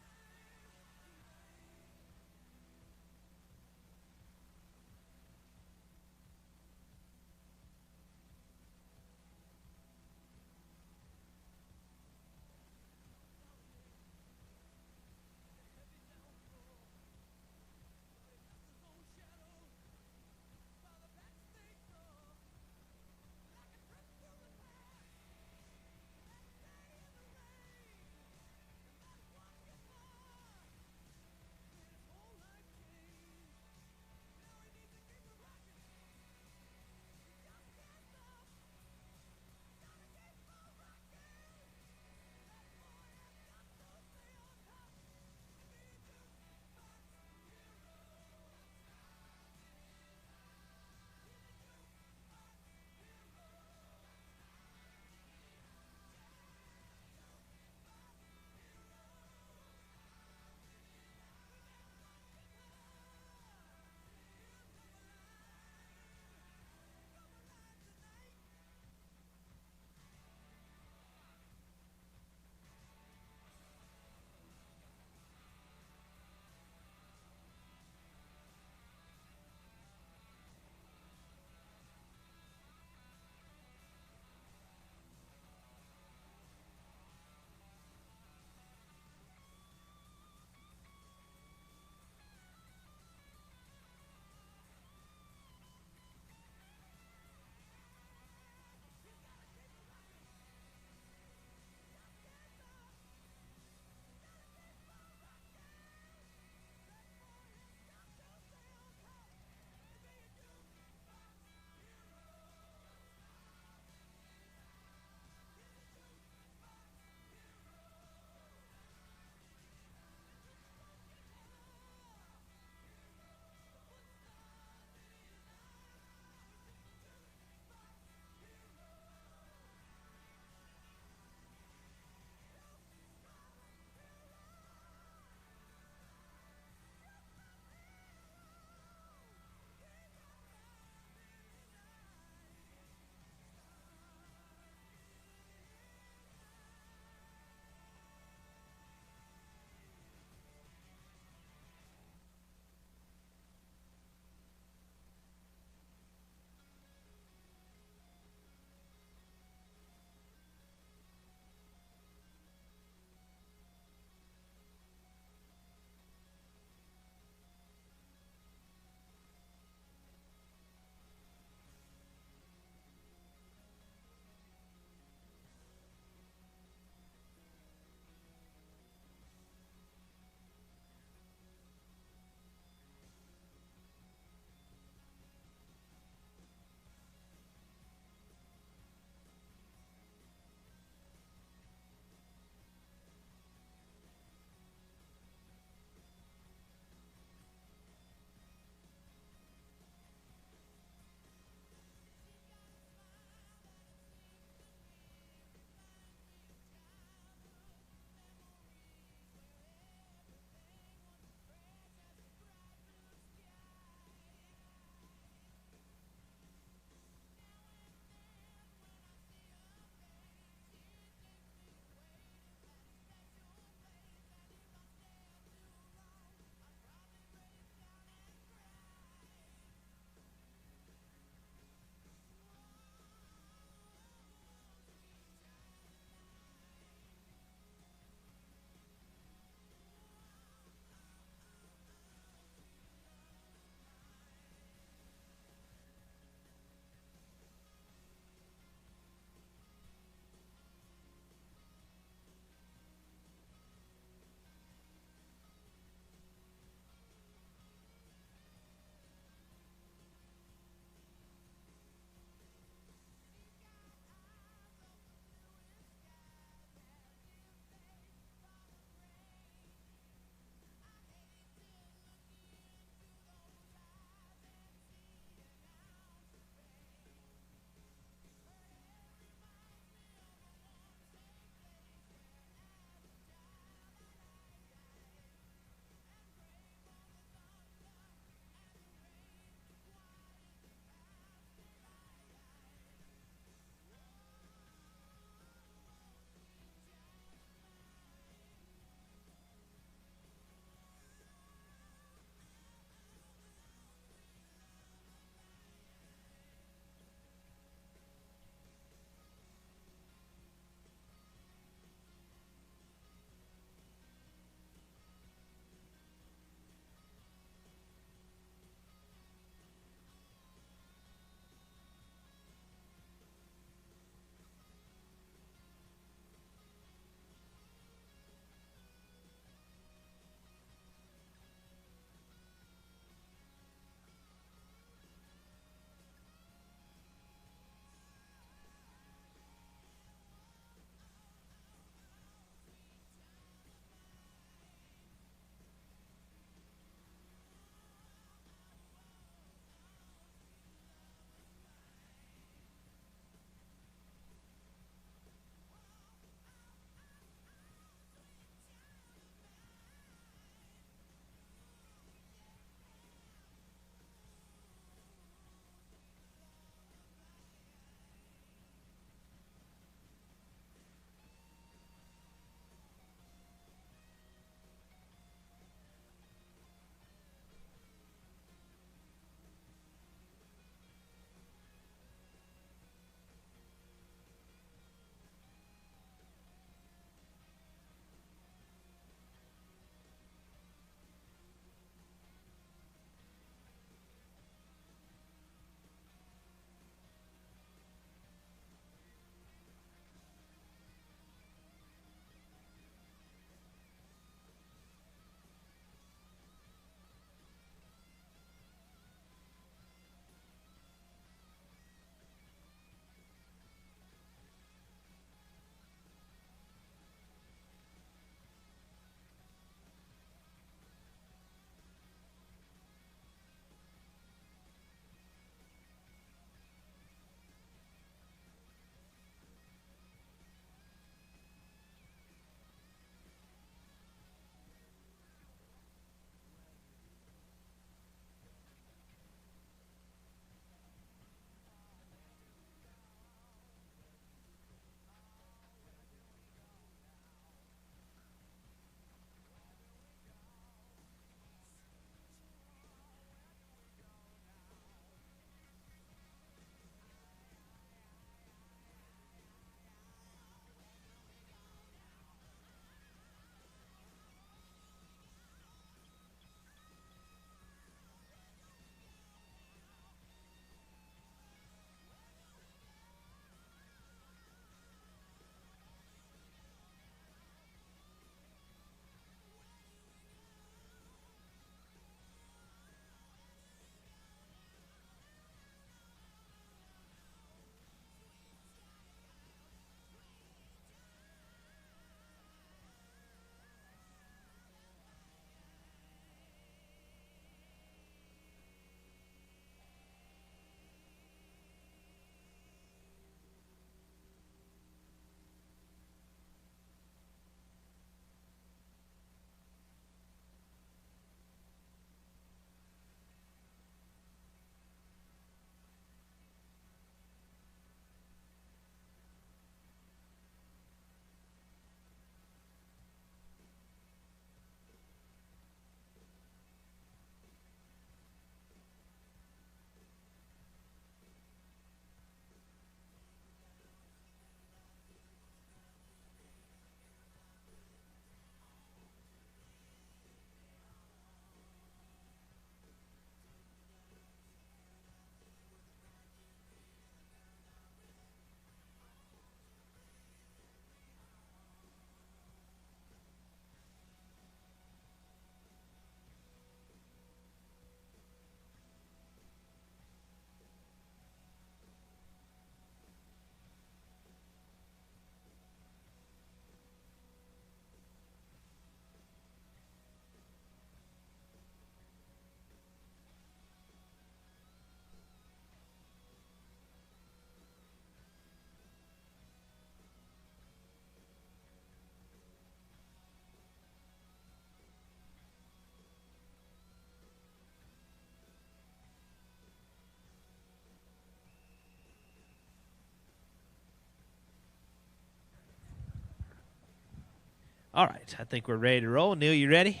All right, I think we're ready to roll. Neil, you ready?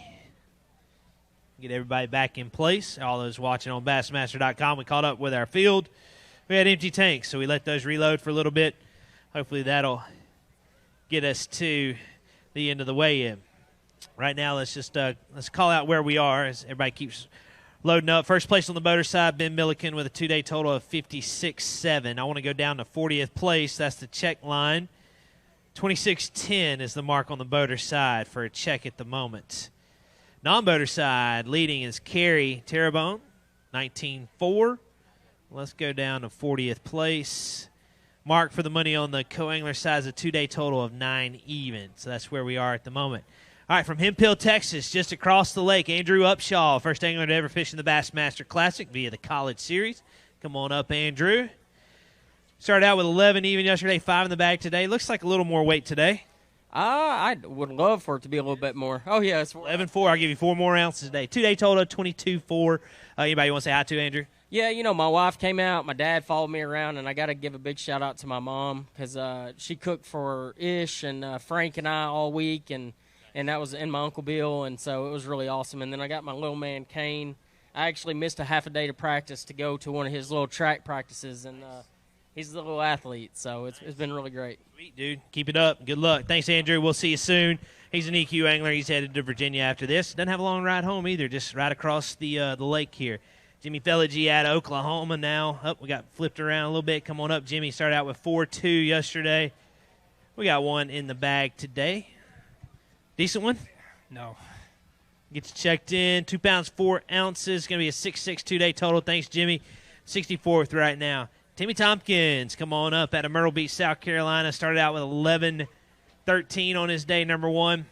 Get everybody back in place. All those watching on Bassmaster.com, we caught up with our field. We had empty tanks, so we let those reload for a little bit. Hopefully that'll get us to the end of the weigh-in. Right now, let's call out where we are as everybody keeps loading up. First place on the boater side, Ben Milliken with a two-day total of 56.7. I want to go down to 40th place. That's the check line. 26.10 is the mark on the boater side for a check at the moment. Non-boater side, leading is Kerry Terrebonne, 19.4. Let's go down to 40th place. Mark for the money on the co-angler side is a two-day total of 9 even. So that's where we are at the moment. All right, from Hemphill, Texas, just across the lake, Andrew Upshaw, first angler to ever fish in the Bassmaster Classic via the College Series. Come on up, Andrew. Started out with 11 even yesterday, 5 in the bag today. Looks like a little more weight today. I would love for it to be a little bit more. Oh, yeah. It's 11.4. I'll give you 4 more ounces today. Two-day total of 22.4. Anybody want to say hi to, Andrew? Yeah, you know, my wife came out. My dad followed me around, and I got to give a big shout-out to my mom because she cooked for Ish and Frank and I all week, and that was in my Uncle Bill, and so it was really awesome. And then I got my little man, Kane. I actually missed a half a day to practice to go to one of his little track practices, and he's a little athlete, so it's been really great. Sweet, dude. Keep it up. Good luck. Thanks, Andrew. We'll see you soon. He's an EQ angler. He's headed to Virginia after this. Doesn't have a long ride home either, just right across the lake here. Jimmy Feligi out of Oklahoma now. Oh, we got flipped around a little bit. Come on up, Jimmy. Started out with 4.2 yesterday. We got one in the bag today. Decent one? No. Gets checked in. 2 pounds, 4 ounces. Going to be a 6.6 two-day total. Thanks, Jimmy. 64th right now. Timmy Tompkins, come on up out of Myrtle Beach, South Carolina. Started out with 11.13 on his day, number 1.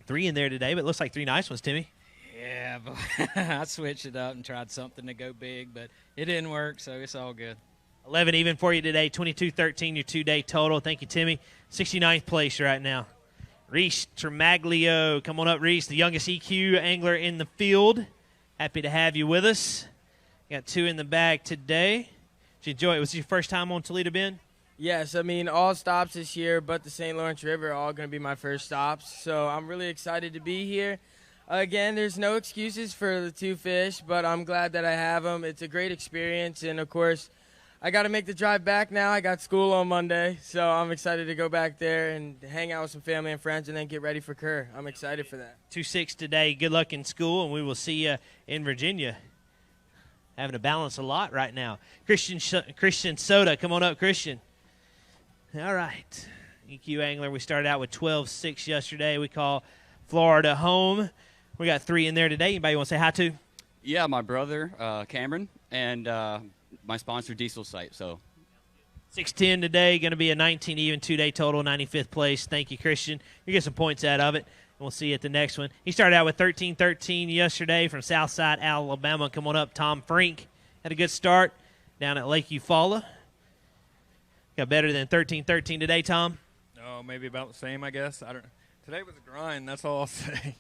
3 in there today, but it looks like 3 nice ones, Timmy. Yeah, but I switched it up and tried something to go big, but it didn't work, so it's all good. 11 even for you today, 22.13 your two-day total. Thank you, Timmy. 69th place right now. Reese Tremaglio, come on up, Reese, the youngest EQ angler in the field. Happy to have you with us. Got 2 in the bag today. Did you enjoy it? Was it your first time on Toledo Bend? Yes, I mean, all stops this year but the St. Lawrence River are all going to be my first stops, so I'm really excited to be here. Again, there's no excuses for the 2 fish, but I'm glad that I have them. It's a great experience, and, of course, I got to make the drive back now. I got school on Monday, so I'm excited to go back there and hang out with some family and friends and then get ready for Kerr. I'm excited for that. 2.6 today. Good luck in school, and we will see you in Virginia. Having to balance a lot right now. Christian Soda, come on up, Christian. All right. EQ angler, we started out with 12.6 yesterday. We call Florida home. We got 3 in there today. Anybody want to say hi to? Yeah, my brother, Cameron, and my sponsor, Diesel Site. So 6.10 today, going to be a 19 even two-day total, 95th place. Thank you, Christian. You get some points out of it. We'll see you at the next one. He started out with 13.13 yesterday from Southside, Alabama. Come on up, Tom Frink. Had a good start down at Lake Eufaula. Got better than 13.13 today, Tom? No, maybe about the same, I guess. Today was a grind, that's all I'll say.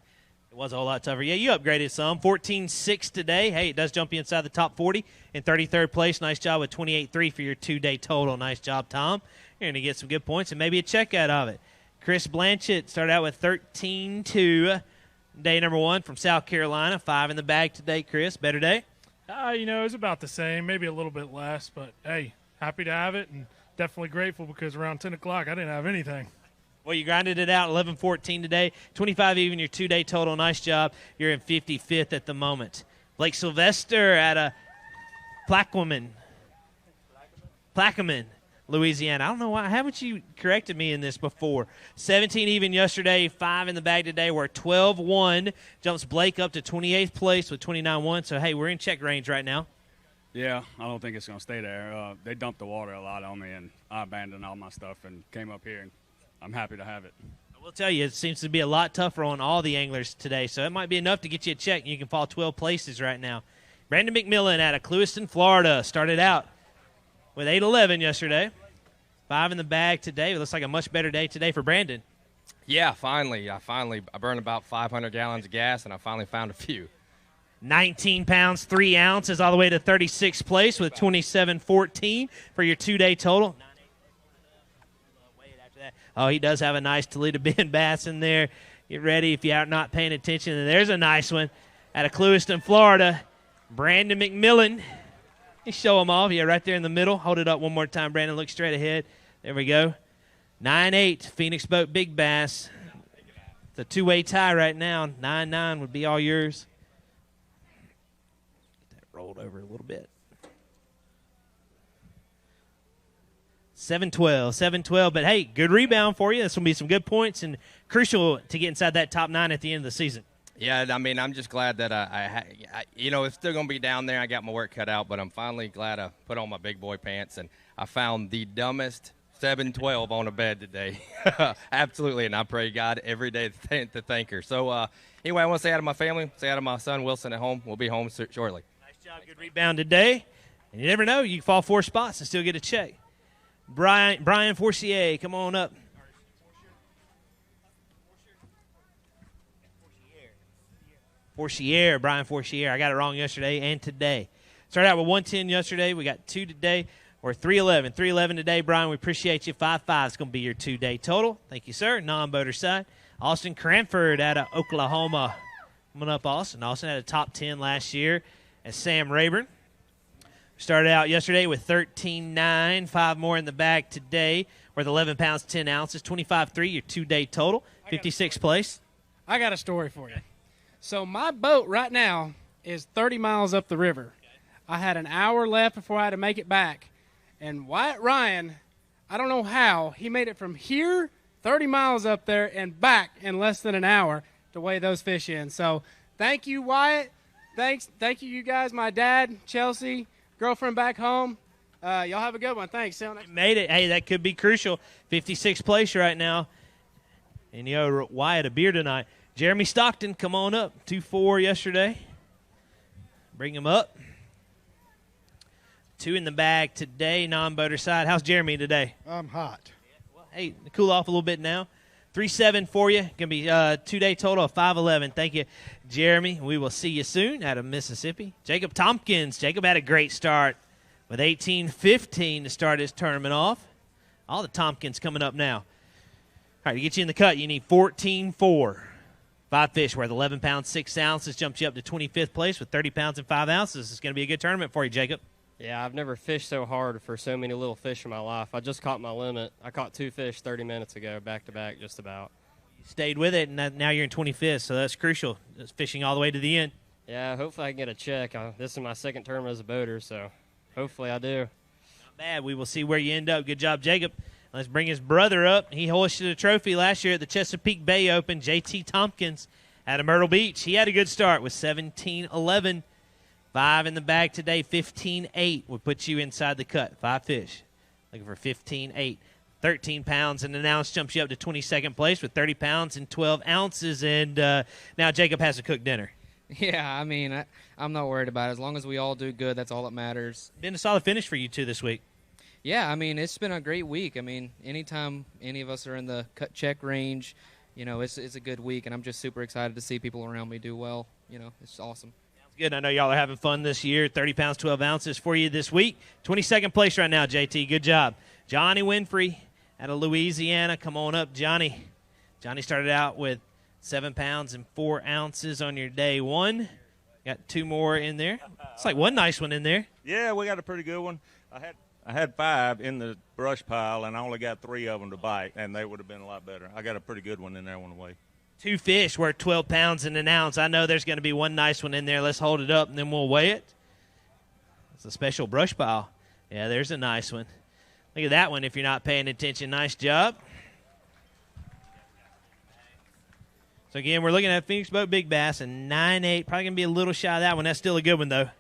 It was a whole lot tougher. Yeah, you upgraded some. 14.6 today. Hey, it does jump you inside the top 40. In 33rd place, nice job with 28.3 for your two-day total. Nice job, Tom. You're going to get some good points and maybe a check out of it. Chris Blanchett started out with 13.2. Day number 1 from South Carolina. 5 in the bag today, Chris. Better day? You know, it was about the same, maybe a little bit less, but, hey, happy to have it and definitely grateful because around 10 o'clock I didn't have anything. Well, you grinded it out, 11.14 today, 25 even your two-day total. Nice job. You're in 55th at the moment. Blake Sylvester at a Plaquemine, Louisiana. I don't know why. Haven't you corrected me in this before? 17 even yesterday, 5 in the bag today. We're 12-1. Jumps Blake up to 28th place with 29-1. So, hey, we're in check range right now. Yeah, I don't think it's going to stay there. They dumped the water a lot on me, and I abandoned all my stuff and came up here, and I'm happy to have it. I will tell you, it seems to be a lot tougher on all the anglers today, so it might be enough to get you a check, and you can fall 12 places right now. Brandon McMillan out of Clewiston, Florida, started out with 8.11 yesterday. 5 in the bag today. It looks like a much better day today for Brandon. Yeah, finally. I burned about 500 gallons of gas, and I finally found a few. 19 pounds, 3 ounces, all the way to 36th place with 27.14 for your two-day total. Oh, he does have a nice Toledo Bend bass in there. Get ready if you're not paying attention. And there's a nice one out of Clewiston, Florida. Brandon McMillan. You show him off. Yeah, right there in the middle. Hold it up one more time, Brandon. Look straight ahead. There we go. 9-8, Phoenix Boat Big Bass. It's a two-way tie right now. 9-9 would be all yours. Get that rolled over a little bit. 7-12. But, hey, good rebound for you. This will be some good points and crucial to get inside that top 9 at the end of the season. Yeah, I mean, I'm just glad that it's still going to be down there. I got my work cut out, but I'm finally glad I put on my big boy pants, and I found the dumbest 7-12 on a bed today. Absolutely, and I pray God every day to thank her. So, anyway, I want to say hi to my family, say hi to my son Wilson at home. We'll be home shortly. Nice job, good rebound today. And you never know, you can fall 4 spots and still get a check. Brian Forcier, come on up. Brian Forcier. I got it wrong yesterday and today. Started out with 110 yesterday. We got 2 today. Or 311. 311 today, Brian. We appreciate you. 5-5 is going to be your 2-day total. Thank you, sir. Non-boater side. Austin Cranford out of Oklahoma. Coming up, Austin. Austin had a top 10 last year as Sam Rayburn. Started out yesterday with 13.9. 5 more in the bag today. Worth 11 pounds, 10 ounces. 25.3, your 2-day total. 56th place. I got a story for you. So my boat right now is 30 miles up the river. I had an hour left before I had to make it back. And Wyatt Ryan, I don't know how, he made it from here, 30 miles up there, and back in less than an hour to weigh those fish in. So thank you, Wyatt. Thank you guys, my dad, Chelsea, girlfriend back home. Y'all have a good one. Thanks. See you next time. Made it. Hey, that could be crucial. 56th place right now. And you owe Wyatt a beer tonight. Jeremy Stockton, come on up. 2-4 yesterday. Bring him up. 2 in the bag today, non-boater side. How's Jeremy today? I'm hot. Well, hey, cool off a little bit now. 3-7 for you. Going to be a 2-day total of 5-11. Thank you, Jeremy. We will see you soon out of Mississippi. Jacob Tompkins. Jacob had a great start with 18-15 to start his tournament off. All the Tompkins coming up now. All right, to get you in the cut, you need 14-4. 5 fish worth 11 pounds, 6 ounces. Jumps you up to 25th place with 30 pounds and 5 ounces. It's going to be a good tournament for you, Jacob. Yeah, I've never fished so hard for so many little fish in my life. I just caught my limit. I caught 2 fish 30 minutes ago, back-to-back, just about. You stayed with it, and now you're in 25th, so that's crucial. It's fishing all the way to the end. Yeah, hopefully I can get a check. This is my second tournament as a boater, so hopefully I do. Not bad. We will see where you end up. Good job, Jacob. Let's bring his brother up. He hoisted a trophy last year at the Chesapeake Bay Open. J.T. Tompkins out of Myrtle Beach. He had a good start with 17-11. 5 in the bag today, 15-8 would put you inside the cut. 5 fish. Looking for 15-8. 13 pounds and an ounce jumps you up to 22nd place with 30 pounds and 12 ounces. And now Jacob has to cook dinner. Yeah, I mean, I'm not worried about it. As long as we all do good, that's all that matters. Been a solid finish for you two this week. Yeah, I mean, it's been a great week. I mean, anytime any of us are in the cut check range, you know, it's a good week. And I'm just super excited to see people around me do well. You know, it's awesome. Good. I know y'all are having fun this year. 30 pounds, 12 ounces for you this week. 22nd place right now, JT. Good job. Johnny Winfrey out of Louisiana. Come on up, Johnny. Johnny started out with 7 pounds and 4 ounces on your day one. Got 2 more in there. It's like one nice one in there. Yeah, we got a pretty good one. I had 5 in the brush pile, and I only got 3 of them to bite, and they would have been a lot better. I got a pretty good one in there on the way. 2 fish worth 12 pounds and an ounce. I know there's going to be one nice one in there. Let's hold it up, and then we'll weigh it. It's a special brush pile. Yeah, there's a nice one. Look at that one if you're not paying attention. Nice job. So, again, we're looking at Phoenix Boat Big Bass and 9.8. Probably going to be a little shy of that one. That's still a good one, though.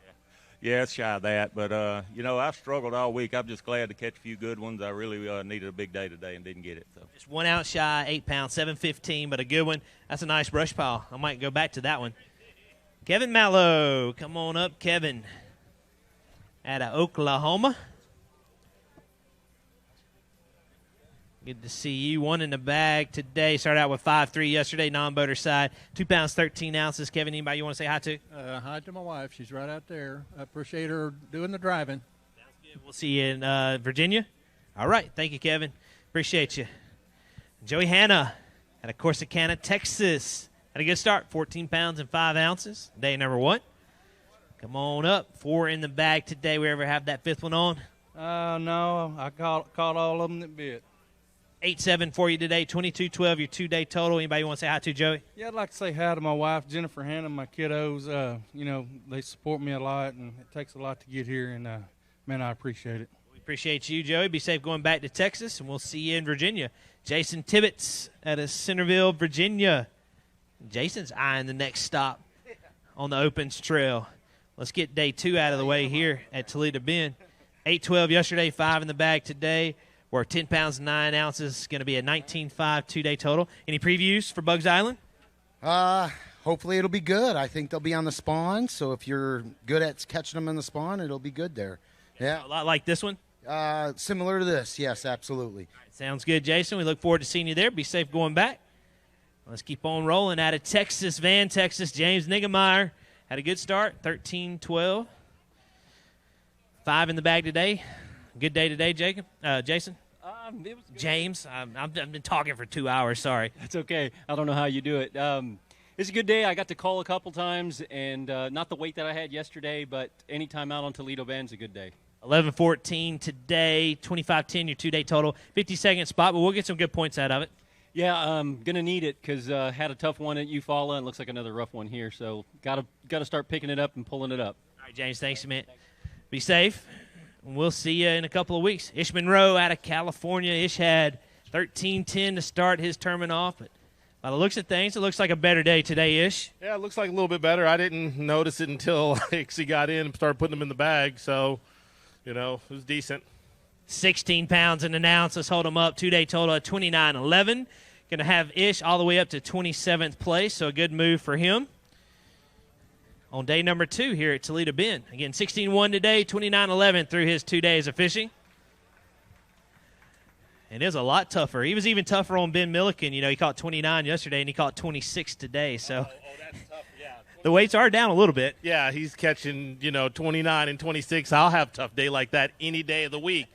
Yeah, it's shy of that. But, you know, I've struggled all week. I'm just glad to catch a few good ones. I really needed a big day today and didn't get it. So. Just 1 ounce shy, 8 pounds, 7.15, but a good one. That's a nice brush pile. I might go back to that one. Kevin Mallow. Come on up, Kevin. Out of Oklahoma. Good to see you. 1 in the bag today. Started out with 5.3 yesterday, non-boater side. 2 pounds, 13 ounces. Kevin, anybody you want to say hi to? Hi to my wife. She's right out there. I appreciate her doing the driving. Sounds good. We'll see you in Virginia. All right. Thank you, Kevin. Appreciate you. Joey Hanna out of Corsicana, Texas. Had a good start, 14 pounds and 5 ounces. Day number 1. Come on up. 4 in the bag today. We ever have that 5th one on? No, I caught all of them that bit. 8-7 for you today, 22-12, your 2-day total. Anybody want to say hi to, Joey? Yeah, I'd like to say hi to my wife, Jennifer Hannah, my kiddos. They support me a lot, and it takes a lot to get here, and, man, I appreciate it. We appreciate you, Joey. Be safe going back to Texas, and we'll see you in Virginia. Jason Tibbetts out of Centerville, Virginia. Jason's eyeing the next stop on the Opens Trail. Let's get day 2 out of the way here at Toledo Bend. 8-12 yesterday, 5 in the bag today. We're 10 pounds and 9 ounces. It's going to be a 19.5 2-day total. Any previews for Bugs Island? Hopefully it'll be good. I think they'll be on the spawn, so if you're good at catching them in the spawn, it'll be good there. Yeah. A lot like this one? Similar to this, yes, absolutely. Sounds good, Jason. We look forward to seeing you there. Be safe going back. Let's keep on rolling. Out of Texas, Van, Texas, James Niggemeyer had a good start, 13-12. 5 in the bag today. Good day today, Jason? James, I've been talking for 2 hours. Sorry. That's okay. I don't know how you do it. It's a good day. I got to call a couple times, and not the weight that I had yesterday, but any time out on Toledo Bend's a good day. 11-14 today, 25-10 your 2-day total. 52nd spot, but we'll get some good points out of it. Yeah, I'm going to need it because had a tough one at Eufaula and looks like another rough one here. So got to start picking it up and pulling it up. All right, James, thanks, man. Be safe. We'll see you in a couple of weeks. Ish Monroe out of California. Ish had 13-10 to start his tournament off, but by the looks of things, it looks like a better day today, Ish. Yeah, it looks like a little bit better. I didn't notice it until I actually got in and started putting them in the bag, so, it was decent. 16 pounds and an ounce. Let's hold them up. 2-day total at 29-11. Going to have Ish all the way up to 27th place, so a good move for him. On day number 2 here at Toledo Bend. Again, 16-1 today, 29-11 through his 2 days of fishing. It is a lot tougher. He was even tougher on Ben Milliken. He caught 29 yesterday, and he caught 26 today. So that's tough, yeah. The weights are down a little bit. Yeah, he's catching, 29 and 26. I'll have a tough day like that any day of the week.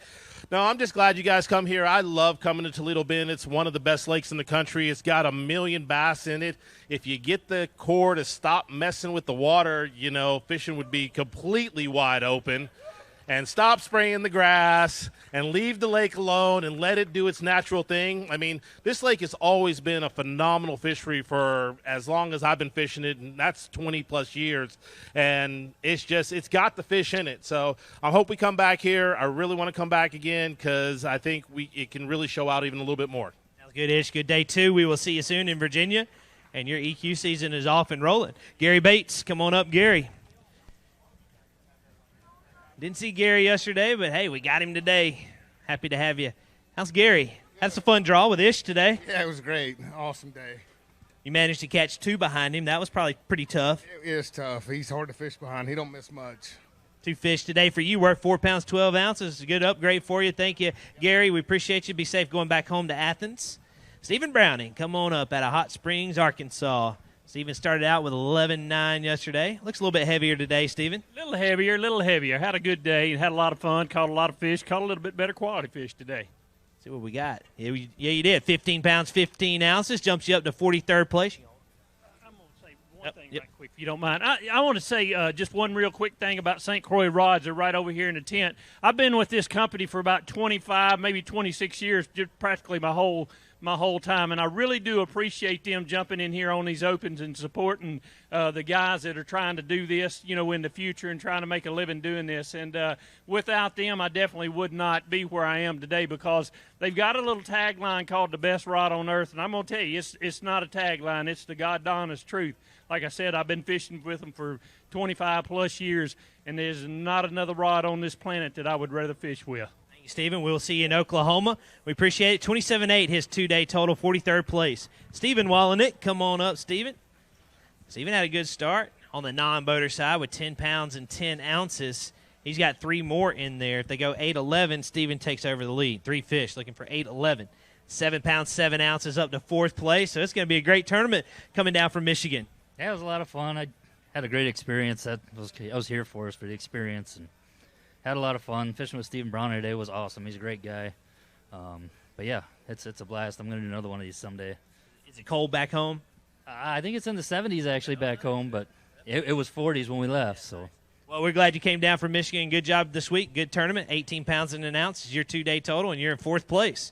No, I'm just glad you guys come here. I love coming to Toledo Bend. It's one of the best lakes in the country. It's got 1 million bass in it. If you get the core to stop messing with the water, fishing would be completely wide open. And stop spraying the grass and leave the lake alone and let it do its natural thing. I mean, this lake has always been a phenomenal fishery for as long as I've been fishing it, and that's 20-plus years. And it's got the fish in it. So I hope we come back here. I really want to come back again because I think it can really show out even a little bit more. Sounds good, Ish. Good day, too. We will see you soon in Virginia. And your EQ season is off and rolling. Gary Bates, come on up, Gary. Didn't see Gary yesterday, but, hey, we got him today. Happy to have you. How's Gary? That's a fun draw with Ish today. Yeah, it was great. Awesome day. You managed to catch 2 behind him. That was probably pretty tough. It is tough. He's hard to fish behind. He don't miss much. 2 fish today for you. We're at 4 pounds, 12 ounces. A good upgrade for you. Thank you, Gary. We appreciate you. Be safe going back home to Athens. Stephen Browning, come on up out of Hot Springs, Arkansas. Stephen started out with 11.9 yesterday. Looks a little bit heavier today, Stephen. A little heavier. Had a good day and had a lot of fun. Caught a lot of fish. Caught a little bit better quality fish today. See what we got. Yeah, you did. 15 pounds, 15 ounces. Jumps you up to 43rd place. I'm going to say one thing right quick, if you don't mind. I want to say just one real quick thing about St. Croix rods. They're right over here in the tent. I've been with this company for about 25, maybe 26 years, just practically my whole time, and I really do appreciate them jumping in here on these opens and supporting the guys that are trying to do this, in the future and trying to make a living doing this. And without them, I definitely would not be where I am today because they've got a little tagline called the best rod on earth, and I'm going to tell you, it's not a tagline. It's the God-honest truth. Like I said, I've been fishing with them for 25-plus years, and there's not another rod on this planet that I would rather fish with. Stephen, we'll see you in Oklahoma. We appreciate it. 27.8 his 2-day total, 43rd place. Stephen Wallenick, come on up, Stephen. Stephen had a good start on the non-boater side with 10 pounds and 10 ounces. He's got 3 more in there. If they go 8-11, Stephen takes over the lead. 3 fish looking for 8-11. 7 pounds, 7 ounces up to 4th place. So it's going to be a great tournament coming down from Michigan. Yeah, it was a lot of fun. I had a great experience. I was here for us for the experience and had a lot of fun. Fishing with Stephen Brown today was awesome. He's a great guy. But, yeah, it's a blast. I'm going to do another one of these someday. Is it cold back home? I think it's in the 70s actually back home, but it was 40s when we left. So. Well, we're glad you came down from Michigan. Good job this week. Good tournament. 18 pounds and an ounce is your 2-day total, and you're in 4th place.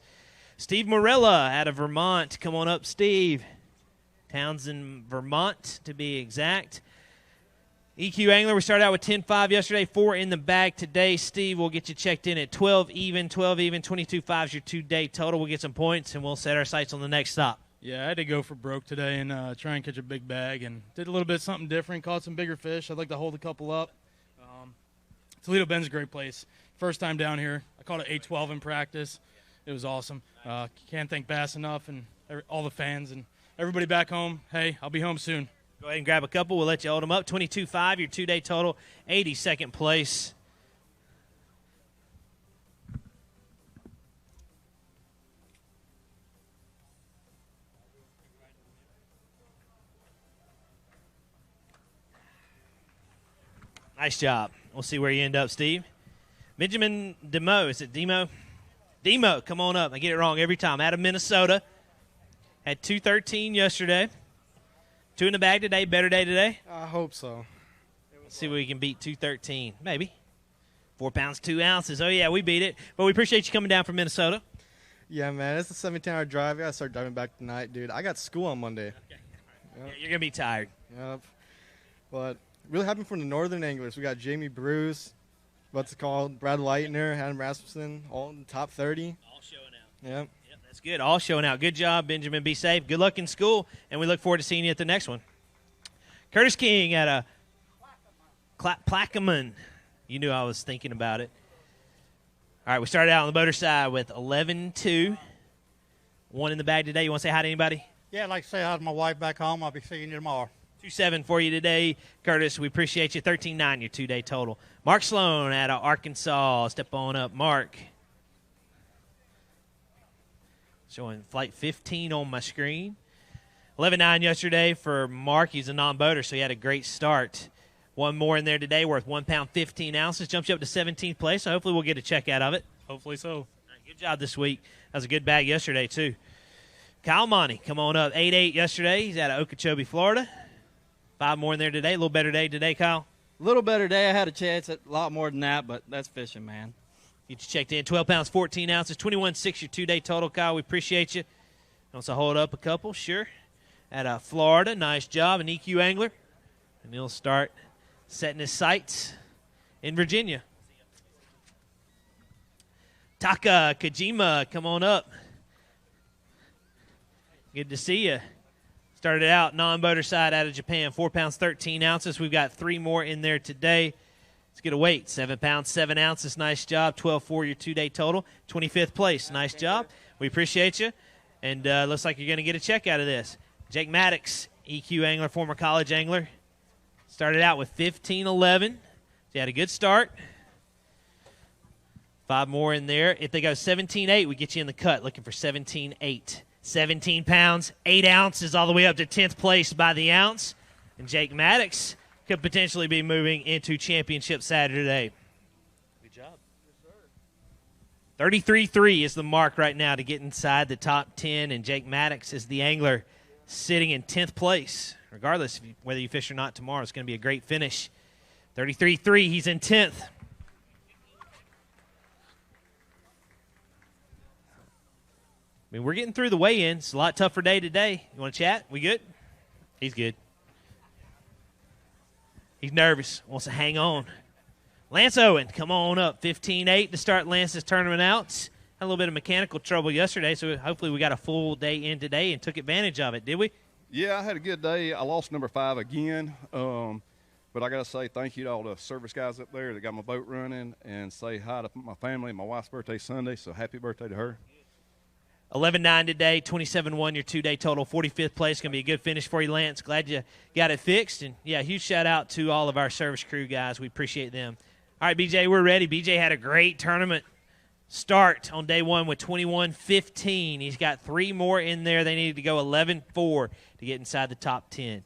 Steve Morella out of Vermont. Come on up, Steve. Townsend, Vermont, to be exact. EQ Angler, we started out with 10-5 yesterday, 4 in the bag today. Steve, we'll get you checked in at 12 even, 22.5 is your 2-day total. We'll get some points, and we'll set our sights on the next stop. Yeah, I had to go for broke today and try and catch a big bag, and did a little bit something different, caught some bigger fish. I'd like to hold a couple up. Toledo Bend's a great place. First time down here. I caught an 8-12 in practice. It was awesome. Can't thank B.A.S.S enough, and all the fans and everybody back home. Hey, I'll be home soon. Go ahead and grab a couple. We'll let you hold them up. 22.5, your 2-day total, 82nd place. Nice job. We'll see where you end up, Steve. Benjamin Demo. Is it Demo? Demo, come on up. I get it wrong every time. Out of Minnesota. Had 213 yesterday. 2 in the bag today. Better day today? I hope so. Let's see if we can beat 213. Maybe. 4 pounds, 2 ounces. Oh, yeah, we beat it. But we appreciate you coming down from Minnesota. Yeah, man. It's a 17-hour drive. I got to start driving back tonight, dude. I got school on Monday. Okay. Yep. Yeah, you're going to be tired. Yep. But really happy from the Northern Anglers. We got Jamie Bruce, what's it called, Brad Leitner, Adam Rasmussen, all in the top 30. All showing out. Yep. Yep, that's good. All showing out. Good job, Benjamin. Be safe. Good luck in school, and we look forward to seeing you at the next one. Curtis King at a Plaquemine. You knew I was thinking about it. All right, we started out on the boater side with 11-2. 1 in the bag today. You want to say hi to anybody? Yeah, I'd like to say hi to my wife back home. I'll be seeing you tomorrow. 2-7 for you today, Curtis. We appreciate you. 13-9, your 2-day total. Mark Sloan out of Arkansas. Step on up, Mark. Showing flight 15 on my screen. 11-9 yesterday for Mark. He's a non-boater, so he had a great start. 1 more in there today worth 1 pound, 15 ounces. Jumps you up to 17th place, so hopefully we'll get a check out of it. Hopefully so. Good job this week. That was a good bag yesterday, too. Kyle Monty, come on up. 8-8 yesterday. He's out of Okeechobee, Florida. 5 more in there today. A little better day today, Kyle. A little better day. I had a chance at a lot more than that, but that's fishing, man. Get you checked in. 12 pounds, 14 ounces. 21.6 your 2-day total, Kyle. We appreciate you. Wants to hold up a couple? Sure. At Florida. Nice job. An EQ angler. And he'll start setting his sights in Virginia. Taka Kojima, come on up. Good to see you. Started out non-boater side out of Japan, 4 pounds, 13 ounces. We've got 3 more in there today. Let's get a weight, 7 pounds, 7 ounces. Nice job. 12.4 your 2-day total. 25th place. Nice job. We appreciate you. And looks like you're going to get a check out of this. Jake Maddox, EQ angler, former college angler. Started out with 15-11. So he had a good start. 5 more in there. If they go 17-8, we get you in the cut. Looking for 17-8. 17 pounds, 8 ounces, all the way up to 10th place by the ounce. And Jake Maddox could potentially be moving into championship Saturday. Good job. Yes, sir. 33.3 is the mark right now to get inside the top 10, and Jake Maddox is the angler sitting in 10th place. Regardless of whether you fish or not tomorrow, it's going to be a great finish. 33.3, he's in 10th. I mean, we're getting through the weigh-in. It's a lot tougher day today. You want to chat? We good? He's good. He's nervous. Wants to hang on. Lance Owen, come on up. 15-8 to start Lance's tournament out. Had a little bit of mechanical trouble yesterday, so hopefully we got a full day in today and took advantage of it. Did we? Yeah, I had a good day. I lost number 5 again. But I got to say thank you to all the service guys up there that got my boat running, and say hi to my family. My wife's birthday Sunday, so happy birthday to her. 11-9 today, 27-1 your 2-day total, 45th place. Going to be a good finish for you, Lance. Glad you got it fixed. And, yeah, huge shout-out to all of our service crew guys. We appreciate them. All right, BJ, we're ready. BJ had a great tournament start on day 1 with 21-15. He's got 3 more in there. They needed to go 11-4 to get inside the top 10.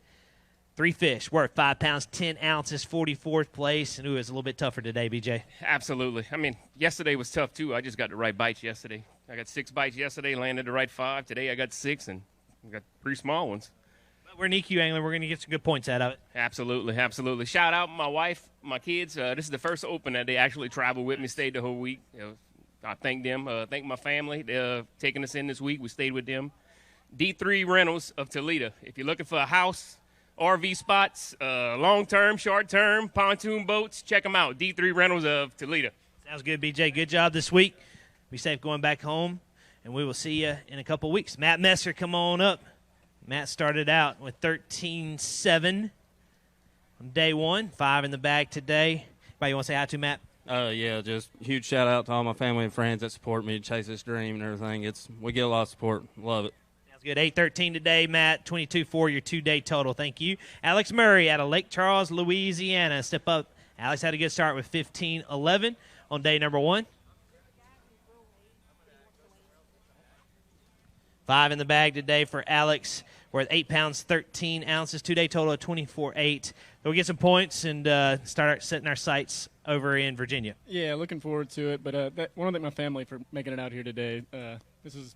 3 fish worth 5 pounds, 10 ounces, 44th place. And, ooh, it was a little bit tougher today, BJ. Absolutely. I mean, yesterday was tough, too. I just got the right bites yesterday. I got 6 bites yesterday, landed the right 5. Today I got 6, and We got 3 small ones. We're an EQ angler. We're going to get some good points out of it. Absolutely, absolutely. Shout out my wife, my kids. This is the first open that they actually traveled with me, stayed the whole week. I thank them. Thank my family. They're taking us in this week. We stayed with them. D3 Rentals of Toledo. If you're looking for a house, RV spots, long-term, short-term, pontoon boats, check them out. D3 Rentals of Toledo. Sounds good, BJ. Good job this week. Be safe going back home, and we will see you in a couple weeks. Matt Messer, come on up. Matt started out with 13-7 on day 1, 5 in the bag today. Anybody you want to say hi to, Matt? Yeah, just huge shout out to all my family and friends that support me to chase this dream and everything. We get a lot of support. Love it. Sounds good. 8-13 today, Matt. 22-4 your 2-day total. Thank you. Alex Murray out of Lake Charles, Louisiana. Step up. Alex had a good start with 15-11 on day number 1. 5 in the bag today for Alex. We're at 8 pounds, 13 ounces, 2-day total of 24-8. So we'll get some points and start setting our sights over in Virginia. Yeah, looking forward to it. But I want to thank my family for making it out here today. This is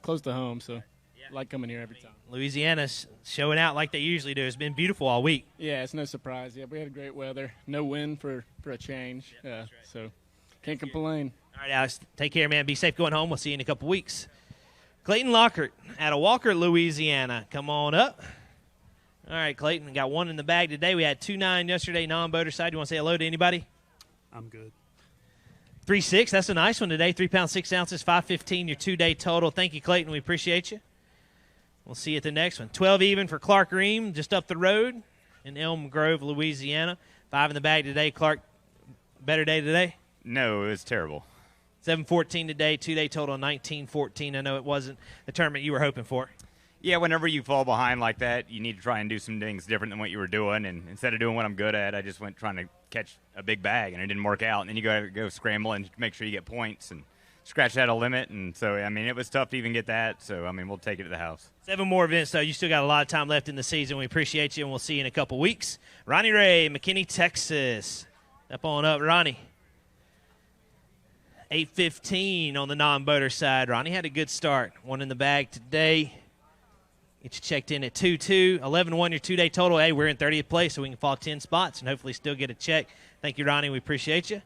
close to home, so I like coming here every time. Louisiana's showing out like they usually do. It's been beautiful all week. Yeah, it's no surprise. Yeah, we had great weather. No wind for a change. So can't complain. All right, Alex, take care, man. Be safe going home. We'll see you in a couple weeks. Clayton Lockhart out of Walker, Louisiana. Come on up. All right, Clayton, we got 1 in the bag today. We had 2-9 yesterday, non-boater side. You want to say hello to anybody? I'm good. 3-6, that's a nice one today. 3 pounds, 6 ounces, 5:15 your 2-day total. Thank you, Clayton. We appreciate you. We'll see you at the next one. 12 even for Clark Ream, just up the road in Elm Grove, Louisiana. 5 in the bag today. Clark, better day today? No, it was terrible. 7-14 today, 2-day total 19-14. I know it wasn't the tournament you were hoping for. Yeah, whenever you fall behind like that, you need to try and do some things different than what you were doing. And instead of doing what I'm good at, I just went trying to catch a big bag, and it didn't work out. And then you got to go scramble and make sure you get points and scratch that a limit. And so, I mean, it was tough to even get that. So, I mean, we'll take it to the house. 7 more events, though. You still got a lot of time left in the season. We appreciate you, and we'll see you in a couple weeks. Ronnie Ray, McKinney, Texas. Step on up, Ronnie. 8-15 on the non-boater side. Ronnie had a good start. 1 in the bag today. Get you checked in at 2-2. 11-1 your 2-day total. Hey, we're in 30th place, so we can fall 10 spots and hopefully still get a check. Thank you, Ronnie. We appreciate you.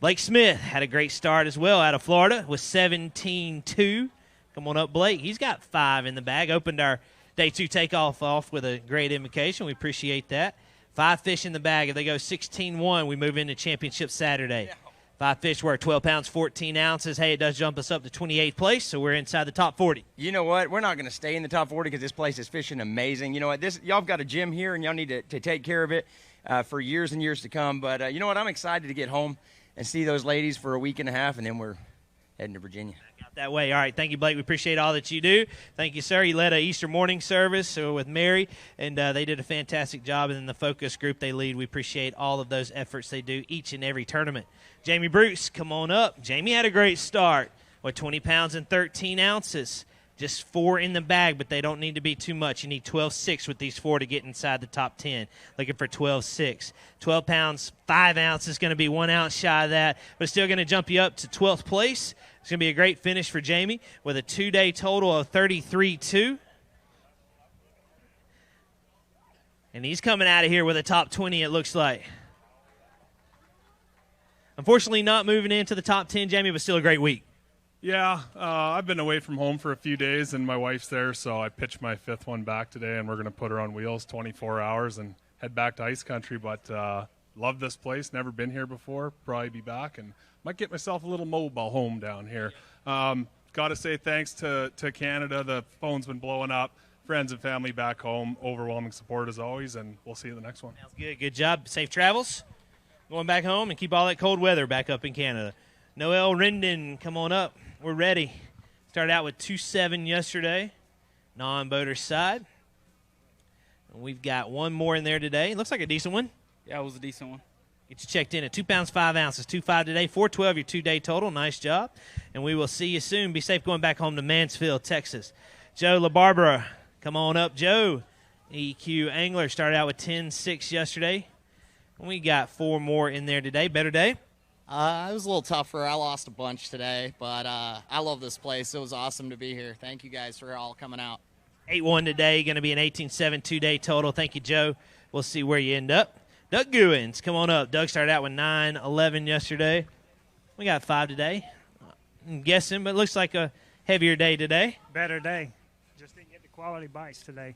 Blake Smith had a great start as well out of Florida with 17-2. Come on up, Blake. He's got 5 in the bag. Opened our day 2 takeoff off with a great invocation. We appreciate that. 5 fish in the bag. If they go 16-1, we move into championship Saturday. 5 fish worth 12 pounds, 14 ounces. Hey, it does jump us up to 28th place, so we're inside the top 40. You know what? We're not going to stay in the top 40 because this place is fishing amazing. You know what? Y'all have got a gym here, and y'all need to take care of it for years and years to come. But you know what? I'm excited to get home and see those ladies for a week and a half, and then we're heading to Virginia. That way. All right. Thank you, Blake. We appreciate all that you do. Thank you, sir. You led a Easter morning service with Mary, and they did a fantastic job. And then the focus group they lead, we appreciate all of those efforts they do each and every tournament. Jamie Bruce, come on up. Jamie had a great start with 20 pounds and 13 ounces. Just 4 in the bag, but they don't need to be too much. You need 12.6 with these 4 to get inside the top 10. Looking for 12.6. 12 pounds, 5 ounces is going to be 1 ounce shy of that, but it's still going to jump you up to 12th place. It's going to be a great finish for Jamie with a 2-day total of 33.2. And he's coming out of here with a top 20, it looks like. Unfortunately, not moving into the top 10, Jamie, but still a great week. Yeah, I've been away from home for a few days, and my wife's there, so I pitched my 5th one back today, and we're going to put her on wheels 24 hours and head back to ice country. But love this place, never been here before, probably be back, and might get myself a little mobile home down here. Got to say thanks to Canada. The phone's been blowing up. Friends and family back home, overwhelming support as always, and we'll see you in the next one. Sounds good. Good job. Safe travels. Going back home and keep all that cold weather back up in Canada. Noel Rendon, come on up. We're ready. Started out with 2.7 yesterday, non-boater side. And we've got 1 more in there today. Looks like a decent one. Yeah, it was a decent one. Get you checked in at 2 pounds, 5 ounces. 2.5 today, 4.12 your 2-day total. Nice job. And we will see you soon. Be safe going back home to Mansfield, Texas. Joe LaBarbera, come on up, Joe. EQ Angler started out with 10.6 yesterday. We got 4 more in there today. Better day? It was a little tougher. I lost a bunch today, but I love this place. It was awesome to be here. Thank you guys for all coming out. 8-1 today, going to be an 18-7 two-day total. Thank you, Joe. We'll see where you end up. Doug Guins, come on up. Doug started out with 9-11 yesterday. We got 5 today. I'm guessing, but it looks like a heavier day today. Better day. Just didn't get the quality bites today.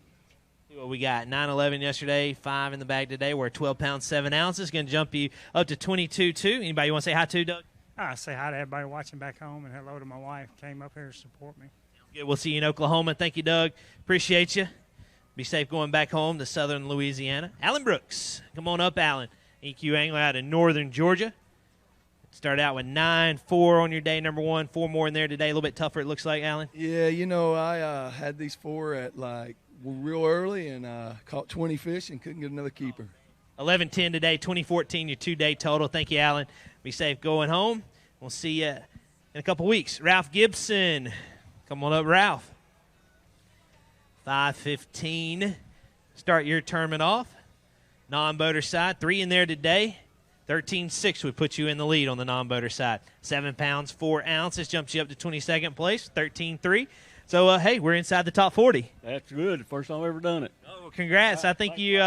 See what we got. 9-11 yesterday, 5 in the bag today. We're 12 pounds, 7 ounces. Going to jump you up to 22.2. Anybody want to say hi to, Doug? I say hi to everybody watching back home and hello to my wife. Came up here to support me. Good. We'll see you in Oklahoma. Thank you, Doug. Appreciate you. Be safe going back home to southern Louisiana. Alan Brooks. Come on up, Alan. EQ angler out of northern Georgia. Start out with 9-4 on your day, number 1. 4 more in there today. A little bit tougher, it looks like, Alan. Yeah, you know, I had these 4 at like real early and caught 20 fish and couldn't get another keeper. 11-10 today, 2014, your 2-day total. Thank you, Alan. Be safe going home. We'll see you in a couple weeks. Ralph Gibson. Come on up, Ralph. 5:15. Start your tournament off. Non-boater side, 3 in there today. 13-6 would put you in the lead on the non-boater side. 7 pounds, 4 ounces jumps you up to 22nd place. 13-3. So, hey, we're inside the top 40. That's good. First time I've ever done it. Oh, congrats. I think you're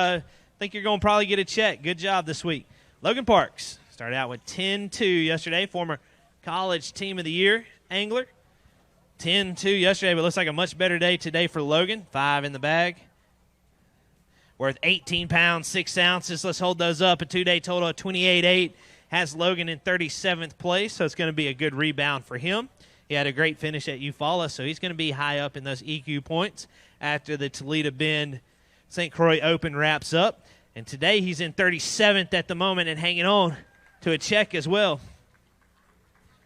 going to probably get a check. Good job this week. Logan Parks started out with 10-2 yesterday. Former college team of the year angler. 10-2 yesterday, but looks like a much better day today for Logan. 5 in the bag. Worth 18 pounds, 6 ounces. Let's hold those up. A 2-day total of 28.8 has Logan in 37th place, so it's going to be a good rebound for him. He had a great finish at Eufaula, so he's going to be high up in those EQ points after the Toledo Bend St. Croix Open wraps up. And today he's in 37th at the moment and hanging on to a check as well.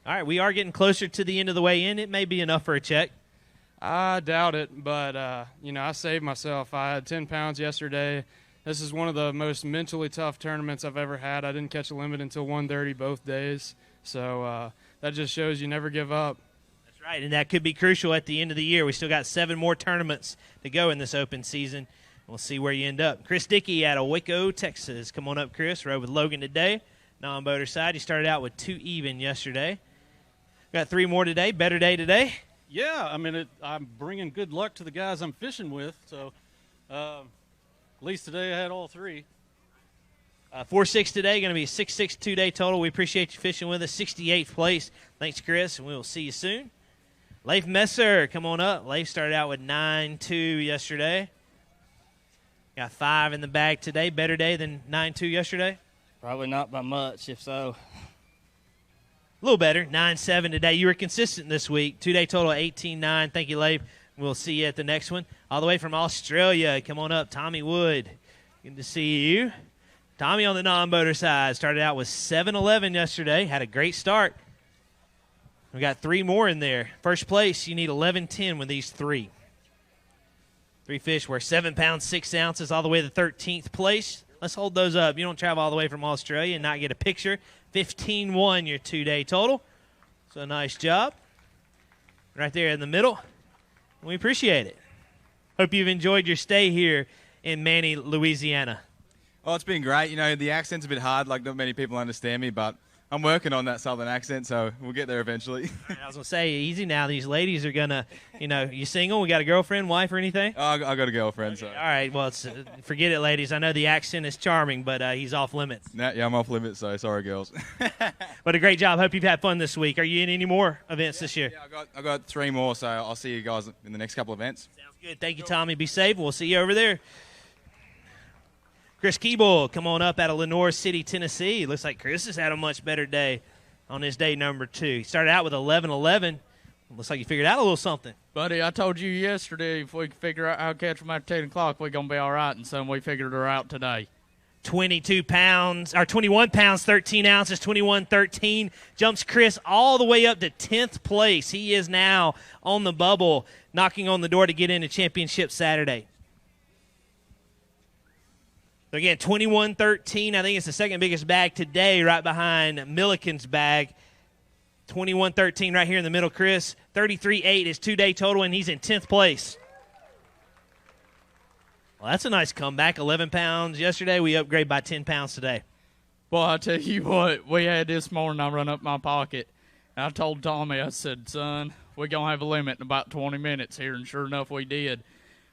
All right, we are getting closer to the end of the way in. It may be enough for a check. I doubt it, but, I saved myself. I had 10 pounds yesterday. This is one of the most mentally tough tournaments I've ever had. I didn't catch a limit until 1:30 both days. So that just shows you never give up. That's right, and that could be crucial at the end of the year. We still got 7 more tournaments to go in this open season. We'll see where you end up. Chris Dickey out of Waco, Texas. Come on up, Chris. Rode with Logan today. Non-boater side. He started out with 2 even yesterday. Got 3 more today. Better day today. Yeah, I mean, I'm bringing good luck to the guys I'm fishing with. So at least today I had all 3. 4-6 today. Going to be a 6-6 2-day total. We appreciate you fishing with us. 68th place. Thanks, Chris, and we will see you soon. Leif Messer, come on up. Leif started out with 9-2 yesterday. Got 5 in the bag today. Better day than 9-2 yesterday? Probably not by much, if so. A little better. 9-7 today. You were consistent this week. 2-day total of 18-9. Thank you, Leif. We'll see you at the next one. All the way from Australia. Come on up, Tommy Wood. Good to see you. Tommy on the non-boater side. Started out with 7-11 yesterday. Had a great start. We got 3 more in there. First place, you need 11-10 with these 3. 3 fish worth 7 pounds, 6 ounces, all the way to 13th place. Let's hold those up. You don't travel all the way from Australia and not get a picture. 15-1, your 2-day total. So nice job. Right there in the middle. We appreciate it. Hope you've enjoyed your stay here in Manny, Louisiana. Oh, it's been great. You know, the accent's a bit hard, like not many people understand me, but I'm working on that southern accent, so we'll get there eventually. Right, I was going to say, easy now. These ladies are going to, you single? We got a girlfriend, wife, or anything? Oh, I got a girlfriend, so. All right, well, forget it, ladies. I know the accent is charming, but he's off limits. Yeah, I'm off limits, so sorry, girls. But a great job. Hope you've had fun this week. Are you in any more events this year? Yeah, I got 3 more, so I'll see you guys in the next couple of events. Sounds good. Thank you, Tommy. Be safe. We'll see you over there. Chris Keeble, come on up out of Lenoir City, Tennessee. Looks like Chris has had a much better day on his day number 2. He started out with 11-11. Looks like you figured out a little something. Buddy, I told you yesterday if we could figure out how to catch them at 10 o'clock, we're going to be all right, and son, we figured her out today. 21 pounds, 13 ounces, 21-13. Jumps Chris all the way up to 10th place. He is now on the bubble, knocking on the door to get into championship Saturday. So again, 21-13. I think it's the second biggest bag today, right behind Milliken's bag. 21-13 right here in the middle, Chris. 33.8 is 2-day total, and he's in 10th place. Well, that's a nice comeback. 11 pounds yesterday. We upgrade by 10 pounds today. Well, I tell you what, we had this morning, I run up my pocket, and I told Tommy, I said, son, we're going to have a limit in about 20 minutes here, and sure enough, we did.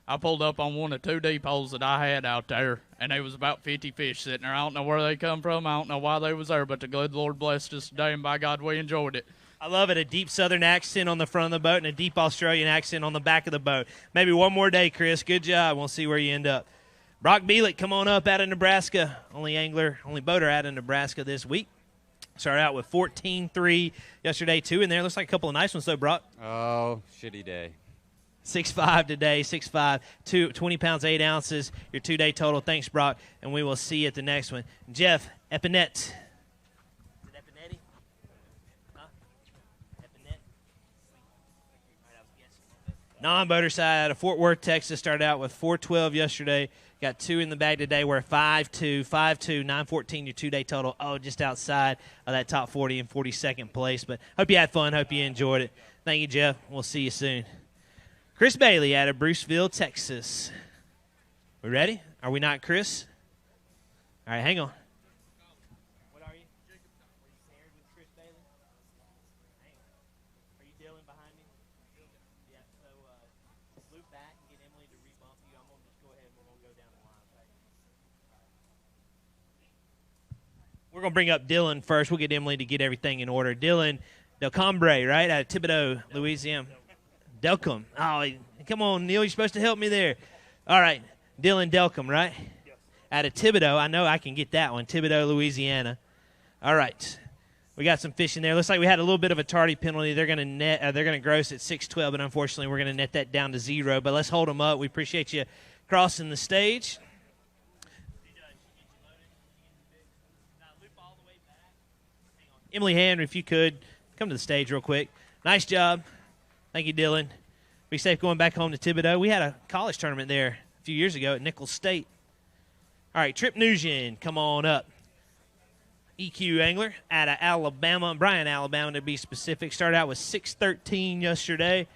I pulled up on one of 2 deep holes that I had out there, and there was about 50 fish sitting there. I don't know where they come from. I don't know why they was there, but the good Lord blessed us today, and by God, we enjoyed it. I love it, a deep southern accent on the front of the boat and a deep Australian accent on the back of the boat. Maybe one more day, Chris. Good job. We'll see where you end up. Brock Bielek, come on up out of Nebraska. Only boater out of Nebraska this week. Started out with 14-3 yesterday, too, in there. Looks like a couple of nice ones, though, Brock. Oh, shitty day. 6'5" today, 6'5", 20 pounds, 8 ounces, your 2-day total. Thanks, Brock, and we will see you at the next one. Jeff Epinette. Is it Epinetti? Huh? Epinette? Non-boater side out of Fort Worth, Texas, started out with 412 yesterday. Got 2 in the bag today. We're 5'2", 914, your 2-day total. Oh, just outside of that top 40 and 42nd place. But hope you had fun. Hope you enjoyed it. Thank you, Jeff. We'll see you soon. Chris Bailey out of Bruceville, Texas. We ready? Are we not, Chris? All right, hang on. What are you? Were you paired with Chris Bailey? Hang on. Are you Dylan behind me? Yeah, so loop back and get Emily to rebump you. I'm going to just go ahead and we're going to go down the line. Okay? We're going to bring up Dylan first. We'll get Emily to get everything in order. Dylan Delcombre, right, out of Thibodaux, Louisiana. Delcom. Oh, come on, Neil. You're supposed to help me there. All right. Dylan Delcom, right? Yes. Out of Thibodaux. I know I can get that one. Thibodaux, Louisiana. All right. We got some fish in there. Looks like we had a little bit of a tardy penalty. They're going to net. They're going to gross at 612, but unfortunately we're going to net that down to 0. But let's hold them up. We appreciate you crossing the stage. Emily Henry, if you could, come to the stage real quick. Nice job. Thank you, Dylan. Be safe going back home to Thibodaux. We had a college tournament there a few years ago at Nicholls State. All right, Trip Nugent, come on up. EQ angler out of Alabama, Bryan, Alabama to be specific. Started out with 613 yesterday.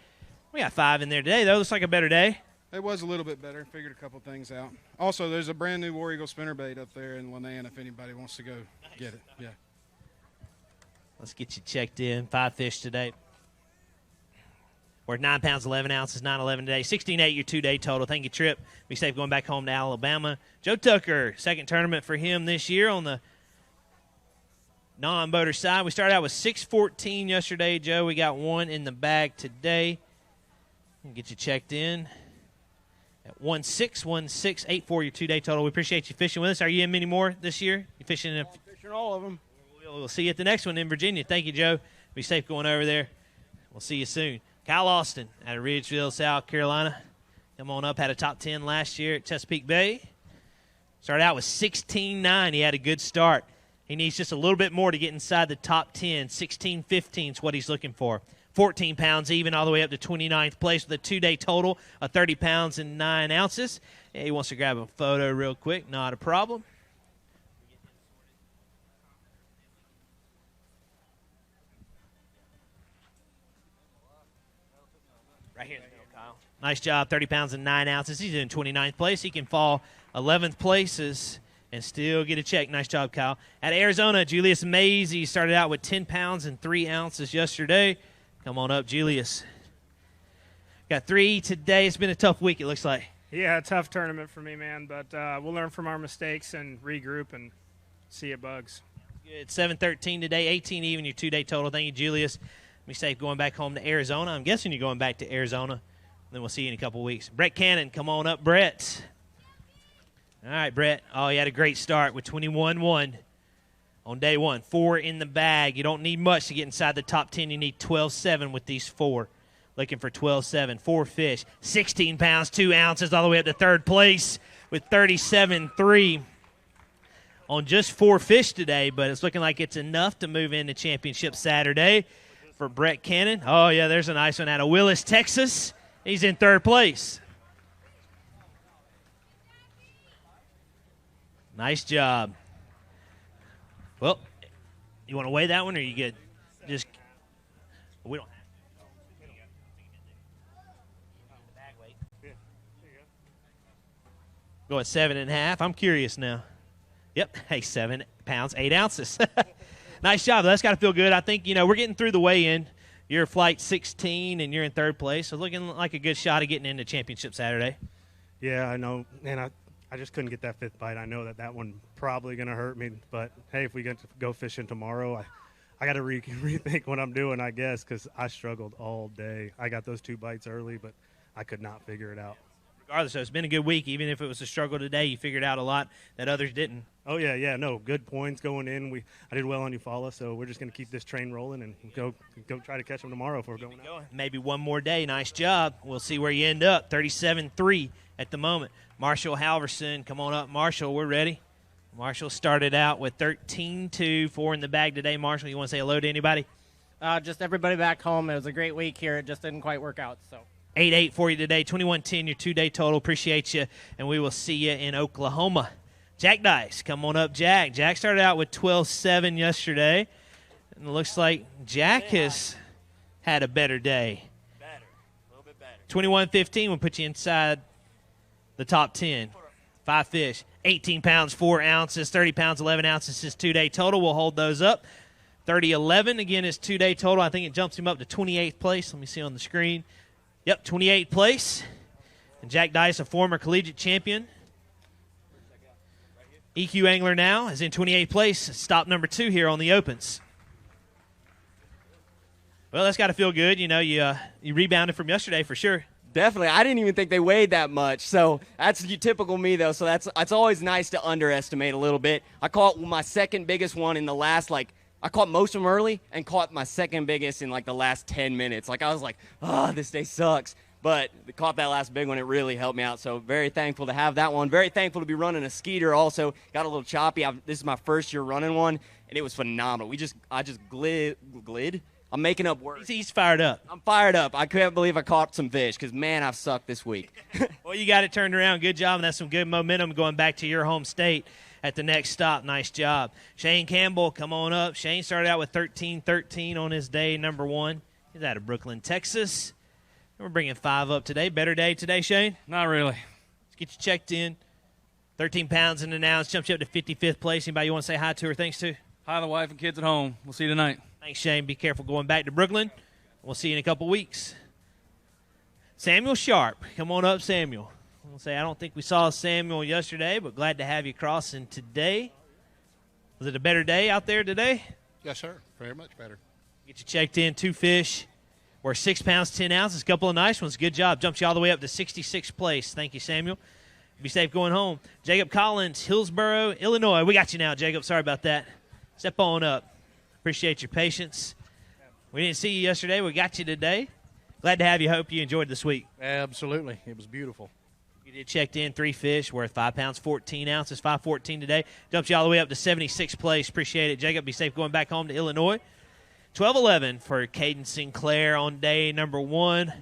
We got 5 in there today, though. Looks like a better day. It was a little bit better. Figured a couple things out. Also, there's a brand new War Eagle spinnerbait up there in Lanane if anybody wants to go get it. Yeah. Let's get you checked in. 5 fish today. We're at 9 pounds, 11 ounces, 9-11 today. 16-8 your 2-day total. Thank you, Trip. Be safe going back home to Alabama. Joe Tucker, second tournament for him this year on the non-boater side. We started out with 614 yesterday, Joe. We got 1 in the bag today. We'll get you checked in at 161684 your 2-day total. We appreciate you fishing with us. Are you in many more this year? You fishing in Fishing all of them. We'll see you at the next one in Virginia. Thank you, Joe. Be safe going over there. We'll see you soon. Kyle Austin out of Ridgeville, South Carolina. Come on up. Had a top 10 last year at Chesapeake Bay. Started out with 16.9. He had a good start. He needs just a little bit more to get inside the top 10. 16.15 is what he's looking for. 14 pounds even all the way up to 29th place with a 2-day total of 30 pounds and 9 ounces. Yeah, he wants to grab a photo real quick. Not a problem. Right here in the middle, Kyle. Nice job, 30 pounds and 9 ounces. He's in 29th place. He can fall 11th places and still get a check. Nice job, Kyle. At Arizona, Julius Mazie started out with 10 pounds and 3 ounces yesterday. Come on up, Julius. Got 3 today. It's been a tough week, it looks like. Yeah, a tough tournament for me, man, but we'll learn from our mistakes and regroup and see you bugs. Good. 7-13 today, 18 even your 2-day total. Thank you, Julius. Be safe going back home to Arizona. I'm guessing you're going back to Arizona. Then we'll see you in a couple weeks. Brett Cannon, come on up, Brett. All right, Brett. Oh, he had a great start with 21-1 on day 1. 4 in the bag. You don't need much to get inside the top 10. You need 12-7 with these 4. Looking for 12-7. 4 fish. 16 pounds, 2 ounces, all the way up to 3rd place with 37-3 on just 4 fish today, but it's looking like it's enough to move into championship Saturday for Brett Cannon. Oh, yeah, there's a nice one out of Willis, Texas. He's in 3rd place. Nice job. Well, you want to weigh that one, or are you good? Just we don't. Go at 7.5. I'm curious now. Yep. Hey, 7 pounds, 8 ounces. Nice job. That's got to feel good. I think, we're getting through the weigh-in. You're flight 16, and you're in 3rd place. So looking like a good shot of getting into championship Saturday. Yeah, I know, and I just couldn't get that fifth bite. I know that one probably going to hurt me, but hey, if we get to go fishing tomorrow, I got to rethink what I'm doing, I guess, because I struggled all day. I got those 2 bites early, but I could not figure it out. Regardless, so it's been a good week. Even if it was a struggle today, you figured out a lot that others didn't. Oh, yeah, no, good points going in. I did well on Eufaula, so we're just going to keep this train rolling and go try to catch them tomorrow if we're going out. Maybe one more day. Nice job. We'll see where you end up. 37-3 at the moment. Marshall Halverson, come on up. Marshall, we're ready. Marshall started out with 13-2, 4 in the bag today. Marshall, you want to say hello to anybody? Just everybody back home. It was a great week here. It just didn't quite work out, so. 8-8 for you today, 21-10 your 2-day total. Appreciate you, and we will see you in Oklahoma. Jack Dice, come on up, Jack. Jack started out with 12-7 yesterday, and it looks like Jack has had a better day. Better, a little bit better. 21-15 will put you inside the top 10. 5 fish, 18 pounds, 4 ounces, 30 pounds, 11 ounces his 2-day total. We'll hold those up. 30-11, again, his 2-day total. I think it jumps him up to 28th place. Let me see on the screen. Yep, 28th place. And Jack Dice, a former collegiate champion. EQ angler now is in 28th place. Stop number 2 here on the Opens. Well, that's got to feel good. You know, you rebounded from yesterday for sure. Definitely. I didn't even think they weighed that much. So that's typical me, though. So that's always nice to underestimate a little bit. I caught my second biggest one in the last, I caught most of them early and caught my second biggest in, the last 10 minutes. I was like, this day sucks. But caught that last big one. It really helped me out. So very thankful to have that one. Very thankful to be running a Skeeter also. Got a little choppy. This is my first year running one, and it was phenomenal. I just glid. I'm making up words. He's fired up. I'm fired up. I can't believe I caught some fish because, man, I've sucked this week. Well, you got it turned around. Good job, and that's some good momentum going back to your home state at the next stop. Nice job. Shane Campbell, come on up. Shane started out with 13-13 on his day number 1. He's out of Brooklyn, Texas. We're bringing 5 up today. Better day today, Shane? Not really. Let's get you checked in. 13 pounds in an ounce. Jumps you up to 55th place. Anybody you want to say hi to or thanks to? Hi to the wife and kids at home. We'll see you tonight. Thanks, Shane. Be careful going back to Brooklyn. We'll see you in a couple weeks. Samuel Sharp. Come on up, Samuel. I'll say I don't think we saw Samuel yesterday, but glad to have you crossing today. Was it a better day out there today? Yes, sir. Very much better. Get you checked in. 2 fish. We're 6 pounds, 10 ounces. A couple of nice ones. Good job. Jumps you all the way up to 66th place. Thank you, Samuel. Be safe going home. Jacob Collins, Hillsboro, Illinois. We got you now, Jacob. Sorry about that. Step on up. Appreciate your patience. We didn't see you yesterday. We got you today. Glad to have you. Hope you enjoyed this week. Absolutely. It was beautiful. You did checked in 3 fish worth 5 pounds, 14 ounces, 514 today. Jumps you all the way up to 76th place. Appreciate it, Jacob. Be safe going back home to Illinois. 12-11 for Caden Sinclair on day number 1.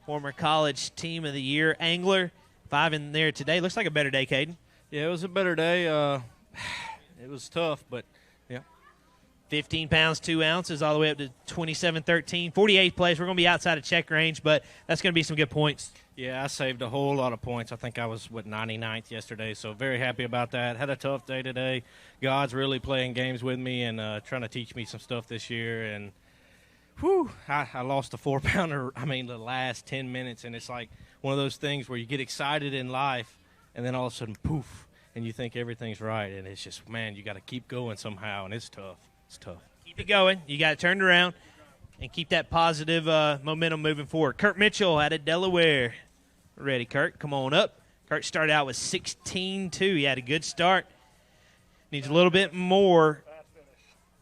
Former college team of the year angler. 5 in there today. Looks like a better day, Caden. Yeah, it was a better day. It was tough, but yeah. 15 pounds, 2 ounces, all the way up to 27-13. 48th place. We're going to be outside of check range, but that's going to be some good points. Yeah, I saved a whole lot of points. I think I was, 99th yesterday, so very happy about that. Had a tough day today. God's really playing games with me and trying to teach me some stuff this year. And, I lost a 4-pounder, the last 10 minutes, and it's like one of those things where you get excited in life, and then all of a sudden, poof, and you think everything's right. And it's just, man, you got to keep going somehow, and it's tough. It's tough. Keep it going. You got it turned around. And keep that positive momentum moving forward. Kurt Mitchell out of Delaware. Ready, Kurt. Come on up. Kurt started out with 16-2. He had a good start. Needs a little bit more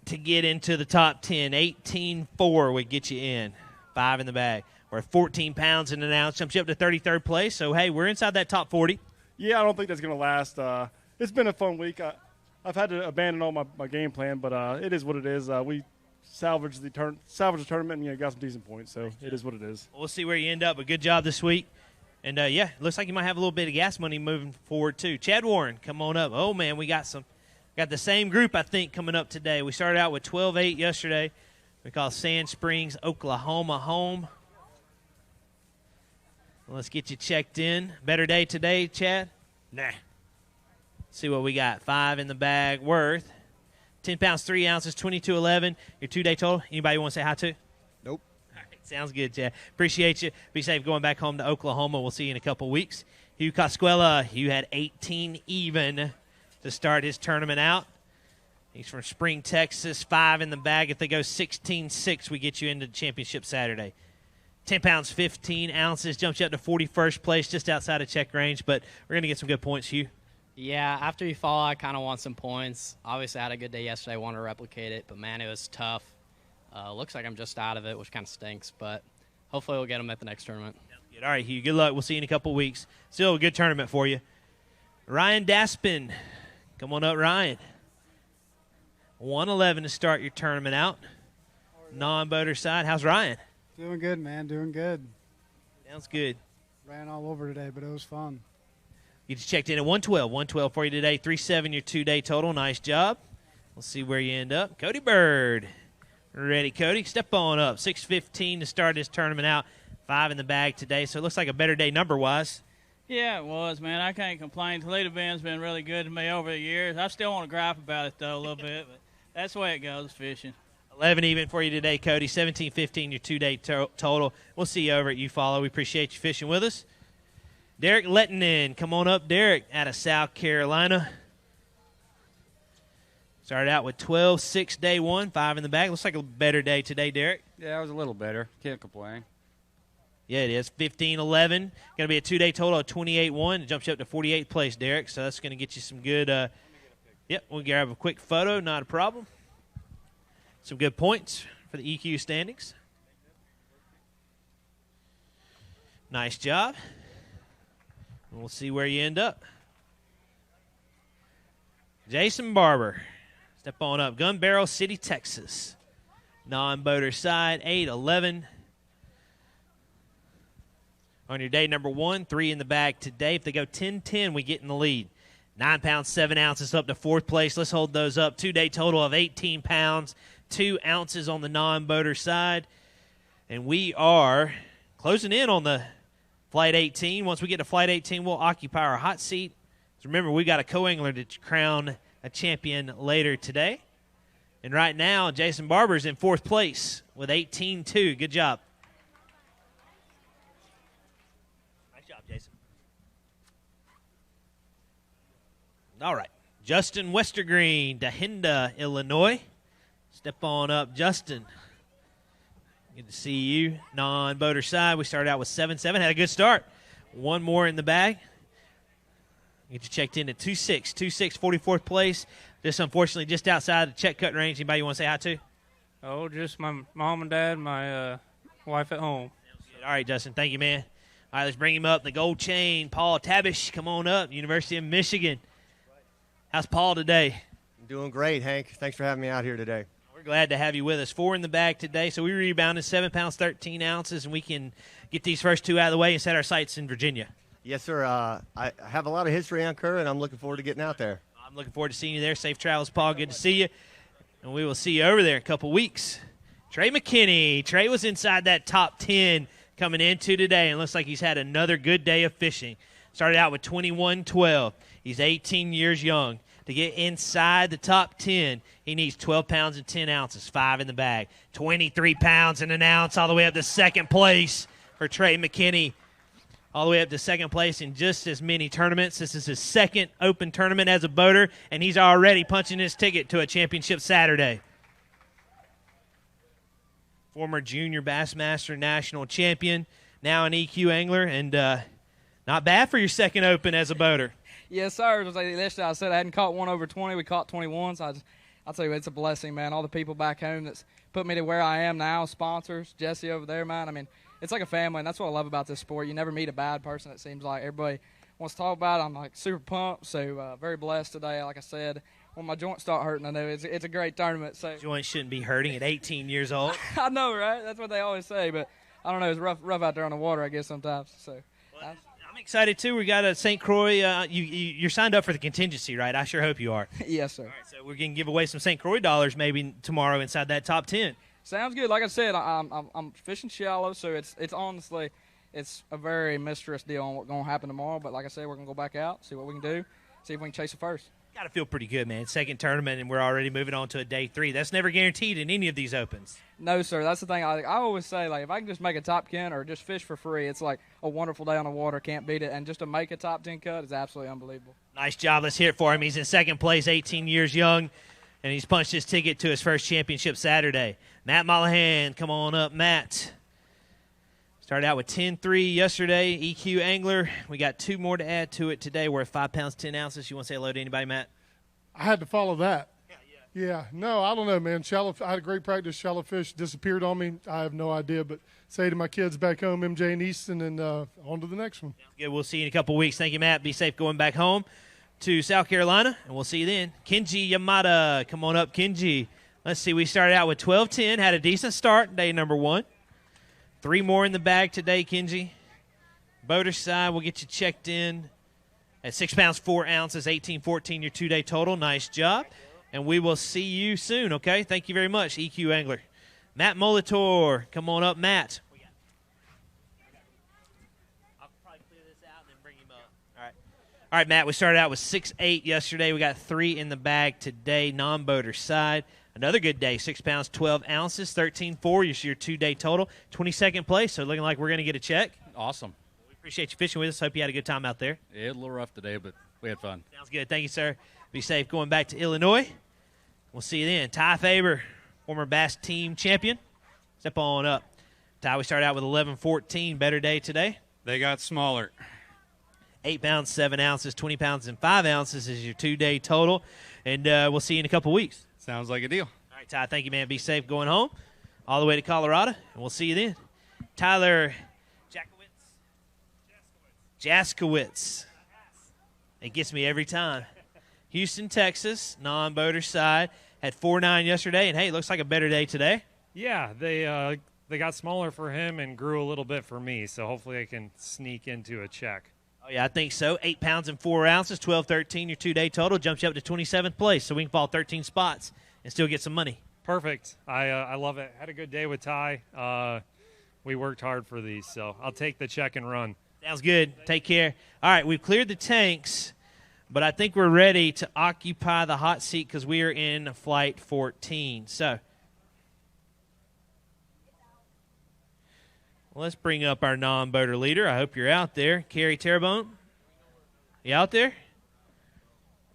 to get into the top 10. 18-4 would get you in. 5 in the bag. We're at 14 pounds in an ounce. Jumps you up to 33rd place. So, hey, we're inside that top 40. Yeah, I don't think that's going to last. It's been a fun week. I've had to abandon all my game plan, but it is what it is. We salvaged the tournament and got some decent points, so it is what it is. We'll see where you end up, but good job this week. And, looks like you might have a little bit of gas money moving forward, too. Chad Warren, come on up. Oh, man, we got the same group, I think, coming up today. We started out with 12-8 yesterday. We call Sand Springs, Oklahoma home. Let's get you checked in. Better day today, Chad? Nah. See what we got. 5 in the bag worth 10 pounds, 3 ounces, 22.11. Your 2-day total. Anybody want to say hi to? Nope. All right, sounds good, Chad. Appreciate you. Be safe going back home to Oklahoma. We'll see you in a couple weeks. Hugh Cosquella, Hugh had 18 even to start his tournament out. He's from Spring, Texas, 5 in the bag. If they go 16-6, we get you into the championship Saturday. 10 pounds, 15 ounces, jumps you up to 41st place, just outside of check range, but we're going to get some good points, Hugh. Yeah, after you fall, I kind of want some points. Obviously, I had a good day yesterday. I want to replicate it, but, man, it was tough. Looks like I'm just out of it, which kind of stinks, but hopefully we'll get them at the next tournament. All right, Hugh, good luck. We'll see you in a couple weeks. Still a good tournament for you. Ryan Daspin. Come on up, Ryan. 111 to start your tournament out. Non-boater side. How's Ryan? Doing good, man. Doing good. Sounds good. Ran all over today, but it was fun. You just checked in at 112. 112 for you today. 3.7 your 2-day total. Nice job. We'll see where you end up. Cody Bird. Ready, Cody? Step on up. 6:15 to start this tournament out. 5 in the bag today, so it looks like a better day number-wise. Yeah, it was, man. I can't complain. Toledo Bend's been really good to me over the years. I still want to gripe about it, though, a little bit, but that's the way it goes, fishing. 11 even for you today, Cody. 17-15 your 2-day total. We'll see you over at UFollow. We appreciate you fishing with us. Derek Lettinen. Come on up, Derek, out of South Carolina. Started out with 12-6 day 1, 5 in the bag. Looks like a better day today, Derek. Yeah, it was a little better. Can't complain. Yeah, it is. 15-11. Going to be a 2-day total of 28-1. It jumps you up to 48th place, Derek. So that's going to get you some good yep, we'll grab a quick photo. Not a problem. Some good points for the EQ standings. Nice job. We'll see where you end up. Jason Barber. Step on up. Gun Barrel City, Texas. Non-boater side, 8-11. On your day number 1, 3 in the bag today. If they go 10-10, we get in the lead. 9 pounds, 7 ounces up to 4th place. Let's hold those up. 2-day total of 18 pounds, 2 ounces on the non-boater side. And we are closing in on the Flight 18. Once we get to Flight 18, we'll occupy our hot seat. So remember, we got a co-angler to crown a champion later today. And right now, Jason Barber's in 4th place with 18-2. Good job. Nice job, Jason. All right. Justin Westergreen, Dahinda, Illinois. Step on up, Justin. Good to see you. Non-boater side, we started out with 7-7. Had a good start. 1 more in the bag. Get you checked in at 2-6. 2-6, 44th place. Just unfortunately just outside the check cut range. Anybody you want to say hi to? Oh, just my mom and dad, my wife at home. All right, Justin. Thank you, man. All right, let's bring him up. The gold chain, Paul Tabish. Come on up, University of Michigan. How's Paul today? Doing great, Hank. Thanks for having me out here today. We're glad to have you with us. 4 in the bag today, so we rebounded 7 pounds, 13 ounces, and we can get these first 2 out of the way and set our sights in Virginia. Yes, sir. I have a lot of history on Kerr, and I'm looking forward to getting out there. I'm looking forward to seeing you there. Safe travels, Paul. Good to see you. And we will see you over there in a couple weeks. Trey McKinney. Trey was inside that top 10 coming into today, and looks like he's had another good day of fishing. Started out with 21-12. He's 18 years young. To get inside the top 10, he needs 12 pounds and 10 ounces, 5 in the bag. 23 pounds and an ounce all the way up to 2nd place for Trey McKinney. All the way up to 2nd place in just as many tournaments. This is his 2nd open tournament as a boater, and he's already punching his ticket to a championship Saturday. Former junior Bassmaster national champion, now an EQ angler, and not bad for your 2nd open as a boater. Yes, sir. Yesterday I said I hadn't caught one over 20. We caught 21, so I'll tell you, it's a blessing, man. All the people back home that's put me to where I am now, sponsors, Jesse over there, man. I mean, it's like a family, and that's what I love about this sport. You never meet a bad person, it seems like. Everybody wants to talk about it. I'm, like, super pumped, so very blessed today. Like I said, when my joints start hurting, I know it's a great tournament. So joints shouldn't be hurting at 18 years old. I know, right? That's what they always say, but I don't know. It's rough out there on the water, I guess, sometimes. So. I'm excited, too. We got a St. Croix. You're signed up for the contingency, right? I sure hope you are. Yes, sir. All right, so we're going to give away some St. Croix dollars maybe tomorrow inside that top 10. Sounds good. Like I said, I'm fishing shallow, so it's honestly it's a very mysterious deal on what's going to happen tomorrow. But like I said, we're going to go back out, see what we can do, see if we can chase it first. Got to feel pretty good, man. Second tournament, and we're already moving on to a day 3. That's never guaranteed in any of these opens. No, sir. That's the thing. I always say, like, if I can just make a top 10 or just fish for free, it's like a wonderful day on the water. Can't beat it. And just to make a top 10 cut is absolutely unbelievable. Nice job. Let's hear it for him. He's in second place, 18 years young, and he's punched his ticket to his first championship Saturday. Matt Mollahan, come on up, Matt. Started out with 10-3 yesterday, EQ Angler. We got 2 more to add to it today. We're at 5 pounds, 10 ounces. You want to say hello to anybody, Matt? I had to follow that. Yeah. No, I don't know, man. I had a great practice. Shallow fish disappeared on me. I have no idea. But say to my kids back home, MJ and Easton, and on to the next one. Good. We'll see you in a couple weeks. Thank you, Matt. Be safe going back home to South Carolina, and we'll see you then. Kenji Yamada. Come on up, Kenji. Let's see. We started out with 12-10, had a decent start, day number 1. 3 more in the bag today, Kenji. Boater side, we'll get you checked in at 6 pounds, 4 ounces, 18-14, your 2-day total. Nice job. And we will see you soon, okay? Thank you very much, EQ Angler. Matt Molitor. Come on up, Matt. I'll probably clear this out and then bring him up. All right, Matt, we started out with 6-8 yesterday. We got 3 in the bag today, non-boater side. Another good day, 6 pounds, 12 ounces, 13-4 is your 2-day total. 22nd place, so looking like we're going to get a check. Awesome. We appreciate you fishing with us. Hope you had a good time out there. Yeah, a little rough today, but we had fun. Sounds good. Thank you, sir. Be safe going back to Illinois. We'll see you then. Ty Faber, former Bass team champion. Step on up. Ty, we started out with 11-14. Better day today. They got smaller. 8 pounds, 7 ounces, 20 pounds, and 5 ounces is your 2-day total. And we'll see you in a couple weeks. Sounds like a deal. All right, Ty, thank you, man. Be safe going home all the way to Colorado, and we'll see you then. Tyler Jaskowitz. It gets me every time. Houston, Texas, non-boater side. Had 4.9 yesterday, and, hey, it looks like a better day today. Yeah, they got smaller for him and grew a little bit for me, so hopefully I can sneak into a check. Oh, yeah, I think so. 8 pounds and 4 ounces, 12-13, your 2-day total. Jumps you up to 27th place, so we can fall 13 spots and still get some money. Perfect. I love it. Had a good day with Ty. We worked hard for these, so I'll take the check and run. Sounds good. Take care. All right, we've cleared the tanks, but I think we're ready to occupy the hot seat because we are in Flight 14. So let's bring up our non-boater leader. I hope you're out there. Kerry Terrebonne, you out there?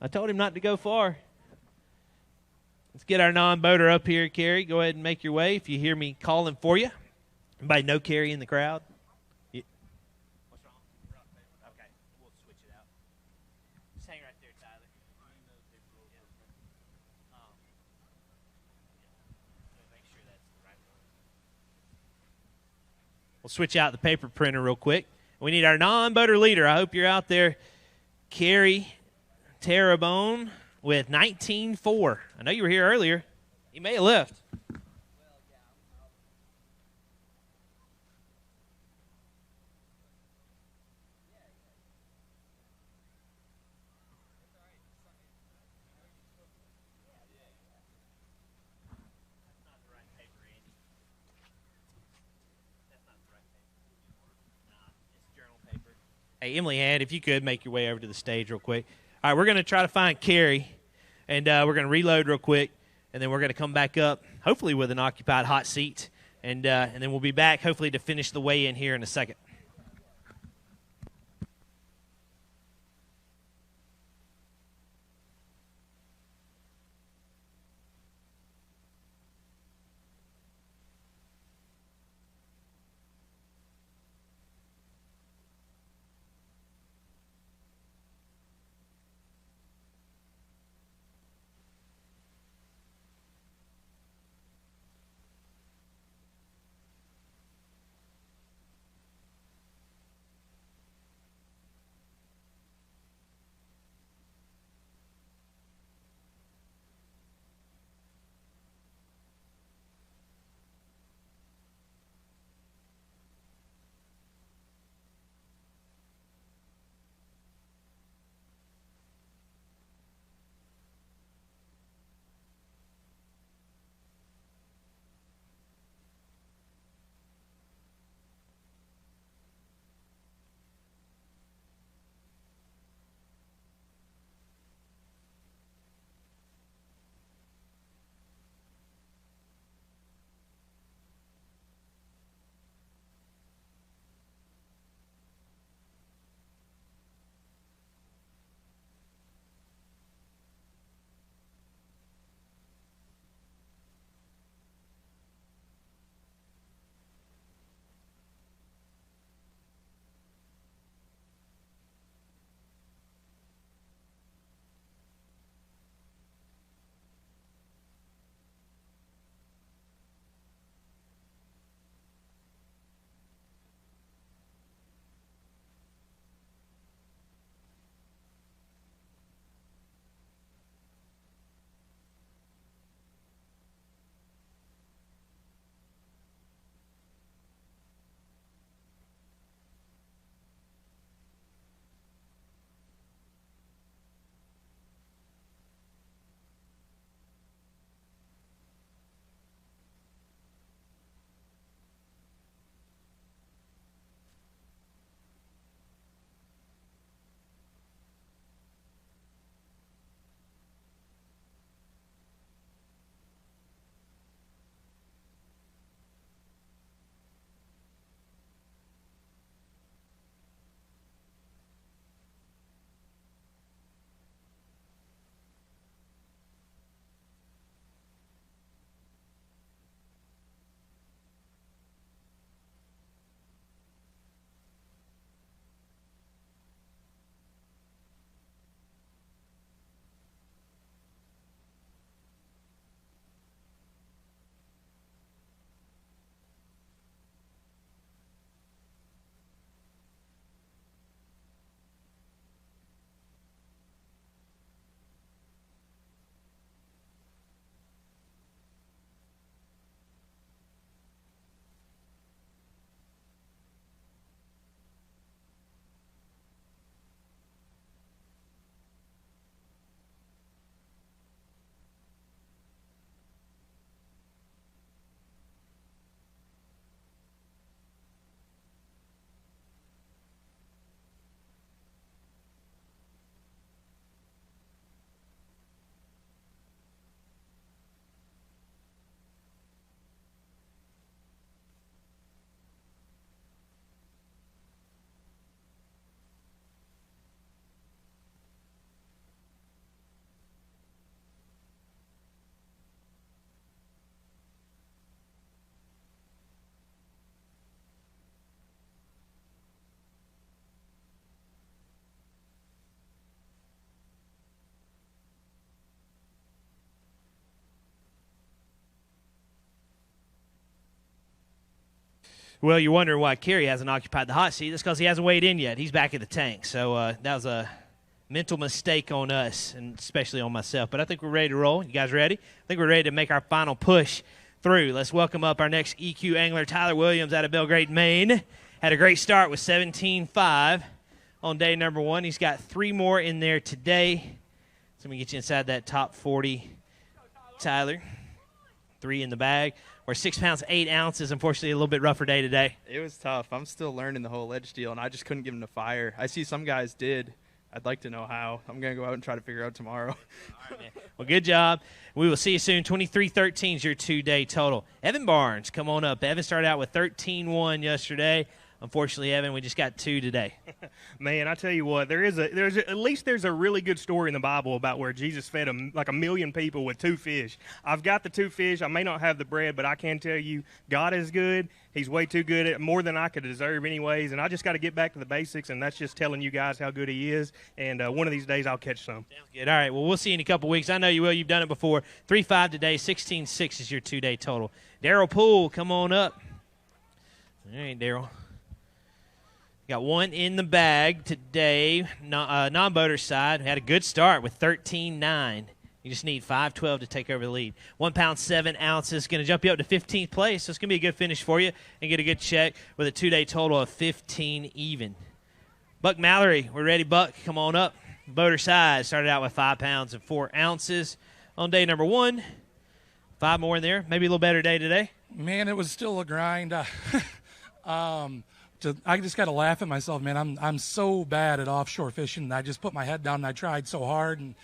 I told him not to go far. Let's get our non-boater up here, Kerry. Go ahead and make your way if you hear me calling for you. Anybody know Kerry in the crowd? What's wrong? Okay, we'll switch it out. Just hang right there, Tyler. Make sure that's the right one. We'll switch out the paper printer real quick. We need our non-boater leader. I hope you're out there. Kerry Terrebonne with 19-4. I know you were here earlier. You may have left. Hey, Emily Hand, if you could make your way over to the stage real quick. All right, we're going to try to find Kerry, and we're going to reload real quick, and then we're going to come back up, hopefully with an occupied hot seat, and then we'll be back, hopefully, to finish the weigh-in here in a second. Well, you're wondering why Kerry hasn't occupied the hot seat. That's because he hasn't weighed in yet. He's back at the tank. So that was a mental mistake on us, and especially on myself. But I think we're ready to roll. You guys ready? I think we're ready to make our final push through. Let's welcome up our next EQ angler, Tyler Williams out of Belgrade, Maine. Had a great start with 17.5 on day number 1. He's got 3 more in there today. So let me get you inside that top 40, Tyler. 3 in the bag. We're 6 pounds, 8 ounces. Unfortunately, a little bit rougher day today. It was tough. I'm still learning the whole ledge deal, and I just couldn't give him the fire. I see some guys did. I'd like to know how. I'm going to go out and try to figure out tomorrow. All right, man. Well, good job. We will see you soon. 23-13 is your 2-day total. Evan Barnes, come on up. Evan started out with 13-1 yesterday. Unfortunately, Evan, we just got 2 today. Man, I tell you what, there's at least a really good story in the Bible about where Jesus fed like 1 million people with 2 fish. I've got the 2 fish. I may not have the bread, but I can tell you God is good. He's way too good at more than I could deserve anyways, and I just got to get back to the basics, and that's just telling you guys how good he is, and one of these days I'll catch some. Sounds good. All right, well, we'll see you in a couple weeks. I know you will. You've done it before. 3-5 today, 16-6 is your 2-day total. Daryl Poole, come on up. All right, Daryl. Got 1 in the bag today, non-boater side. We had a good start with 13.9. You just need 5.12 to take over the lead. 1 pound, 7 ounces. Going to jump you up to 15th place, so it's going to be a good finish for you and get a good check with a 2-day total of 15 even. Buck Mallory, we're ready, Buck. Come on up. Boater side started out with 5 pounds and 4 ounces on day number 1. 5 more in there. Maybe a little better day today. Man, it was still a grind. I just got to laugh at myself, man. I'm so bad at offshore fishing. I just put my head down and I tried so hard. And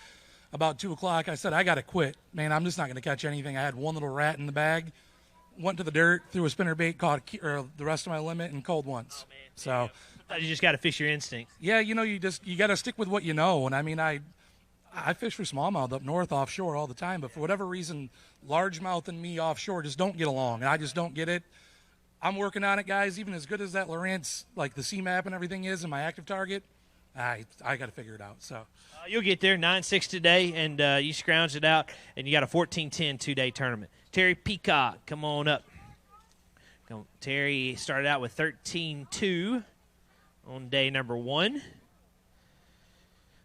about 2 o'clock, I said, I got to quit. Man, I'm just not going to catch anything. I had 1 little rat in the bag, went to the dirt, threw a spinnerbait, caught the rest of my limit, and cold once. Oh, man. So you just got to fish your instincts. Yeah, you got to stick with what you know. And I mean, I fish for smallmouth up north offshore all the time, but for whatever reason, largemouth and me offshore just don't get along, and I just don't get it. I'm working on it, guys. Even as good as that Lowrance, like the C-map and everything is, and my active target, I got to figure it out. So you'll get there. 9-6 today, and you scrounged it out, and you got a 14-10 2-day tournament. Terry Peacock, come on up. Terry started out with 13-2 on day number 1.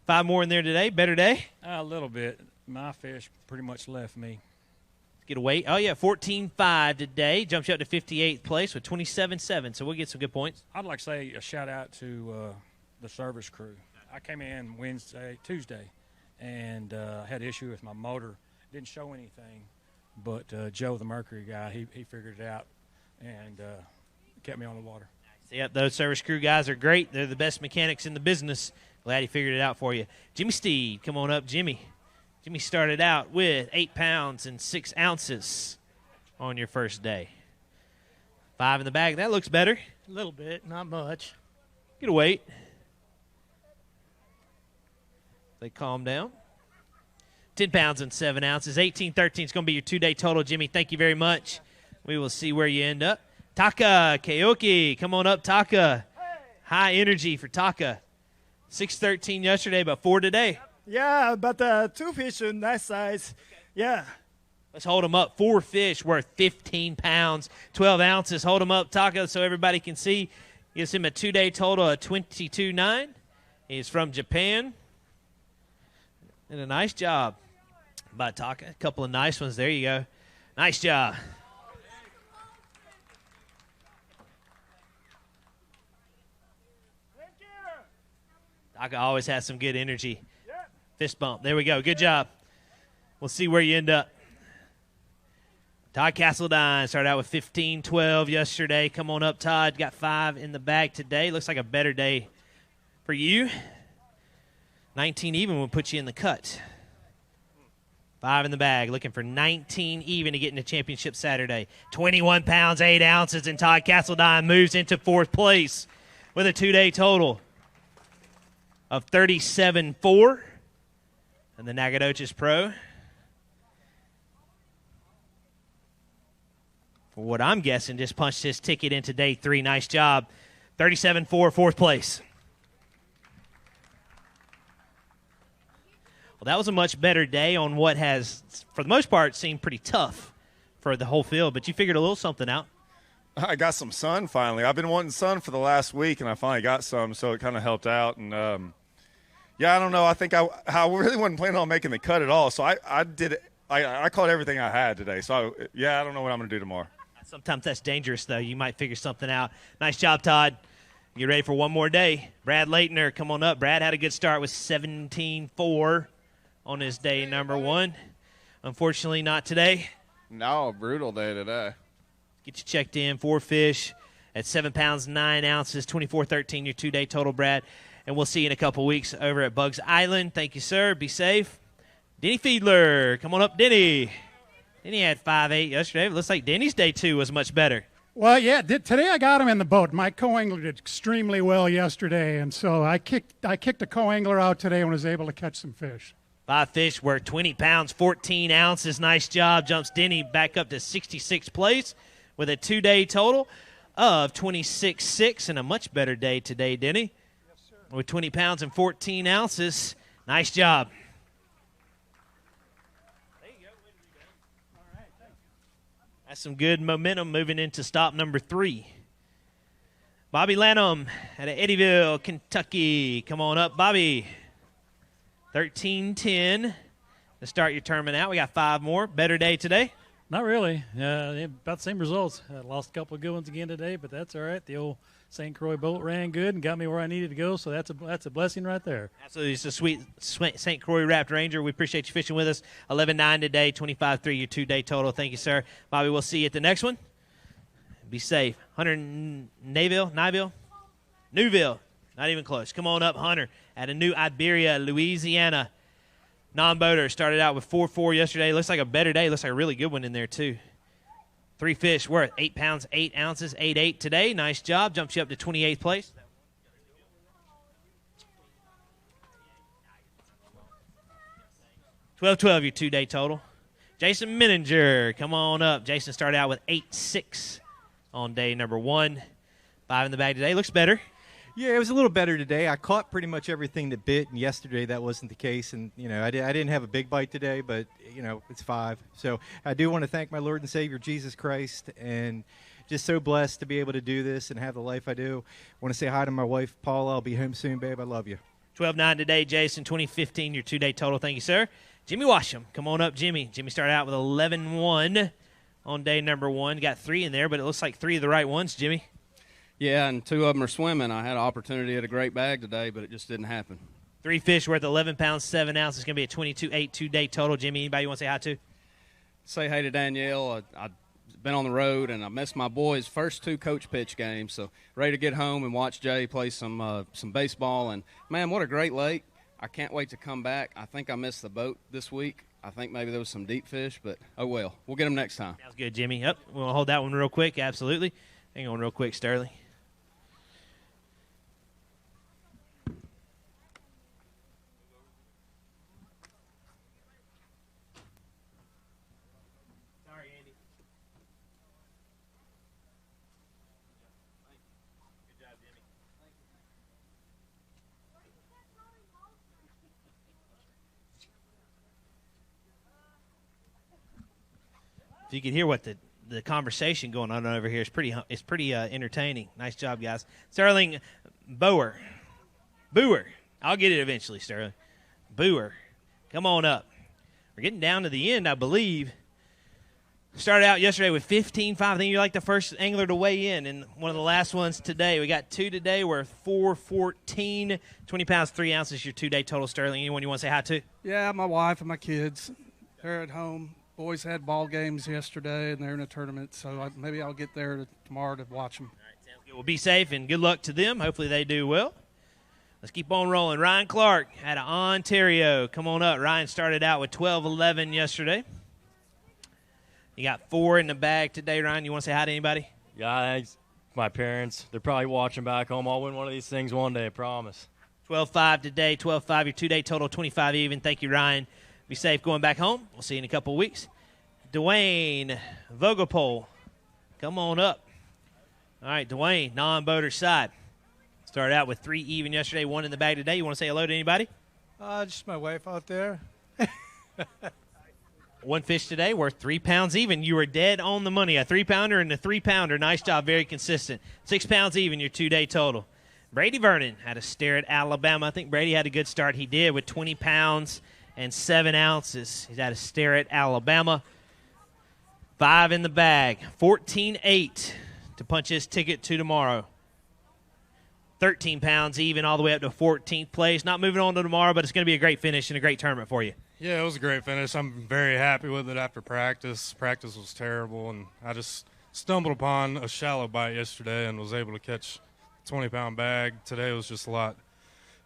5 more in there today. Better day? A little bit. My fish pretty much left me. Get a weight. Oh, yeah, 14.5 today. Jumps you up to 58th place with 27.7, so we'll get some good points. I'd like to say a shout-out to the service crew. I came in Tuesday, and had an issue with my motor. Didn't show anything, but Joe, the Mercury guy, he figured it out and kept me on the water. Yep, those service crew guys are great. They're the best mechanics in the business. Glad he figured it out for you. Jimmy Steed, come on up, Jimmy. Jimmy started out with 8 pounds and 6 ounces on your first day. 5 in the bag. That looks better. A little bit, not much. Get a weight. They calm down. 10 pounds and 7 ounces. 18-13 is going to be your 2-day total, Jimmy. Thank you very much. We will see where you end up. Taka Keoki, come on up, Taka. High energy for Taka. 6-13 yesterday, but 4 today. Yeah, but 2 fish are nice size. Yeah. Let's hold them up. 4 fish worth 15 pounds, 12 ounces. Hold them up, Taka, so everybody can see. Gives him a 2-day total of 22.9. He's from Japan. And a nice job by Taka. A couple of nice ones. There you go. Nice job. Taka always has some good energy. Fist bump. There we go. Good job. We'll see where you end up. Todd Castledine started out with 15-12 yesterday. Come on up, Todd. Got 5 in the bag today. Looks like a better day for you. 19 even will put you in the cut. 5 in the bag. Looking for 19 even to get into championship Saturday. 21 pounds, 8 ounces, and Todd Castledine moves into 4th place with a 2-day total of 37.4. And the Nacogdoches Pro, for what I'm guessing, just punched his ticket into day 3. Nice job. 37.4, 4th place. Well, that was a much better day on what has, for the most part, seemed pretty tough for the whole field, but you figured a little something out. I got some sun finally. I've been wanting sun for the last week, and I finally got some, so it kind of helped out. And yeah, I don't know. I think I really wasn't planning on making the cut at all, so I did it. I caught everything I had today. So yeah, I don't know what I'm going to do tomorrow. Sometimes that's dangerous, though. You might figure something out. Nice job, Todd. You ready for one more day? Brad Leitner, come on up. Brad had a good start with 17-4 on his day number 1. Unfortunately, not today. No, brutal day today. Get you checked in. 4 fish at 7 pounds, 9 ounces, 24-13, your 2-day total, Brad. And we'll see you in a couple weeks over at Bugs Island. Thank you, sir. Be safe. Denny Fiedler, come on up, Denny. Denny had 5.8 yesterday. It looks like Denny's day 2 was much better. Well, yeah, today I got him in the boat. My co-angler did extremely well yesterday, and so I kicked a co-angler out today and was able to catch some fish. 5 fish worth 20 pounds, 14 ounces. Nice job. Jumps Denny back up to 66th place with a 2-day total of 26.6 and a much better day today, Denny. Yes, sir. With 20 pounds and 14 ounces. Nice job. That's some good momentum moving into stop number 3. Bobby Lanham out of Eddyville, Kentucky. Come on up, Bobby. 13-10 to start your tournament out. We got 5 more. Better day today? Not really. About the same results. I lost a couple of good ones again today, but that's all right. The old St. Croix boat ran good and got me where I needed to go, so that's a blessing right there. Absolutely. It's a sweet St. Croix Wrapped Ranger. We appreciate you fishing with us. 11-9 today, 25-3 your 2-day total. Thank you, sir. Bobby, we'll see you at the next one. Be safe. Hunter Newville? Newville. Not even close. Come on up, Hunter, at a New Iberia, Louisiana. Non-boater started out with 4.4 yesterday. Looks like a better day. Looks like a really good one in there, too. 3 fish worth 8 pounds, 8 ounces, 8.8 today. Nice job. Jumps you up to 28th place. 12-12 your 2-day total. Jason Menninger, come on up. Jason started out with 8.6 on day number 1. 5 in the bag today. Looks better. Yeah, it was a little better today. I caught pretty much everything that bit, and yesterday that wasn't the case. And, I didn't have a big bite today, but, it's 5. So I do want to thank my Lord and Savior, Jesus Christ, and just so blessed to be able to do this and have the life I do. I want to say hi to my wife, Paula. I'll be home soon, babe. I love you. 12-9 today, Jason. 2015, your 2-day total. Thank you, sir. Jimmy Washam, come on up, Jimmy. Jimmy started out with 11-1 on day number 1. Got 3 in there, but it looks like 3 of the right ones, Jimmy. Yeah, and 2 of them are swimming. I had an opportunity at a great bag today, but it just didn't happen. 3 fish worth 11 pounds, 7 ounces. It's going to be a 22.8 2-day total. Jimmy, anybody you want to say hi to? Say hey to Danielle. I've been on the road, and I missed my boys' first 2 coach pitch games, so ready to get home and watch Jay play some baseball. And, man, what a great lake. I can't wait to come back. I think I missed the boat this week. I think maybe there was some deep fish, but oh well. We'll get them next time. Sounds good, Jimmy. Yep, we'll hold that one real quick. Absolutely. Hang on real quick, Sterling. If you can hear what the conversation going on over here, it's pretty entertaining. Nice job, guys. Sterling Boer. I'll get it eventually, Sterling. Boer. Come on up. We're getting down to the end, I believe. Started out yesterday with 15.5. I think you're like the first angler to weigh in, and one of the last ones today. We got 2 today. We're 4.14, 20 pounds, 3 ounces, your 2-day total, Sterling. Anyone you want to say hi to? Yeah, my wife and my kids. They're at home. Boys had ball games yesterday, and they're in a tournament, so maybe I'll get there tomorrow to watch them. All right, sounds good. Well, be safe, and good luck to them. Hopefully they do well. Let's keep on rolling. Ryan Clark out of Ontario. Come on up. Ryan started out with 12-11 yesterday. You got 4 in the bag today, Ryan. You want to say hi to anybody? Yeah, thanks. My parents. They're probably watching back home. I'll win one of these things one day, I promise. 12.5 today, 12.5 your 2-day total, 25 even. Thank you, Ryan. Be safe going back home. We'll see you in a couple of weeks. Dwayne Vogopol, come on up. All right, Dwayne, non-boater side. Started out with 3 even yesterday, 1 in the bag today. You want to say hello to anybody? Just my wife out there. One fish today worth 3 pounds even. You were dead on the money. A 3-pounder and a 3-pounder. Nice job. Very consistent. 6 pounds even, your 2-day total. Brady Vernon had a stare at Alabama. I think Brady had a good start. He did with 20 pounds and 7 ounces. He's had a stare at Alabama. 5 in the bag. 14-8 to punch his ticket to tomorrow. 13 pounds even all the way up to 14th place. Not moving on to tomorrow, but it's going to be a great finish and a great tournament for you. Yeah, it was a great finish. I'm very happy with it after practice. Practice was terrible, and I just stumbled upon a shallow bite yesterday and was able to catch a 20-pound bag. Today was just a lot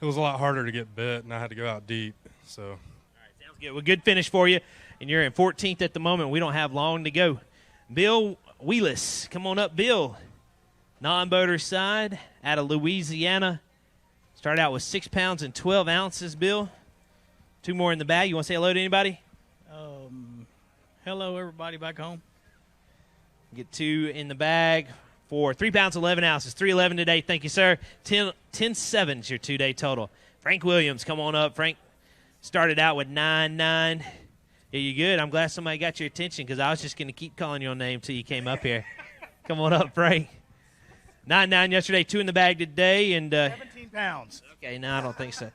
harder to get bit, and I had to go out deep. So, all right, sounds good. Well, good finish for you, and you're in 14th at the moment. We don't have long to go. Bill Wheelis, come on up, Bill. Non-boater side out of Louisiana. Started out with 6 pounds and 12 ounces, Bill. 2 more in the bag. You want to say hello to anybody? Hello, everybody back home. Get 2 in the bag for 3 pounds, 11 ounces. 311 today. Thank you, sir. 10.7 is your 2-day total. Frank Williams, come on up. Frank started out with 9.9. Yeah, you good? I'm glad somebody got your attention because I was just going to keep calling your name till you came up here. Come on up, Frank. 9.9 yesterday, 2 in the bag today. And 17 pounds. Okay, no, I don't think so.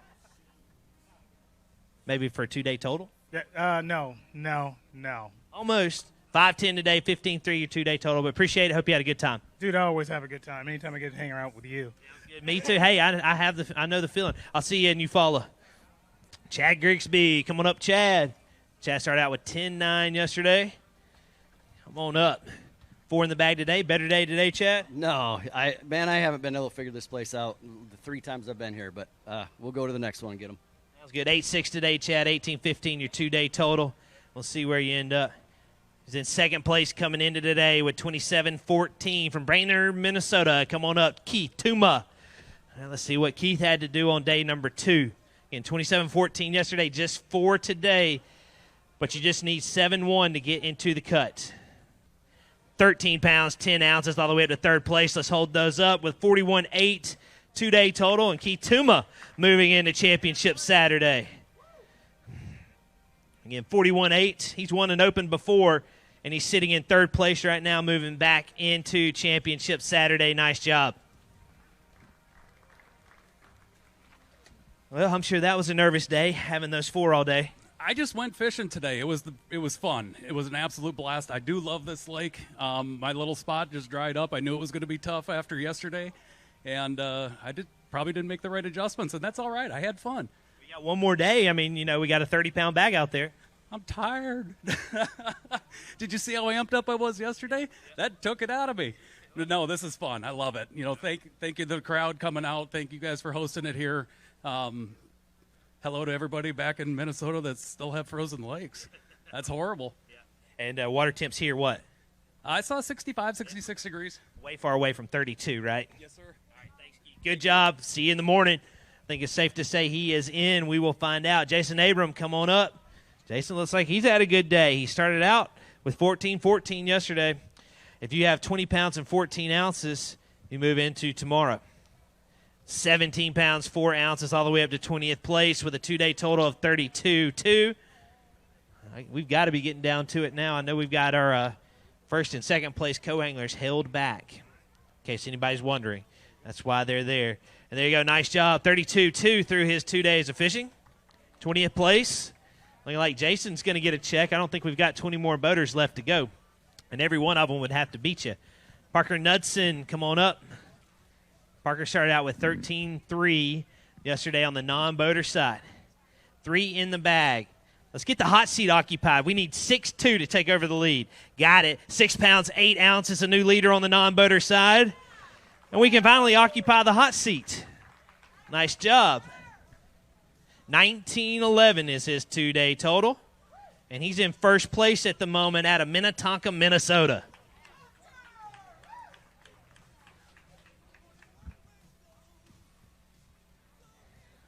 Maybe for a 2-day total? No. Almost. 5.10 today, 15.3 your 2-day total. But appreciate it. Hope you had a good time. Dude, I always have a good time. Anytime I get to hang out with you. Me too. Hey, I know the feeling. I'll see you in Eufaula. Chad Grigsby, come on up, Chad. Chad started out with 10.9 yesterday. Come on up. 4 in the bag today. Better day today, Chad? No, I haven't been able to figure this place out the 3 times I've been here, but we'll go to the next one and get them. Sounds good. 8.6 today, Chad. 18.15 your 2-day total. We'll see where you end up. He's in second place coming into today with 27.14 from Brainerd, Minnesota. Come on up, Keith Tuma. Now let's see what Keith had to do on day number 2. Again, 27.14 yesterday, just 4 today, but you just need 7.1 to get into the cut. 13 pounds, 10 ounces, all the way up to third place. Let's hold those up with 41.8 2-day total, and Keith Tuma moving into championship Saturday. Again, 41.8. He's won an open before, and he's sitting in third place right now, moving back into championship Saturday. Nice job. Well, I'm sure that was a nervous day, having those 4 all day. I just went fishing today. It was fun. It was an absolute blast. I do love this lake. My little spot just dried up. I knew it was going to be tough after yesterday, and probably didn't make the right adjustments, and that's all right. I had fun. We got one more day. I mean, we got a 30-pound bag out there. I'm tired. Did you see how amped up I was yesterday? That took it out of me. But no, this is fun. I love it. Thank you to the crowd coming out. Thank you guys for hosting it here. Hello to everybody back in Minnesota that still have frozen lakes. That's horrible. Yeah. And water temps here, what? I saw 65, 66 degrees. Way far away from 32, right? Yes, sir. All right, thanks. Good job. See you in the morning. I think it's safe to say he is in. We will find out. Jason Abram, come on up. Jason looks like he's had a good day. He started out with 14.14 yesterday. If you have 20 pounds and 14 ounces, you move into tomorrow. 17 pounds, 4 ounces, all the way up to 20th place with a 2-day total of 32.2. We've got to be getting down to it now. I know we've got our first and second place co-anglers held back, in case anybody's wondering. That's why they're there. And there you go. Nice job. 32.2 through his 2 days of fishing. 20th place. Looking like Jason's going to get a check. I don't think we've got 20 more boaters left to go. And every one of them would have to beat you. Parker Knudsen, come on up. Parker started out with 13.3 yesterday on the non-boater side. 3 in the bag. Let's get the hot seat occupied. We need 6.2 to take over the lead. Got it. 6 pounds, 8 ounces, a new leader on the non-boater side. And we can finally occupy the hot seat. Nice job. 19.11 is his 2-day total. And he's in first place at the moment out of Minnetonka, Minnesota.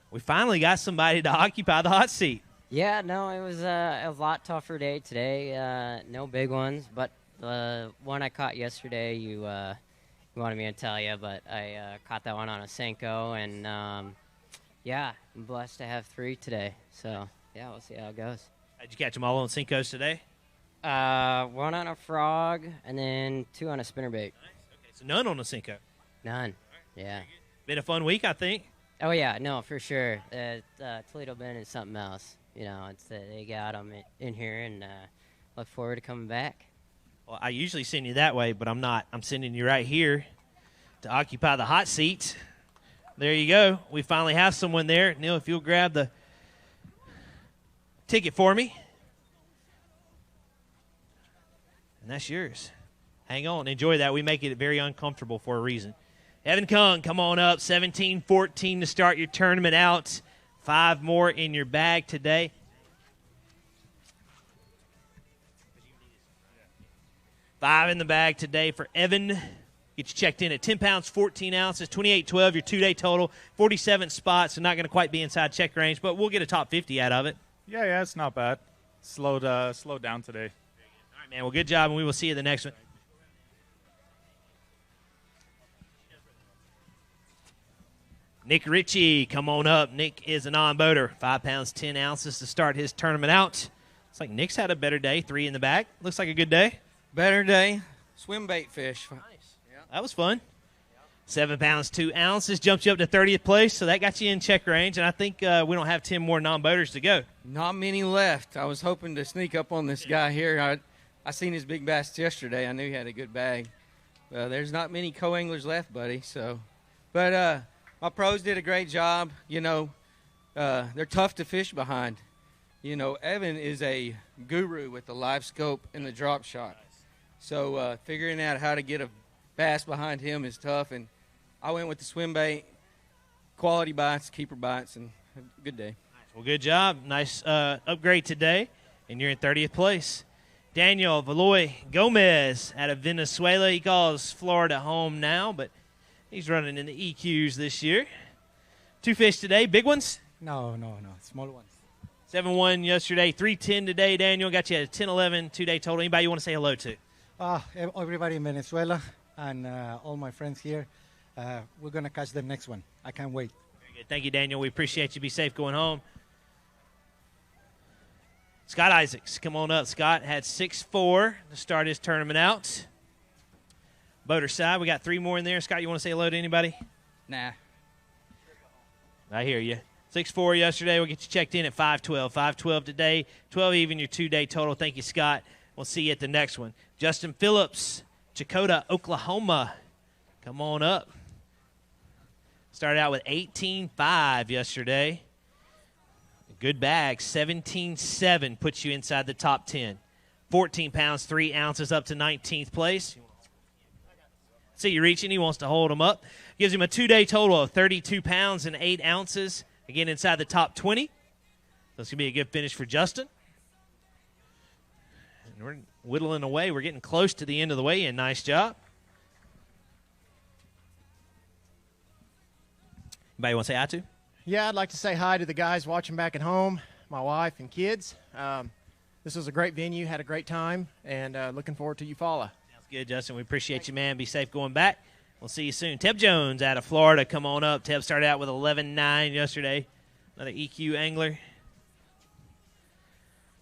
We finally got somebody to occupy the hot seat. Yeah, no, it was a lot tougher day today. No big ones, but the one I caught yesterday, you wanted me to tell you, but I caught that one on a Senko, and yeah, I'm blessed to have 3 today. So yeah, we'll see how it goes. Did you catch them all on Cincos today? One on a frog and then 2 on a spinnerbait. Okay, so none on a Cinco. None. Yeah. Been a fun week, I think. Oh yeah, no, for sure. Toledo Bend is something else. You know, it's they got them in here, and look forward to coming back. Well, I usually send you that way, but I'm not. I'm sending you right here to occupy the hot seat. There you go. We finally have someone there. Neil, if you'll grab the ticket for me. And that's yours. Hang on. Enjoy that. We make it very uncomfortable for a reason. Evan Kung, come on up. 17-14 to start your tournament out. 5 more in your bag today. Five in the bag today for Evan. Get you checked in at 10 pounds, 14 ounces, 28.12, your 2-day total, 47 spots. So not going to quite be inside check range, but we'll get a top 50 out of it. Yeah, it's not bad. Slowed down today. All right, man. Well, good job, and we will see you the next one. Nick Ritchie, come on up. Nick is a non-boater. 5 pounds, 10 ounces to start his tournament out. Looks like Nick's had a better day. 3 in the bag. Looks like a good day. Better day. Swim bait fish. Nice. Yeah. That was fun. 7 pounds, 2 ounces. Jumps you up to 30th place, so that got you in check range. And I think we don't have 10 more non-boaters to go. Not many left. I was hoping to sneak up on this guy here. I seen his big bass yesterday. I knew he had a good bag. There's not many co-anglers left, buddy. But my pros did a great job. You know, they're tough to fish behind. You know, Evan is a guru with the live scope and the drop shot. So figuring out how to get a bass behind him is tough. And I went with the swim bait, quality bites, keeper bites, and a good day. Well, good job. Nice upgrade today, and you're in 30th place. Daniel Valoy Gomez out of Venezuela. He calls Florida home now, but he's running in the EQs this year. 2 fish today. Big ones? No. Small ones. 7-1 yesterday. 3-10 today, Daniel. Got you at a 10-11 2-day total. Anybody you want to say hello to? Everybody in Venezuela and all my friends here. We're going to catch the next one. I can't wait. Very good. Thank you, Daniel. We appreciate you. Be safe going home. Scott Isaacs, come on up. Scott had 6-4 to start his tournament out. Boater side, we got 3 more in there. Scott, you want to say hello to anybody? Nah. I hear you. 6-4 yesterday. We'll get you checked in at 5-12. 5-12 today. 12 even your 2-day total. Thank you, Scott. We'll see you at the next one. Justin Phillips, Chakota, Oklahoma. Come on up. Started out with 18.5 yesterday. Good bag. 17.7 puts you inside the top 10. 14 pounds, 3 ounces up to 19th place. See you reaching. He wants to hold him up. Gives him a 2-day total of 32 pounds and 8 ounces. Again, inside the top 20. That's going to be a good finish for Justin. And we're whittling away. We're getting close to the end of the weigh-in. Nice job. Anybody want to say hi to? Yeah, I'd like to say hi to the guys watching back at home, my wife and kids. This was a great venue, had a great time, and looking forward to Eufaula. Sounds good, Justin. We appreciate you, man. Be safe going back. We'll see you soon. Teb Jones out of Florida, come on up. Teb started out with 11.9 yesterday. Another EQ angler.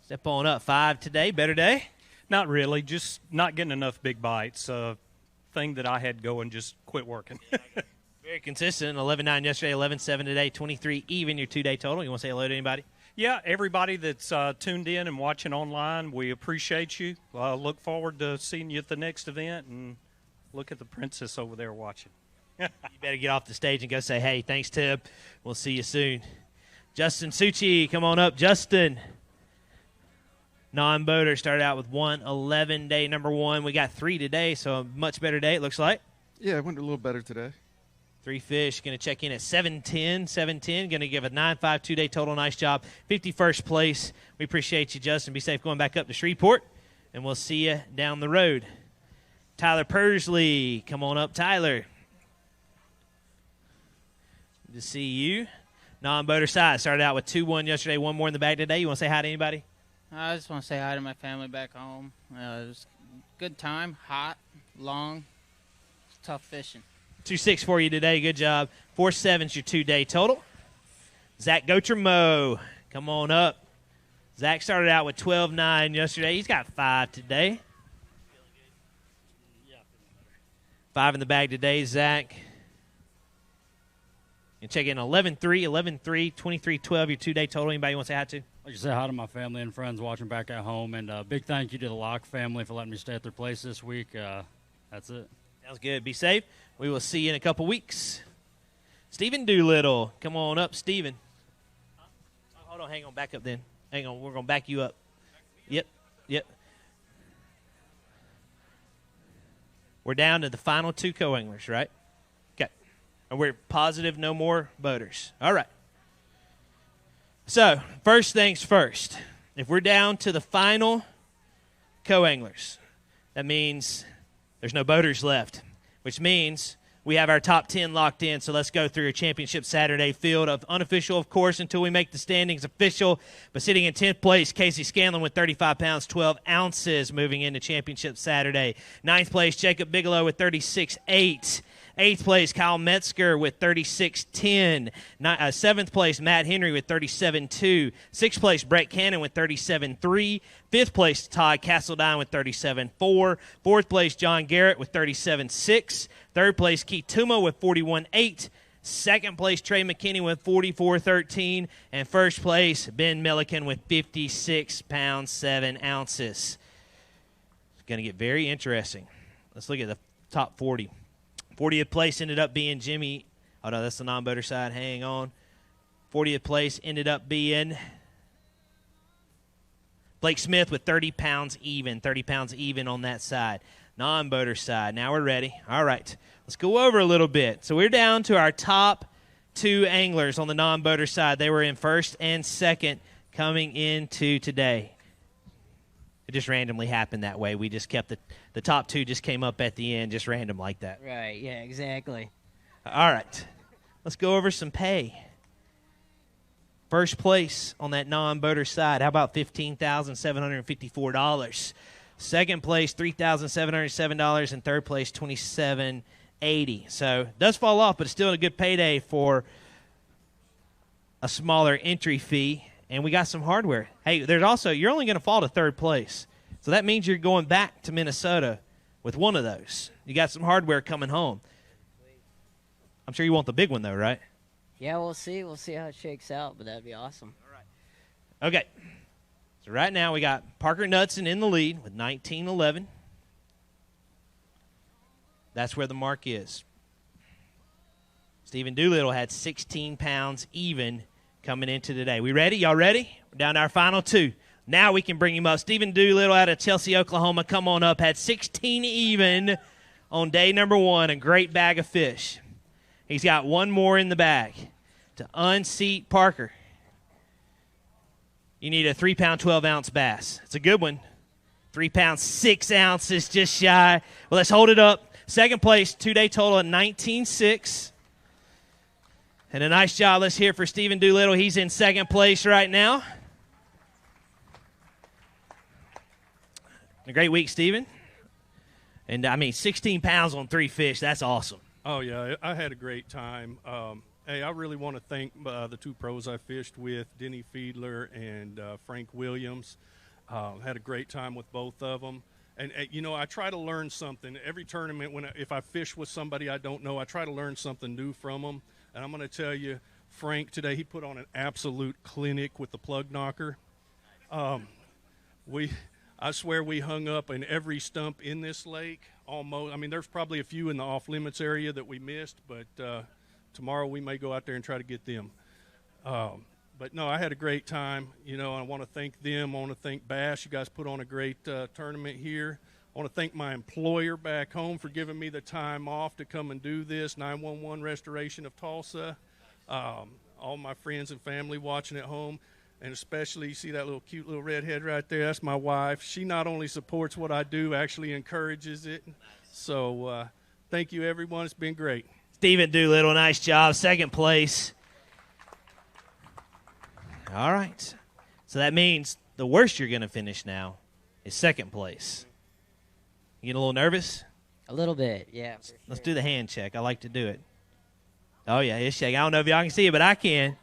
Step on up. 5 today. Better day? Not really. Just not getting enough big bites. Thing that I had going just quit working. Very consistent. 11.9 yesterday, 11.7 today, 23 even your 2-day total. You want to say hello to anybody? Yeah, everybody that's tuned in and watching online, we appreciate you. Look forward to seeing you at the next event, and look at the princess over there watching. You better get off the stage and go say, hey, thanks, Tib. We'll see you soon. Justin Succi, come on up. Justin, non-boater, started out with 1:11, day number 1. We got 3 today, so a much better day, it looks like. Yeah, it went a little better today. 3 fish, going to check in at 7:10, going to give a 9.5 2-day total. Nice job. 51st place. We appreciate you, Justin. Be safe going back up to Shreveport, and we'll see you down the road. Tyler Persley, come on up, Tyler. Good to see you. Non-boater side, started out with 2-1 yesterday, 1 more in the bag today. You want to say hi to anybody? I just want to say hi to my family back home. It was a good time, hot, long, tough fishing. 2.6 for you today. Good job. 4.7's your 2-day total. Zach Gochermo, come on up. Zach started out with 12.9 yesterday. He's got 5 today. 5 in the bag today, Zach. And check in 11-3, 11-3, 23-12, your 2-day total. Anybody want to say hi to? I'd like to say hi to my family and friends watching back at home, and big thank you to the Locke family for letting me stay at their place this week. That's it. Sounds good. Be safe. We will see you in a couple weeks. Stephen Doolittle. Come on up, Stephen. Hold on. Hang on. Back up then. Hang on. We're going to back you up. Yep. We're down to the final 2 co-anglers, right? Okay. And we're positive no more boaters. All right. So, first things first. If we're down to the final co-anglers, that means there's no boaters left, which means we have our top 10 locked in. So let's go through a championship Saturday field of unofficial, of course, until we make the standings official. But sitting in 10th place, Casey Scanlon with 35 pounds, 12 ounces moving into championship Saturday. 9th place, Jacob Bigelow with 36.8. 8th place, Kyle Metzger with 36.10. 7th place, Matt Henry with 37.2. 6th place, Brett Cannon with 37.3. 5th place, Todd Castledine with 37.4. 4th place, John Garrett with 37.6. 3rd place, Keith Tuma with 41.8. 2nd place, Trey McKinney with 44.13. And 1st place, Ben Milliken with 56 pounds, 7 ounces. It's going to get very interesting. Let's look at the top 40. 40th place ended up being Jimmy. Oh, no, that's the non-boater side. Hang on. 40th place ended up being Blake Smith with 30 pounds even. 30 pounds even on that side. Non-boater side. Now we're ready. All right. Let's go over a little bit. So we're down to our top 2 anglers on the non-boater side. They were in 1st and 2nd coming into today. It just randomly happened that way. We just kept the top 2 just came up at the end, just random like that. Right, yeah, exactly. All right. Let's go over some pay. 1st place on that non-boater side, how about $15,754? 2nd place, $3,707, and 3rd place, $2,780. So it does fall off, but it's still a good payday for a smaller entry fee. And we got some hardware. Hey, there's also, you're only going to fall to 3rd place. So that means you're going back to Minnesota with one of those. You got some hardware coming home. I'm sure you want the big one, though, right? Yeah, we'll see. We'll see how it shakes out, but that'd be awesome. All right. Okay. So right now we got Parker Knudsen in the lead with 19.11. That's where the mark is. Stephen Doolittle had 16 pounds even coming into today. We ready? Y'all ready? We're down to our final 2. Now we can bring him up. Stephen Doolittle out of Chelsea, Oklahoma. Come on up. Had 16 even on day number 1. A great bag of fish. He's got one more in the bag to unseat Parker. You need a 3-pound, 12-ounce bass. It's a good one. 3 pounds, 6 ounces, just shy. Well, let's hold it up. 2nd place, 2-day total at 19.6. And a nice job. Let's hear for Stephen Doolittle. He's in 2nd place right now. A great week, Stephen. And, 16 pounds on 3 fish. That's awesome. Oh, yeah. I had a great time. Hey, I really want to thank the 2 pros I fished with, Denny Fiedler and Frank Williams. Had a great time with both of them. And, I try to learn something. Every tournament, if I fish with somebody I don't know, I try to learn something new from them. And I'm going to tell you, Frank today, he put on an absolute clinic with the plug knocker. I swear we hung up in every stump in this lake almost. There's probably a few in the off-limits area that we missed, but tomorrow we may go out there and try to get them. But, no, I had a great time. I want to thank them. I want to thank B.A.S.S. You guys put on a great tournament here. I want to thank my employer back home for giving me the time off to come and do this, 911 Restoration of Tulsa. All my friends and family watching at home, and especially, you see that little cute little redhead right there? That's my wife. She not only supports what I do, actually encourages it. So thank you, everyone. It's been great. Stephen Doolittle, nice job. 2nd place. All right. So that means the worst you're going to finish now is 2nd place. You getting a little nervous? A little bit, yeah. Let's do the hand check. I like to do it. Oh, yeah, it's shaking. I don't know if y'all can see it, but I can.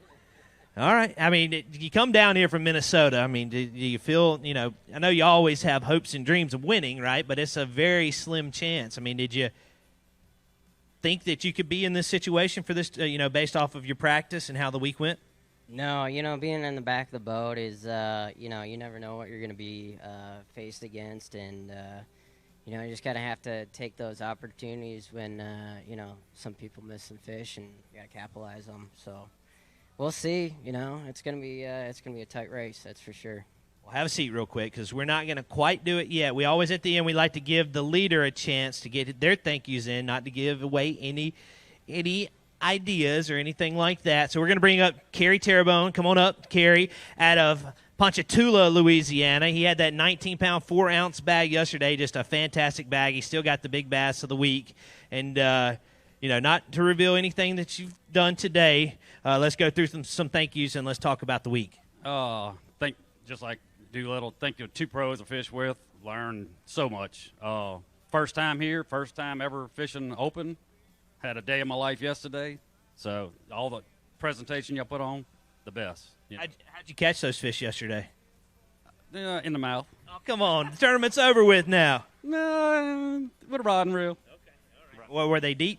All right. I mean, you come down here from Minnesota. I mean, do you feel, I know you always have hopes and dreams of winning, right? But it's a very slim chance. I mean, did you think that you could be in this situation for this, based off of your practice and how the week went? No, being in the back of the boat is, you never know what you're going to be faced against. And, you just got to have to take those opportunities when, some people miss some fish and you got to capitalize them. So we'll see. It's gonna be a tight race, that's for sure. Well, have a seat real quick because we're not going to quite do it yet. We always at the end we like to give the leader a chance to get their thank yous in, not to give away any ideas or anything like that. So we're going to bring up Kerry Terrebonne. Come on up, Kerry, out of Ponchatoula, Louisiana. He had that 19-pound, 4-ounce bag yesterday, just a fantastic bag. He still got the big bass of the week. And, not to reveal anything that you've done today, let's go through some thank yous and let's talk about the week. Just like Doolittle, thank you to 2 pros I fish with. Learned so much. First time here, first time ever fishing open. Had a day of my life yesterday. So all the presentation y'all put on, the best. How'd you catch those fish yesterday? In the mouth. Oh, come on. The tournament's over with now. No, with a rod and reel. Okay, all right. Well, were they deep?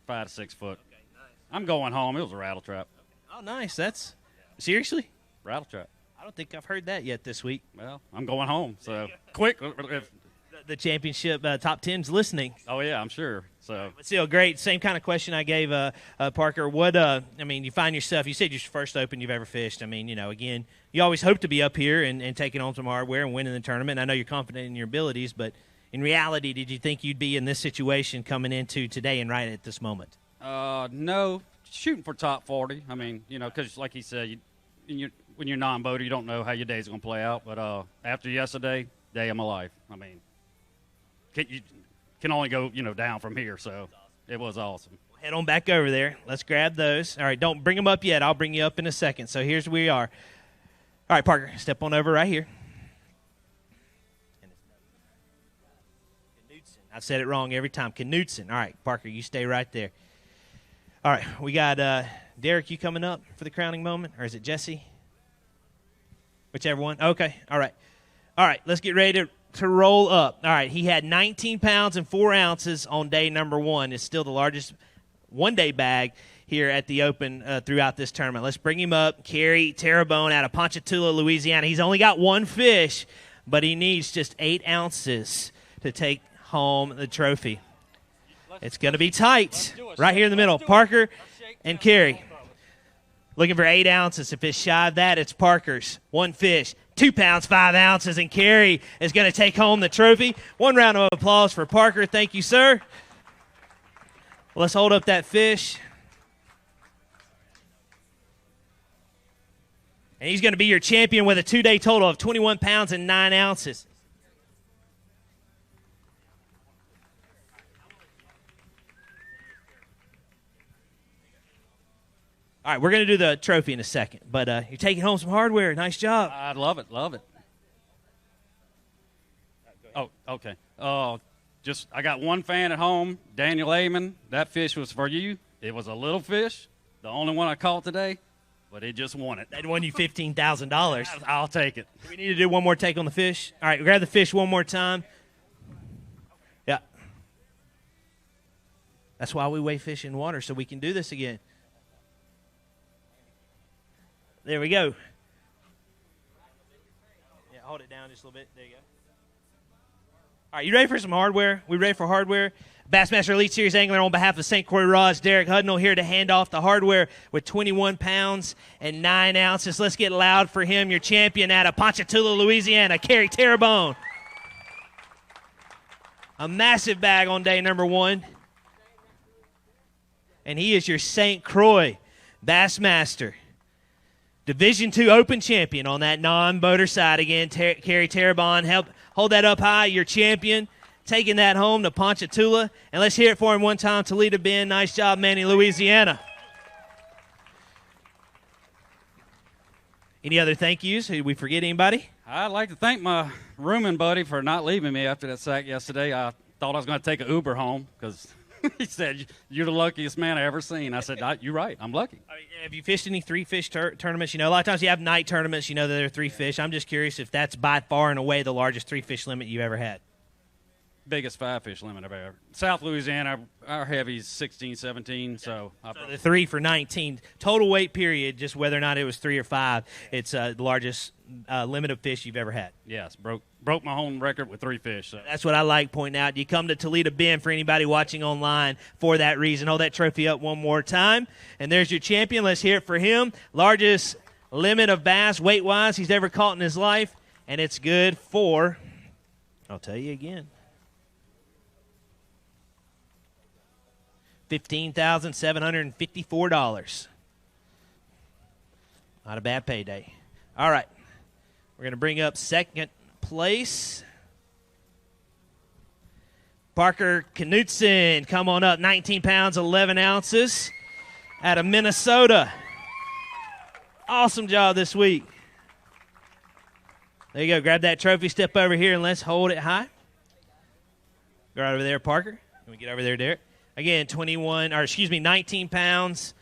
5 to 6 foot. Okay, nice. I'm going home. It was a rattle trap. Oh, nice. Seriously? Rattle trap. I don't think I've heard that yet this week. Well, I'm going home, so quick. The championship top 10's listening. Oh, yeah, I'm sure. So, but still, great. Same kind of question I gave Parker. What, you find yourself, you said your first open you've ever fished. I mean, again, you always hope to be up here and taking on some hardware and winning the tournament. I know you're confident in your abilities, but in reality, did you think you'd be in this situation coming into today and right at this moment? No, shooting for top 40. I mean, because like he said, when you're non-boater, you don't know how your day's going to play out. But after yesterday, day of my life. I mean, you can only go, down from here. So it was awesome. Head on back over there. Let's grab those. All right, don't bring them up yet. I'll bring you up in a second. So here's where we are. All right, Parker, step on over right here. I said it wrong every time. Knutson. All right, Parker, you stay right there. All right, we got Derek, you coming up for the crowning moment? Or is it Jesse? Whichever one. Okay, all right. All right, let's get ready to roll up. All right, he had 19 pounds and 4 ounces on day number 1. It's still the largest one-day bag here at the Open throughout this tournament. Let's bring him up. Kerry Terrebonne out of Ponchatoula, Louisiana. He's only got 1 fish, but he needs just 8 ounces to take home the trophy. It's going to be tight right here in the middle. Parker and Kerry looking for 8 ounces. If it's shy of that, it's Parker's. 1 fish, 2 pounds, 5 ounces, and Kerry is going to take home the trophy. 1 round of applause for Parker. Thank you, sir. Let's hold up that fish. And he's going to be your champion with a 2-day total of 21 pounds and 9 ounces. All right, we're going to do the trophy in a second, but you're taking home some hardware. Nice job. I love it. Oh, okay. I got 1 fan at home, Daniel Amon. That fish was for you. It was a little fish, the only one I caught today, but it just won it. That won you $15,000. I'll take it. Do we need to do one more take on the fish? All right, grab the fish one more time. Yeah. That's why we weigh fish in water, so we can do this again. There we go. Yeah, hold it down just a little bit. There you go. All right, you ready for some hardware? We ready for hardware? Bassmaster Elite Series Angler on behalf of St. Croix Rods, Derek Hudnall here to hand off the hardware with 21 pounds and 9 ounces. Let's get loud for him, your champion out of Ponchatoula, Louisiana, Kerry Terrebonne. A massive bag on day number 1. And he is your St. Croix Bassmaster Division II Open champion on that non-boater side. Again, Kerry Terrebonne, hold that up high, your champion, taking that home to Ponchatoula. And let's hear it for him one time, Toledo Bend. Nice job, Manny, Louisiana. Any other thank yous? Did we forget anybody? I'd like to thank my rooming buddy for not leaving me after that sack yesterday. I thought I was going to take an Uber home because He said, "You're the luckiest man I ever seen." I said, "You're right. I'm lucky." Have you fished any three-fish tournaments? You know, a lot of times you have night tournaments, you know, that there are 3 fish. I'm just curious if that's by far and away the largest 3-fish limit you've ever had. Biggest 5-fish limit I've ever. South Louisiana, our heavy's 16, 17. So the 3 for 19 total weight period, just whether or not it was 3 or 5. It's the largest limit of fish you've ever had. Yes, broke my home record with 3 fish. So. That's what I like pointing out. You come to Toledo Bend for anybody watching online for that reason. Hold that trophy up one more time, and there's your champion. Let's hear it for him. Largest limit of bass weight-wise he's ever caught in his life, and it's good for. I'll tell you again. $15,754. Not a bad payday. All right. We're going to bring up second place. Parker Knutson, come on up. 19 pounds, 11 ounces out of Minnesota. Awesome job this week. There you go. Grab that trophy, step over here, and let's hold it high. Go right over there, Parker. Can we get over there, Derek? Again, 19 pounds,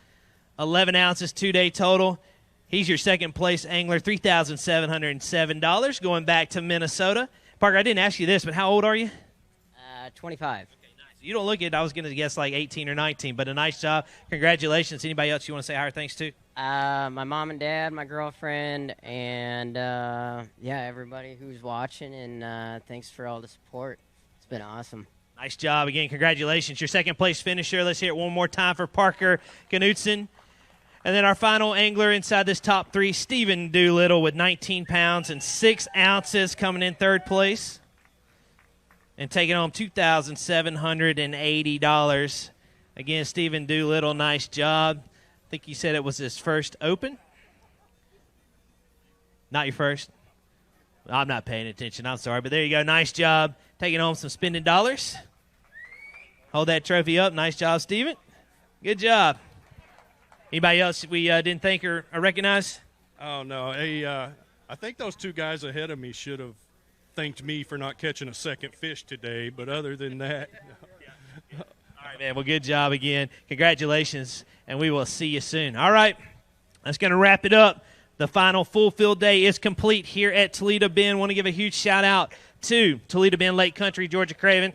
11 ounces, 2-day total. He's your second place angler, $3,707. Going back to Minnesota. Parker, I didn't ask you this, but how old are you? 25. Okay, nice. You don't look it. I was going to guess like 18 or 19, but a nice job. Congratulations. Anybody else you want to say higher thanks to? My mom and dad, my girlfriend, and everybody who's watching. And thanks for all the support. It's been awesome. Nice job. Again, congratulations. Your second place finisher. Let's hear it one more time for Parker Knutson. And then our final angler inside this top 3, Stephen Doolittle with 19 pounds and 6 ounces coming in third place. And taking home $2,780. Again, Stephen Doolittle, nice job. I think you said it was his first Open. Not your first? I'm not paying attention. I'm sorry. But there you go. Nice job. Taking home some spending dollars. Hold that trophy up. Nice job, Steven. Good job. Anybody else we didn't thank or recognize? Oh, no. Hey, I think those 2 guys ahead of me should have thanked me for not catching a second fish today, but other than that. All right, man. Well, good job again. Congratulations, and we will see you soon. All right. That's going to wrap it up. The final full field day is complete here at Toledo Bend. Want to give a huge shout-out to Toledo Bend Lake Country, Georgia Craven.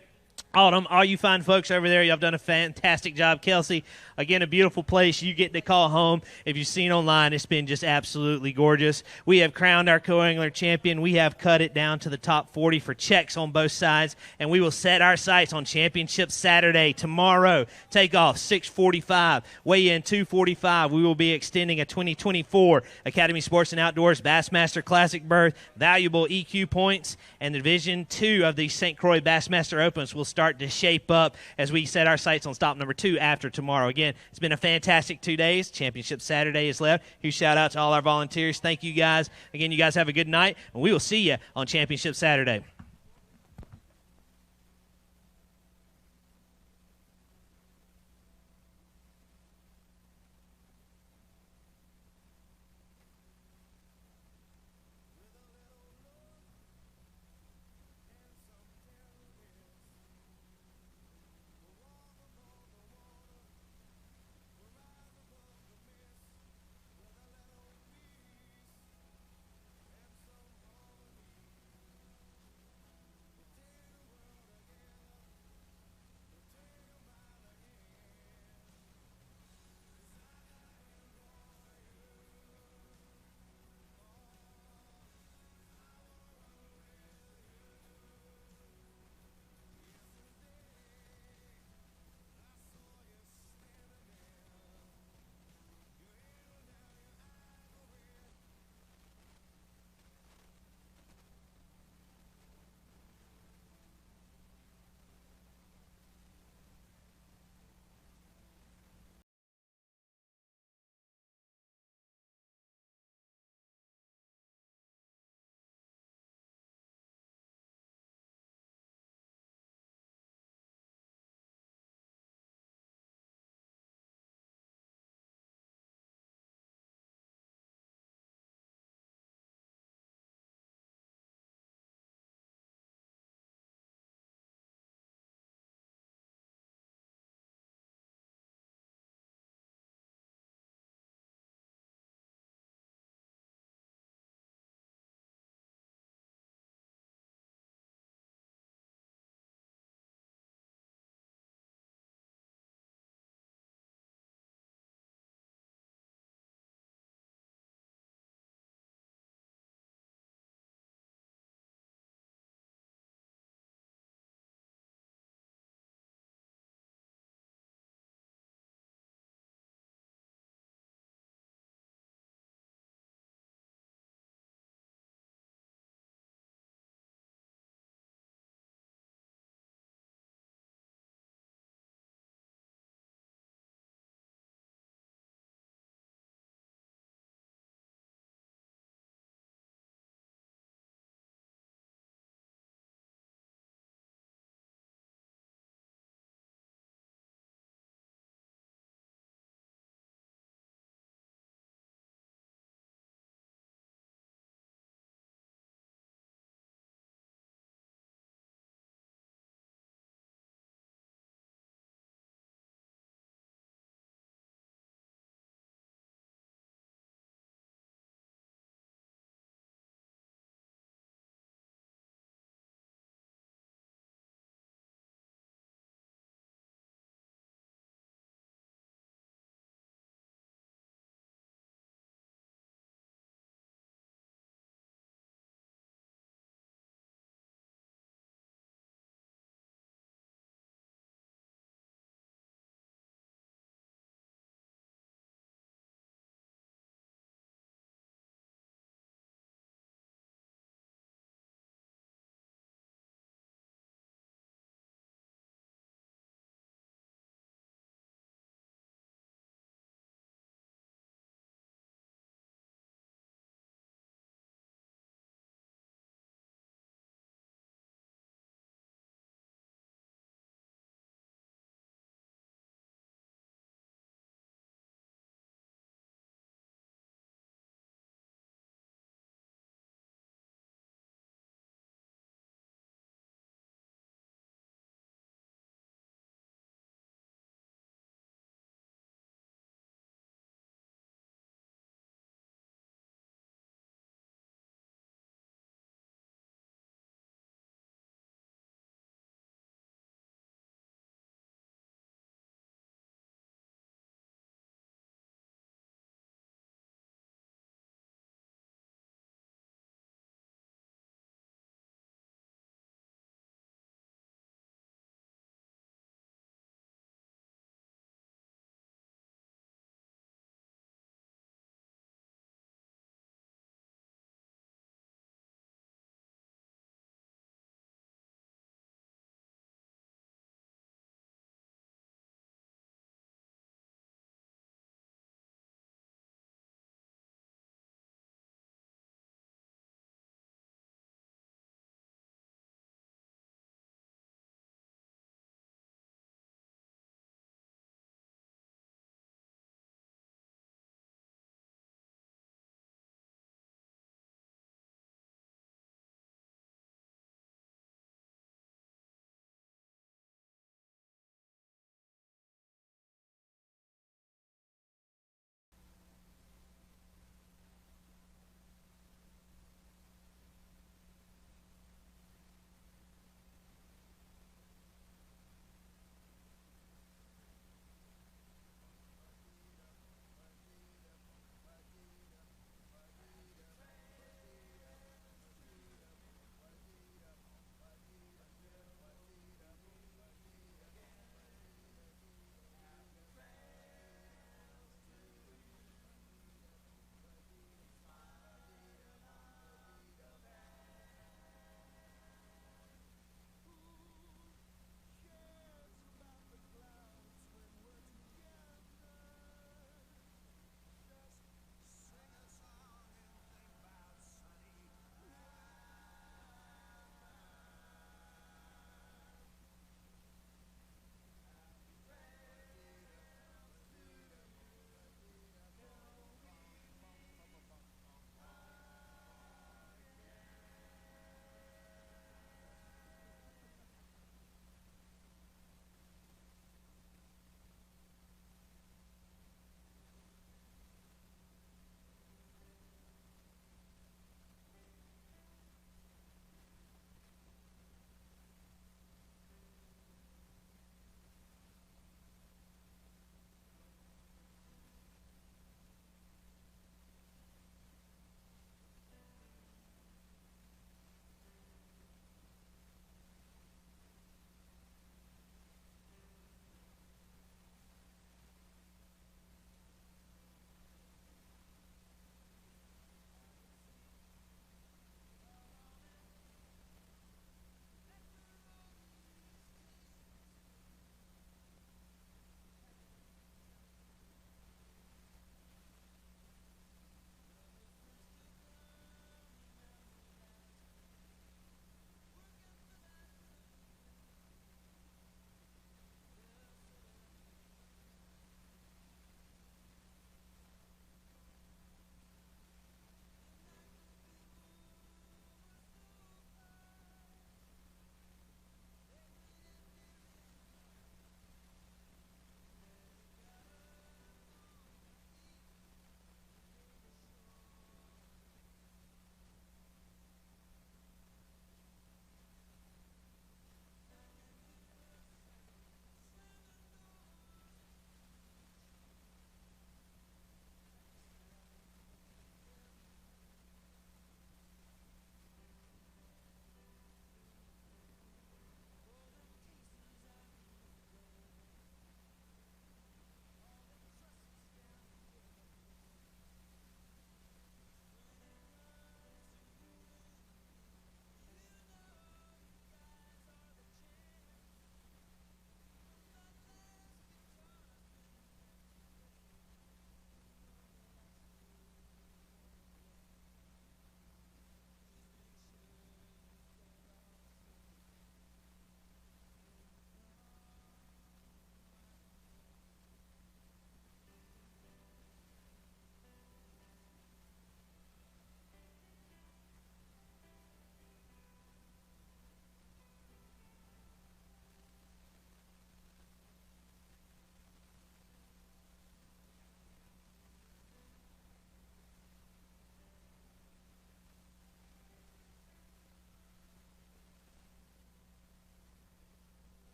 Autumn, all you fine folks over there, y'all done a fantastic job. Kelsey, again, a beautiful place you get to call home. If you've seen online, it's been just absolutely gorgeous. We have crowned our co-angler champion. We have cut it down to the top 40 for checks on both sides, and we will set our sights on Championship Saturday tomorrow. Takeoff 6:45, weigh in 2:45. We will be extending a 2024 Academy Sports and Outdoors Bassmaster Classic berth, valuable EQ points, and the Division 2 of the St. Croix Bassmaster Opens will start to shape up as we set our sights on stop number 2 after tomorrow. Again, it's been a fantastic 2 days. Championship Saturday is left. Huge shout out to all our volunteers. Thank you guys. Again, you guys have a good night, and we will see you on Championship Saturday.